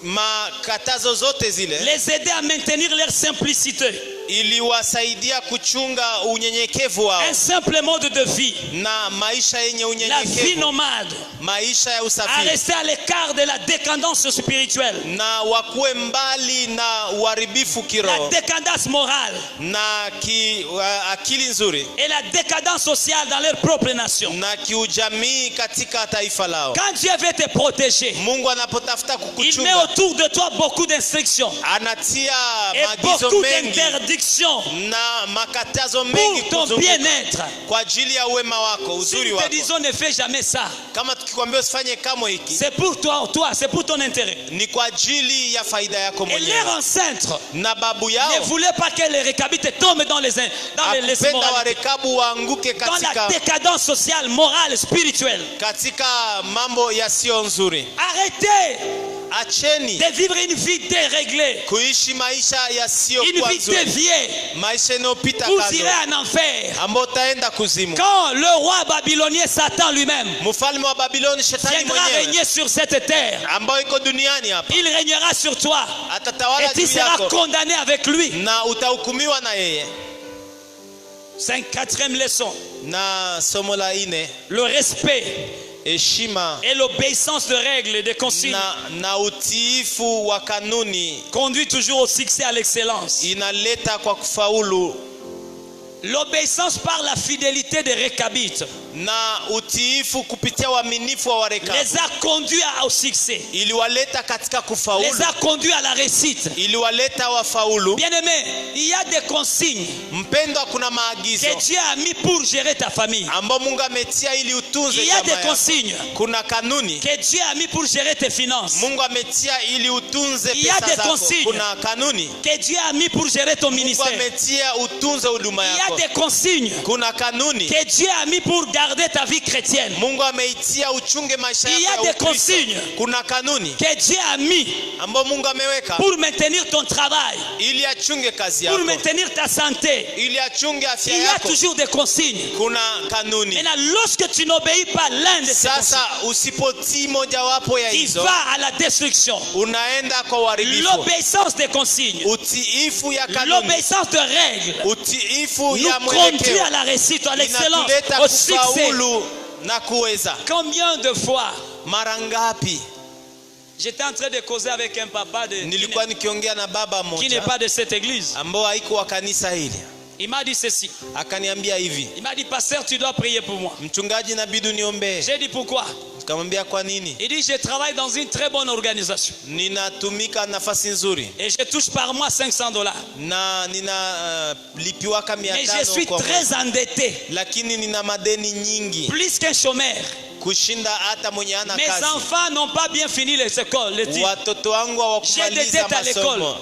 makatazo zote zile
les aider à maintenir leur simplicité.
iliwasaidia kuchunga unyenyekevu wao
un simple mode de vie,
na maisha yenye
la vie
unyenyekevu,
nomade,
maisha ya
à
usafiri,
rester à l'écart de la décadence spirituelle,
na wakuwe mbali na uharibifu
la
kiroho
décadence morale
na akili nzuri
et la décadence sociale dans leur propre nation.
na kiujamii katika taifa lao.
Quand Dieu veut te protéger,
Mungu anapotafuta
il met
kukuchunga,
autour de toi beaucoup d'instructions
anatia
et
maagizo
beaucoup
mengi
d'interdictions
na makatazo mengi
pour ton
kuzunguka
bien-être.
kwa ajili ya wema wako,
Si
uzuri
nous te
wako.
disons ne fais jamais ça,
Kama tukikwambia usifanye kamwe hiki,
c'est pour toi, c'est pour ton intérêt.
ni kwa ajili ya faida yako
Et leur
mwenyewe.
ancêtre
Na babu
ne
yao
voulait pas que les Récabites tombent dans les
akupenda
immoralités,
Warekabu waanguke
dans la
katika
décadence sociale, morale, spirituelle.
katika mambo yasiyo nzuri.
Arrêtez
Acheni
de vivre une vie déréglée,
kuishi maisha
une
yasiyokuwa
vie
nzuri,
déviée.
maisha yanayopita
Vous
kando,
irez en enfer.
ambao utaenda kuzimu.
Quand le roi babylonien Satan lui-même
Mfalme wa Babiloni, shetani
viendra
mwenyewe
régner sur cette terre,
ambao iko duniani hapa,
il régnera sur toi
atatawala
et tu
juu
seras
yako
condamné avec lui.
na utahukumiwa na yeye.
Quatrième leçon,
Na somo la ine,
le respect
heshima
et l'obéissance de règles et de consignes
na utiifu wa kanuni
conduit toujours au succès, à l'excellence.
inaleta kwa kufaulu,
L'obéissance par la fidélité des Récabites
na utiifu kupitia uaminifu wa Warekabu
les a conduits au succès,
iliwaleta katika
les
kufaulu,
a conduits à la réussite.
iliwaleta wafaulu.
Bien-aimé, il y a des consignes
Mpendwa, kuna maagizo
que Dieu a mis pour gérer ta famille.
ambao Mungu ametia ili utunze
Il y a
jamaa
des
yako.
consignes
Kuna kanuni
que Dieu a mis pour gérer tes finances.
Mungu ametia ili utunze
Il y a
pesa
des
zako.
consignes
Kuna kanuni
que Dieu a mis pour gérer ton
Mungu
ministère.
ametia utunze huduma
Il y a
yako.
des consignes
Kuna kanuni
que Dieu a mis pour garder ta vie chrétienne.
Mungu ameitia uchunge maisha
Il y a
yako
des
ya Ukristo.
consignes
Kuna kanuni
que Dieu a mis
ambao Mungu ameweka
pour maintenir ton travail,
ili achunge kazi
pour
yako,
maintenir ta santé.
ili achunge afya
Il y a
yako.
toujours des consignes.
Kuna kanuni.
Maintenant, lorsque tu n'obéis pas l'un de ces consignes,
Sasa usipotii mojawapo ya
il
hizo,
va à la destruction.
unaenda kwa uharibifu.
L'obéissance des consignes,
Utiifu ya kanuni,
l'obéissance de règles
utiifu
nous
ya
conduit
mwelekeo
à la réussite, à l'excellence,
inatuleta
au succès.
kufaulu na kuweza.
Combien de fois
Mara ngapi
j'étais en train de causer avec un papa
nilikuwa nikiongea na baba
qui n'est
mmoja
pas de cette église.
ambao haiko wa kanisa hili,
Il m'a dit ceci.
akaniambia hivi,
Il m'a dit, pasteur, tu dois prier pour moi.
mchungaji, inabidi uniombee.
J'ai dit, pourquoi?
Nikamwambia kwa nini?
Il dit, je travaille dans une très bonne organisation
Ninatumika nafasi nzuri
et je touche par mois $500.
na lipiwaka
Mais je
500
suis
kwa mwezi,
très endetté,
lakini nina madeni nyingi
plus qu'un chômeur.
kushinda hata mwenye ana
Mes
kazi.
enfants n'ont pas bien fini les écoles, les titres.
Watoto wangu
J'ai des
hawakumaliza
dettes à l'école.
masomo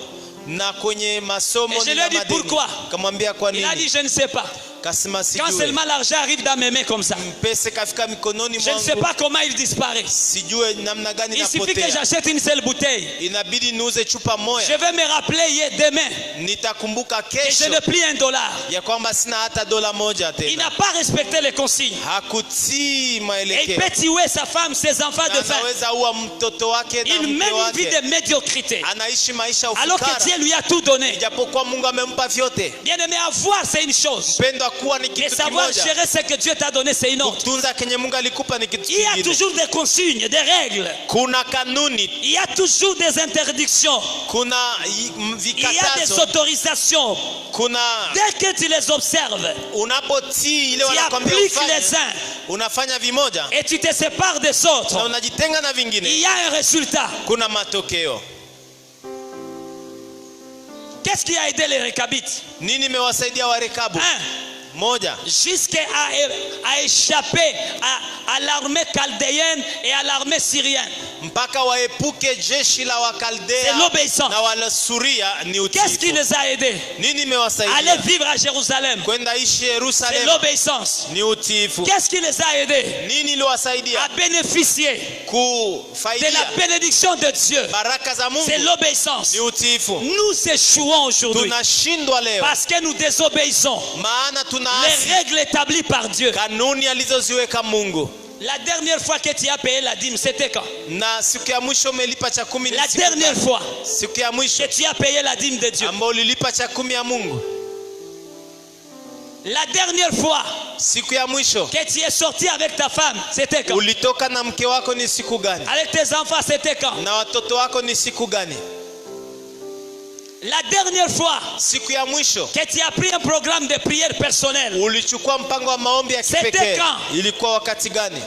na kwenye masomo
Et je lui
nina
ai dit,
madeni.
pourquoi?
Kamwambia kwa
Il a
nini?
dit, je ne sais pas.
Kasema
Quand
sijue.
seulement l'argent arrive dans mes mains comme ça,
Pesa kafika mikononi
je ne sais
mwangu,
pas comment il disparaît.
sijue namna gani
Il suffit que
napotea.
j'achète une seule bouteille.
Inabidi niuze chupa
Je
moja,
vais me rappeler demain
nitakumbuka
que je
kesho
n'ai plus $1.
ya kwamba sina hata dola moja
Il
tena.
n'a pas respecté les consignes.
Hakutii
Et il
maelekeo,
peut tuer sa femme, ses enfants
na
de faim.
anaweza uwa mtoto wake na
Il
mke
mène une vie
wake,
de médiocrité.
anaishi maisha ya
Alors que
ufukara,
Dieu lui a tout donné.
ijapokuwa Mungu amempa vyote.
Bien-aimé, avoir, c'est une chose.
Mpendwa, kuwa ni
Et
kitu
savoir
kimoja,
gérer ce que Dieu t'a donné, c'est une autre.
kutunza kenye Mungu alikupa ni kitu
Il y a
kingine.
toujours des consignes, des règles.
Kuna kanuni,
Il y a toujours des interdictions.
kuna
Il y a des
vikatazo,
autorisations.
kuna
Dès que tu les observes,
unapotii ile
tu
wanakwambia
appliques
ufanye,
les uns
unafanya vimoja
et tu te sépares des
na
autres.
unajitenga na
Il
vingine,
y a un résultat.
kuna matokeo.
Qu'est-ce qui a aidé les Récabites?
Nini imewasaidia Warekabu? Moja,
Jusqu'à échapper à l'armée chaldéenne et à l'armée syrienne.
mpaka waepuke jeshi la
C'est
Wakaldea
l'obéissance.
na Wasuria. Ni
Qu'est-ce qui
utiifu.
les a aidés?
Nini
Aller
imewasaidia
vivre à Jérusalem.
kwenda ishi
C'est
Yerusalemu?
l'obéissance.
Ni utiifu.
Qu'est-ce qui les a aidés?
Nini iliwasaidia
À bénéficier de
kufaidia
la bénédiction de Dieu.
baraka za Mungu?
C'est l'obéissance.
Ni utiifu.
Nous échouons aujourd'hui
Tunashindwa leo
parce que nous désobéissons
maana
les
tunaasi
règles établies par Dieu.
kanuni alizoziweka Mungu.
La dernière fois que tu as payé la dîme, c'était quand?
Na siku ya mwisho umelipa cha 10 ni
La
siku
dernière
gani?
fois
Siku ya mwisho
que tu as payé la dîme de Dieu.
ambao ulilipa cha 10 ya Mungu.
La dernière fois
Siku ya mwisho
que tu es sorti avec ta femme, c'était quand?
ulitoka na mke wako ni siku gani?
Avec tes enfants, c'était quand?
Na watoto wako ni siku gani?
La dernière fois
Siku ya mwisho
que tu as pris un programme de prière personnelle,
ulichukua mpango wa maombi ya
C'était
kipekee,
quand?
ilikuwa wakati gani?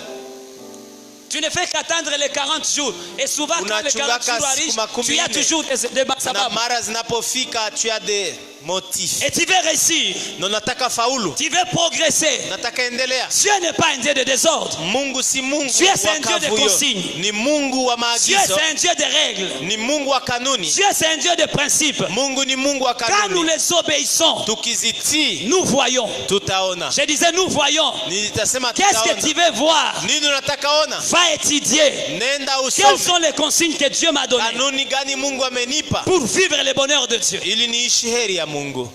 tu ne fais qu'attendre les 40 jours. Et souvent quand les 40
Unachungaka
jours
siku
arrivent,
makumi
tu as
nne.
toujours des
Na
sababu.
mara zinapofika tu as des motifs.
Et tu veux réussir,
Na nataka faulu,
tu veux progresser.
nataka endelea.
Dieu n'est pas un Dieu de désordre.
Mungu si Mungu
Dieu, c'est
wa
un Dieu de
kavuyo,
consigne.
ni Mungu wa
Dieu
maagizo,
c'est un Dieu de règles.
ni Mungu wa kanuni.
Dieu c'est un Dieu de principes.
Mungu ni Mungu wa
Quand nous
kanuni.
les obéissons,
Tukizitii
nous voyons.
tutaona.
Je disais nous voyons.
Nitasema
Qu'est-ce que tu
tutaona.
veux voir?
Nini unataka ona?
Va étudier.
Nenda
Quelles
usome
sont les consignes que Dieu m'a données
kanuni gani Mungu amenipa
pour vivre le bonheur de Dieu?
ili niishi heri ya Mungu.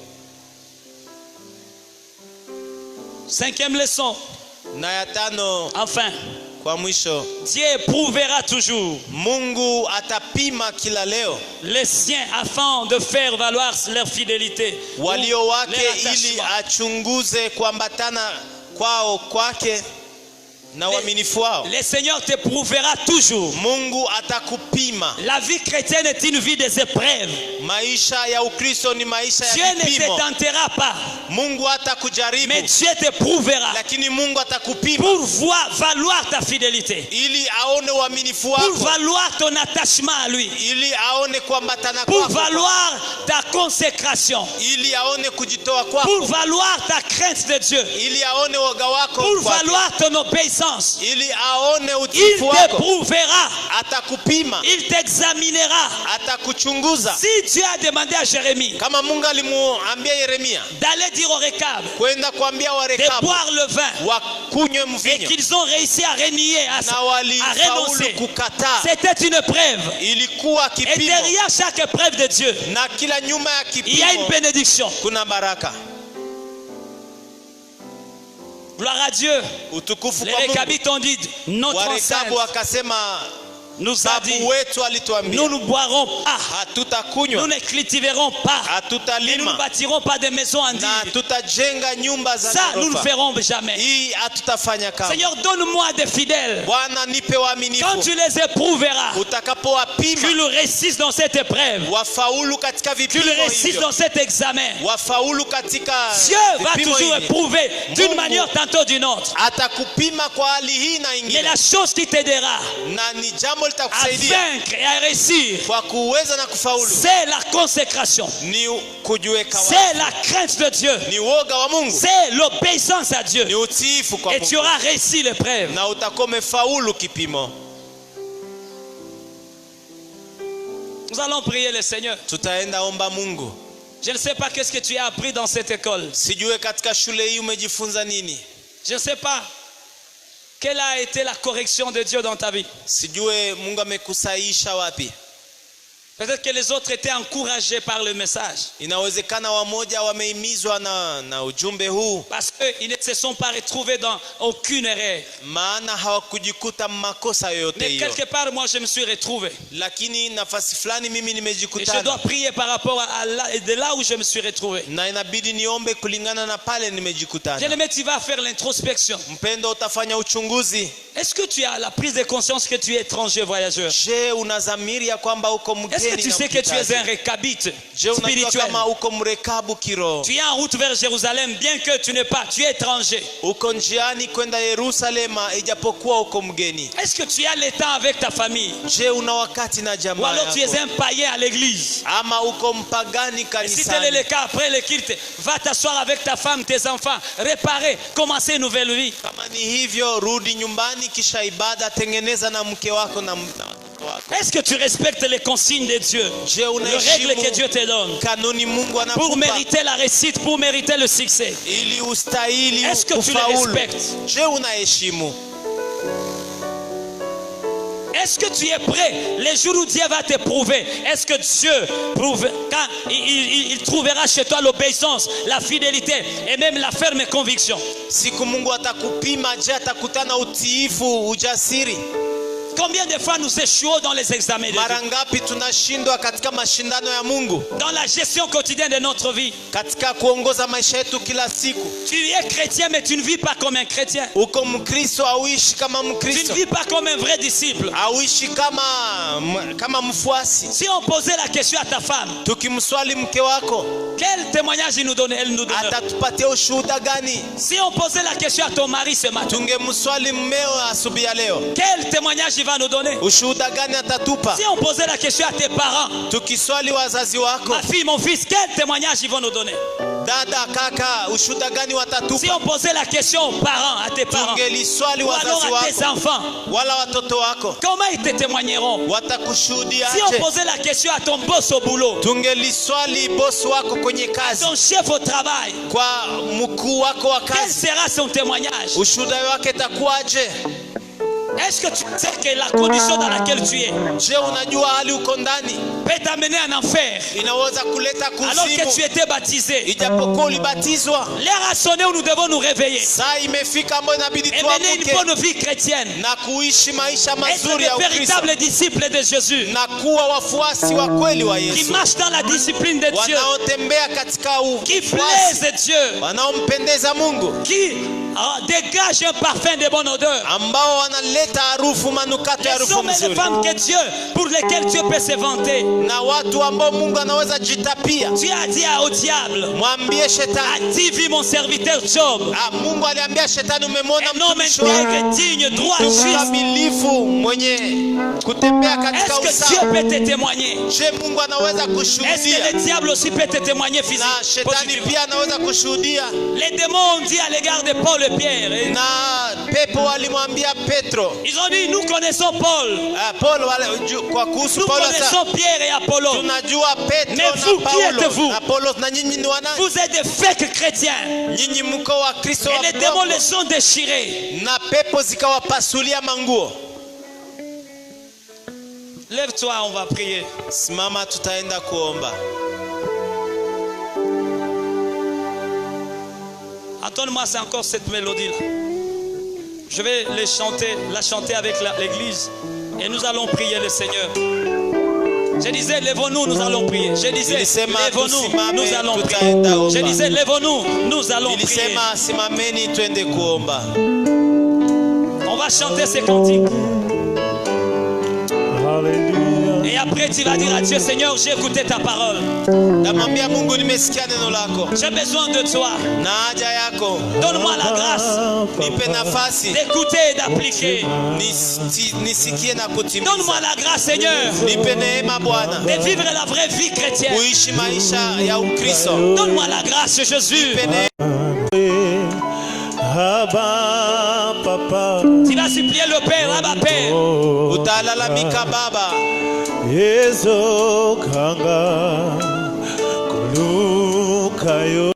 5e leçon,
Na ya tano
enfin,
kwa mwisho,
Dieu éprouvera toujours
Mungu atapima kila leo
les siens afin de faire valoir leur fidélité. ou
walio wake
leur
ili
attachement.
achunguze kuambatana kwao kwake na uaminifu wao.
Le Seigneur t'éprouvera toujours.
Mungu atakupima.
La vie chrétienne est une vie des épreuves.
Maisha ya Ukristo ni maisha
Dieu
ya
ne te
vipimo.
tentera pas,
Mungu hatakujaribu,
mais Dieu t'éprouvera
lakini Mungu atakupima
pour voir valoir ta fidélité,
ili aone uaminifu
pour
wako,
valoir ton attachement à lui,
ili aone kuambatana
pour
kwako,
valoir ta consécration,
ili aone kujitoa
pour
kwako,
valoir ta crainte de Dieu,
ili aone woga wako
pour
kwake,
valoir ton obéissance.
ili aone
Il
utiifu wako.
t'éprouvera,
Atakupima,
il t'examinera.
atakuchunguza.
Si Dieu a demandé à Jérémie
Kama Mungu alimuambia Yeremia
d'aller dire aux Récabes
kwenda kuambia
de
Warekabu
boire le vin,
wakunywe
et
mvinyo
qu'ils ont réussi à renier,
na
à
walifaulu
renoncer,
kukataa,
c'était une preuve.
ilikuwa
Et
kipimo,
derrière chaque épreuve de Dieu,
na kila nyuma ya
il y a une
kipimo
bénédiction.
kuna baraka.
Gloire à Dieu.
Utukufu
Les
kwa Mungu.
Récabites ont dit, notre enceinte
Warekabu wakasema,
nous a dit,
babu wetu alituambia
nous ne boirons pas, nous
hatutakunywa,
ne cultiverons pas, et nous ne
hatutalima
bâtirons pas de maisons en
na
dire.
tutajenga nyumba za
Ça, nous ne
ghorofa.
ferons jamais.
Hii hatutafanya kama.
Seigneur, donne-moi des fidèles.
Bwana, nipe
Quand
waaminifu,
tu les éprouveras,
utakapowapima
qu'ils réussissent dans cette épreuve,
wafaulu katika
qu'ils
vipimo
réussissent
hivyo,
dans cet examen.
wafaulu katika
Dieu va
vipimo
toujours
hivi.
éprouver d'une
Mungu
manière tantôt d'une autre.
atakupima kwa hali hii na
Mais
ingine,
la chose qui t'aidera
na ni jambo
à
litakusaidia
vaincre et à réussir,
kwa kuweza na kufaulu
c'est la consécration,
ni kujiweka wazi,
c'est la crainte de Dieu,
ni woga wa Mungu,
c'est l'obéissance à Dieu.
ni utiifu kwa
Et tu
Mungu,
auras réussi l'épreuve.
na utakuwa umefaulu kipimo.
Nous allons prier le Seigneur.
Tutaenda omba Mungu.
Je ne sais pas qu'est-ce que tu as appris dans cette école.
Sijue katika shule hii umejifunza nini,
Je ne sais pas quelle a été la correction de Dieu dans ta vie.
sijue Mungu amekusaisha wapi.
Peut-être que les autres étaient encouragés par le message.
Inawezekana wamoja wamehimizwa na ujumbe huu,
Parce qu'ils ne se sont pas retrouvés dans aucune erreur.
maana hawakujikuta makosa yoyote
Mais
hiyo,
quelque part, moi, je me suis retrouvé.
lakini nafasi fulani mimi
Et je dois
nimejikutana,
prier par rapport à de là où je me suis retrouvé.
na inabidi niombe kulingana na pale
Bien
nimejikutana.
aimé, tu vas faire l'introspection.
Mpendo, utafanya uchunguzi.
Est-ce que tu as la prise de conscience que tu es étranger voyageur?
Je, unadhamiri ya kwamba uko
Est-ce que
mgeni
tu
na
sais que tu es un
mpitaji?
récabite
Je, unajua
spirituel?
kama uko mrekabu kiroho,
Tu es en route vers Jérusalem, bien que tu n'es pas, tu es étranger.
uko njiani kwenda Yerusalema ijapokuwa uko mgeni.
Est-ce que tu as le temps avec ta famille?
Je, una wakati na
Ou
jamaa
alors tu es
yako,
un païen à l'église?
ama uko mpagani
Et si tel est
kanisani?
le cas, après le culte, va t'asseoir avec ta femme, tes enfants, réparer, commencer une nouvelle vie.
Kama ni hivyo, rudi nyumbani, kisha ibada, tengeneza na mke wako na watoto wako.
Est-ce que tu respectes les consignes de Dieu,
Je,
les règles que Dieu
unaheshimu
te donne
kanuni Mungu
pour
anakupa
mériter la réussite, pour mériter le succès?
ili ustahili
Est-ce que tu les
kufaulu?
respectes?
Je, unaheshimu?
Est-ce que tu es prêt les jours où Dieu va te prouver? Est-ce que Dieu prouve, quand il trouvera chez toi l'obéissance, la fidélité et même la ferme conviction?
Siku Mungu atakupima, je atakutana utiifu, ujasiri?
Combien de fois nous échouons dans les examens de Dieu?
Mara ngapi tunashindwa katika mashindano ya Mungu?
Dans la gestion quotidienne de notre vie.
Katika kuongoza maisha yetu kila siku.
Tu es chrétien mais tu ne vis pas comme un chrétien.
Uko Mkristo auishi kama
Tu ne
Mkristo.
vis pas comme un vrai disciple.
Auishi kama mfuasi.
Si on posait la question à ta femme,
Tukimswali mke wako,
quel témoignage elle nous donnerait?
atatupatia ushuhuda gani?
Si on posait la question à ton mari ce matin,
Tungemswali mmeo asubuhi ya leo,
quel témoignage il va nous donner?
ushuhuda gani atatupa?
Si on posait la question à tes parents,
Tukiswali wazazi wako,
ma fille, mon fils, quel témoignage ils vont nous donner?
dada, kaka, ushuhuda gani
Si
watatupa?
on posait la question aux parents, à tes parents,
Tungeliswali
ou alors
wazazi
à tes
wako
enfants,
wala watoto wako,
comment ils te témoigneront?
watakushuhudiaje?
Si on posait la question à ton boss au boulot,
Tungeliswali bosi wako kwenye
à
kazi,
ton chef au travail,
kwa mkuu wako wa
quel
kazi,
sera son témoignage?
ushuhuda wake itakuwaje?
Est-ce que tu sais que la condition dans laquelle tu es
Je, unajua hali uko ndani
peut t'amener en enfer
inaweza kuleta
alors que tu
kuzimu,
étais baptisé?
ijapokuwa ulibatizwa.
L'heure a sonné où nous devons nous réveiller
Saa imefika ambayo inabidi
et mener une
tuamke
bonne vie chrétienne,
na kuishi maisha
être
mazuri ya
de
Ukristo
véritables disciples de Jésus
na kuwa wafuasi wa kweli wa
qui
Yesu,
marchent dans la discipline de Dieu,
wanaotembea katika
qui
ufuasi,
plaisent Dieu,
wanaompendeza Mungu,
qui dégagent un parfum de bonne odeur.
ambao wanaleta harufu, manukato ya
Les
harufu
hommes et les
mzuri,
femmes que Dieu, pour lesquels Dieu peut se vanter.
na watu ambao Mungu anaweza jitapia.
Tu as dit au diable,
Mwambie shetani,
as-tu vu mon serviteur Job?
Mungu aliambia shetani, umemwona
Un homme
mtumishi wako
intègre, digne, droit, juste.
mkamilifu mwenye kutembea katika
Est-ce que
usawa.
Dieu peut te témoigner?
Je, Mungu anaweza
Est-ce
kushuhudia
que le diable aussi peut te témoigner
na
physiquement?
shetani pia anaweza kushuhudia.
Les démons ont dit à l'égard de Paul et Pierre,
Na pepo walimwambia Petro,
ils ont dit, nous connaissons Paul,
Paul kwa kuhusu
nous
Paulo,
connaissons Pierre et Apollo.
tunajua Petro
Mais vous,
na
qui êtes-vous?
Paulo na Apollo, na nyinyi ni wanani?
Vous êtes des fake chrétiens.
Nyinyi mko wa Kristo
Et
wa
les démons
uongo.
les ont déchirés.
Na pepo zikawapasulia manguo.
Lève-toi, on va prier.
Simama, tutaenda kuomba.
Entends-moi, c'est encore cette mélodie-là. Je vais la chanter avec l'église. Et nous allons prier le Seigneur. Je disais, lèvons-nous, nous allons prier. Je disais, lèvons-nous, nous allons prier. Je disais, lèvons-nous, nous allons prier.
Nilisema simameni twende kuomba.
On va chanter ces cantiques.
Hallelujah.
Et après, tu vas dire à Dieu, Seigneur, j'ai écouté ta parole.
Namwambia Mungu, nimesikia neno lako
J'ai besoin de toi.
na haja yako,
Donne-moi la grâce
nipe nafasi
d'écouter et d'appliquer.
nisikie na kutimiza.
Donne-moi la grâce, Seigneur,
Nipe neema Bwana,
de vivre la vraie vie chrétienne.
kuishi maisha ya Ukristo.
Donne-moi la grâce, Jésus.
Nipe neema.
Abba, Papa.
Tu vas supplier le Père, Abba Père.
Utalalamika Baba,
Yezo kanga kulukayo.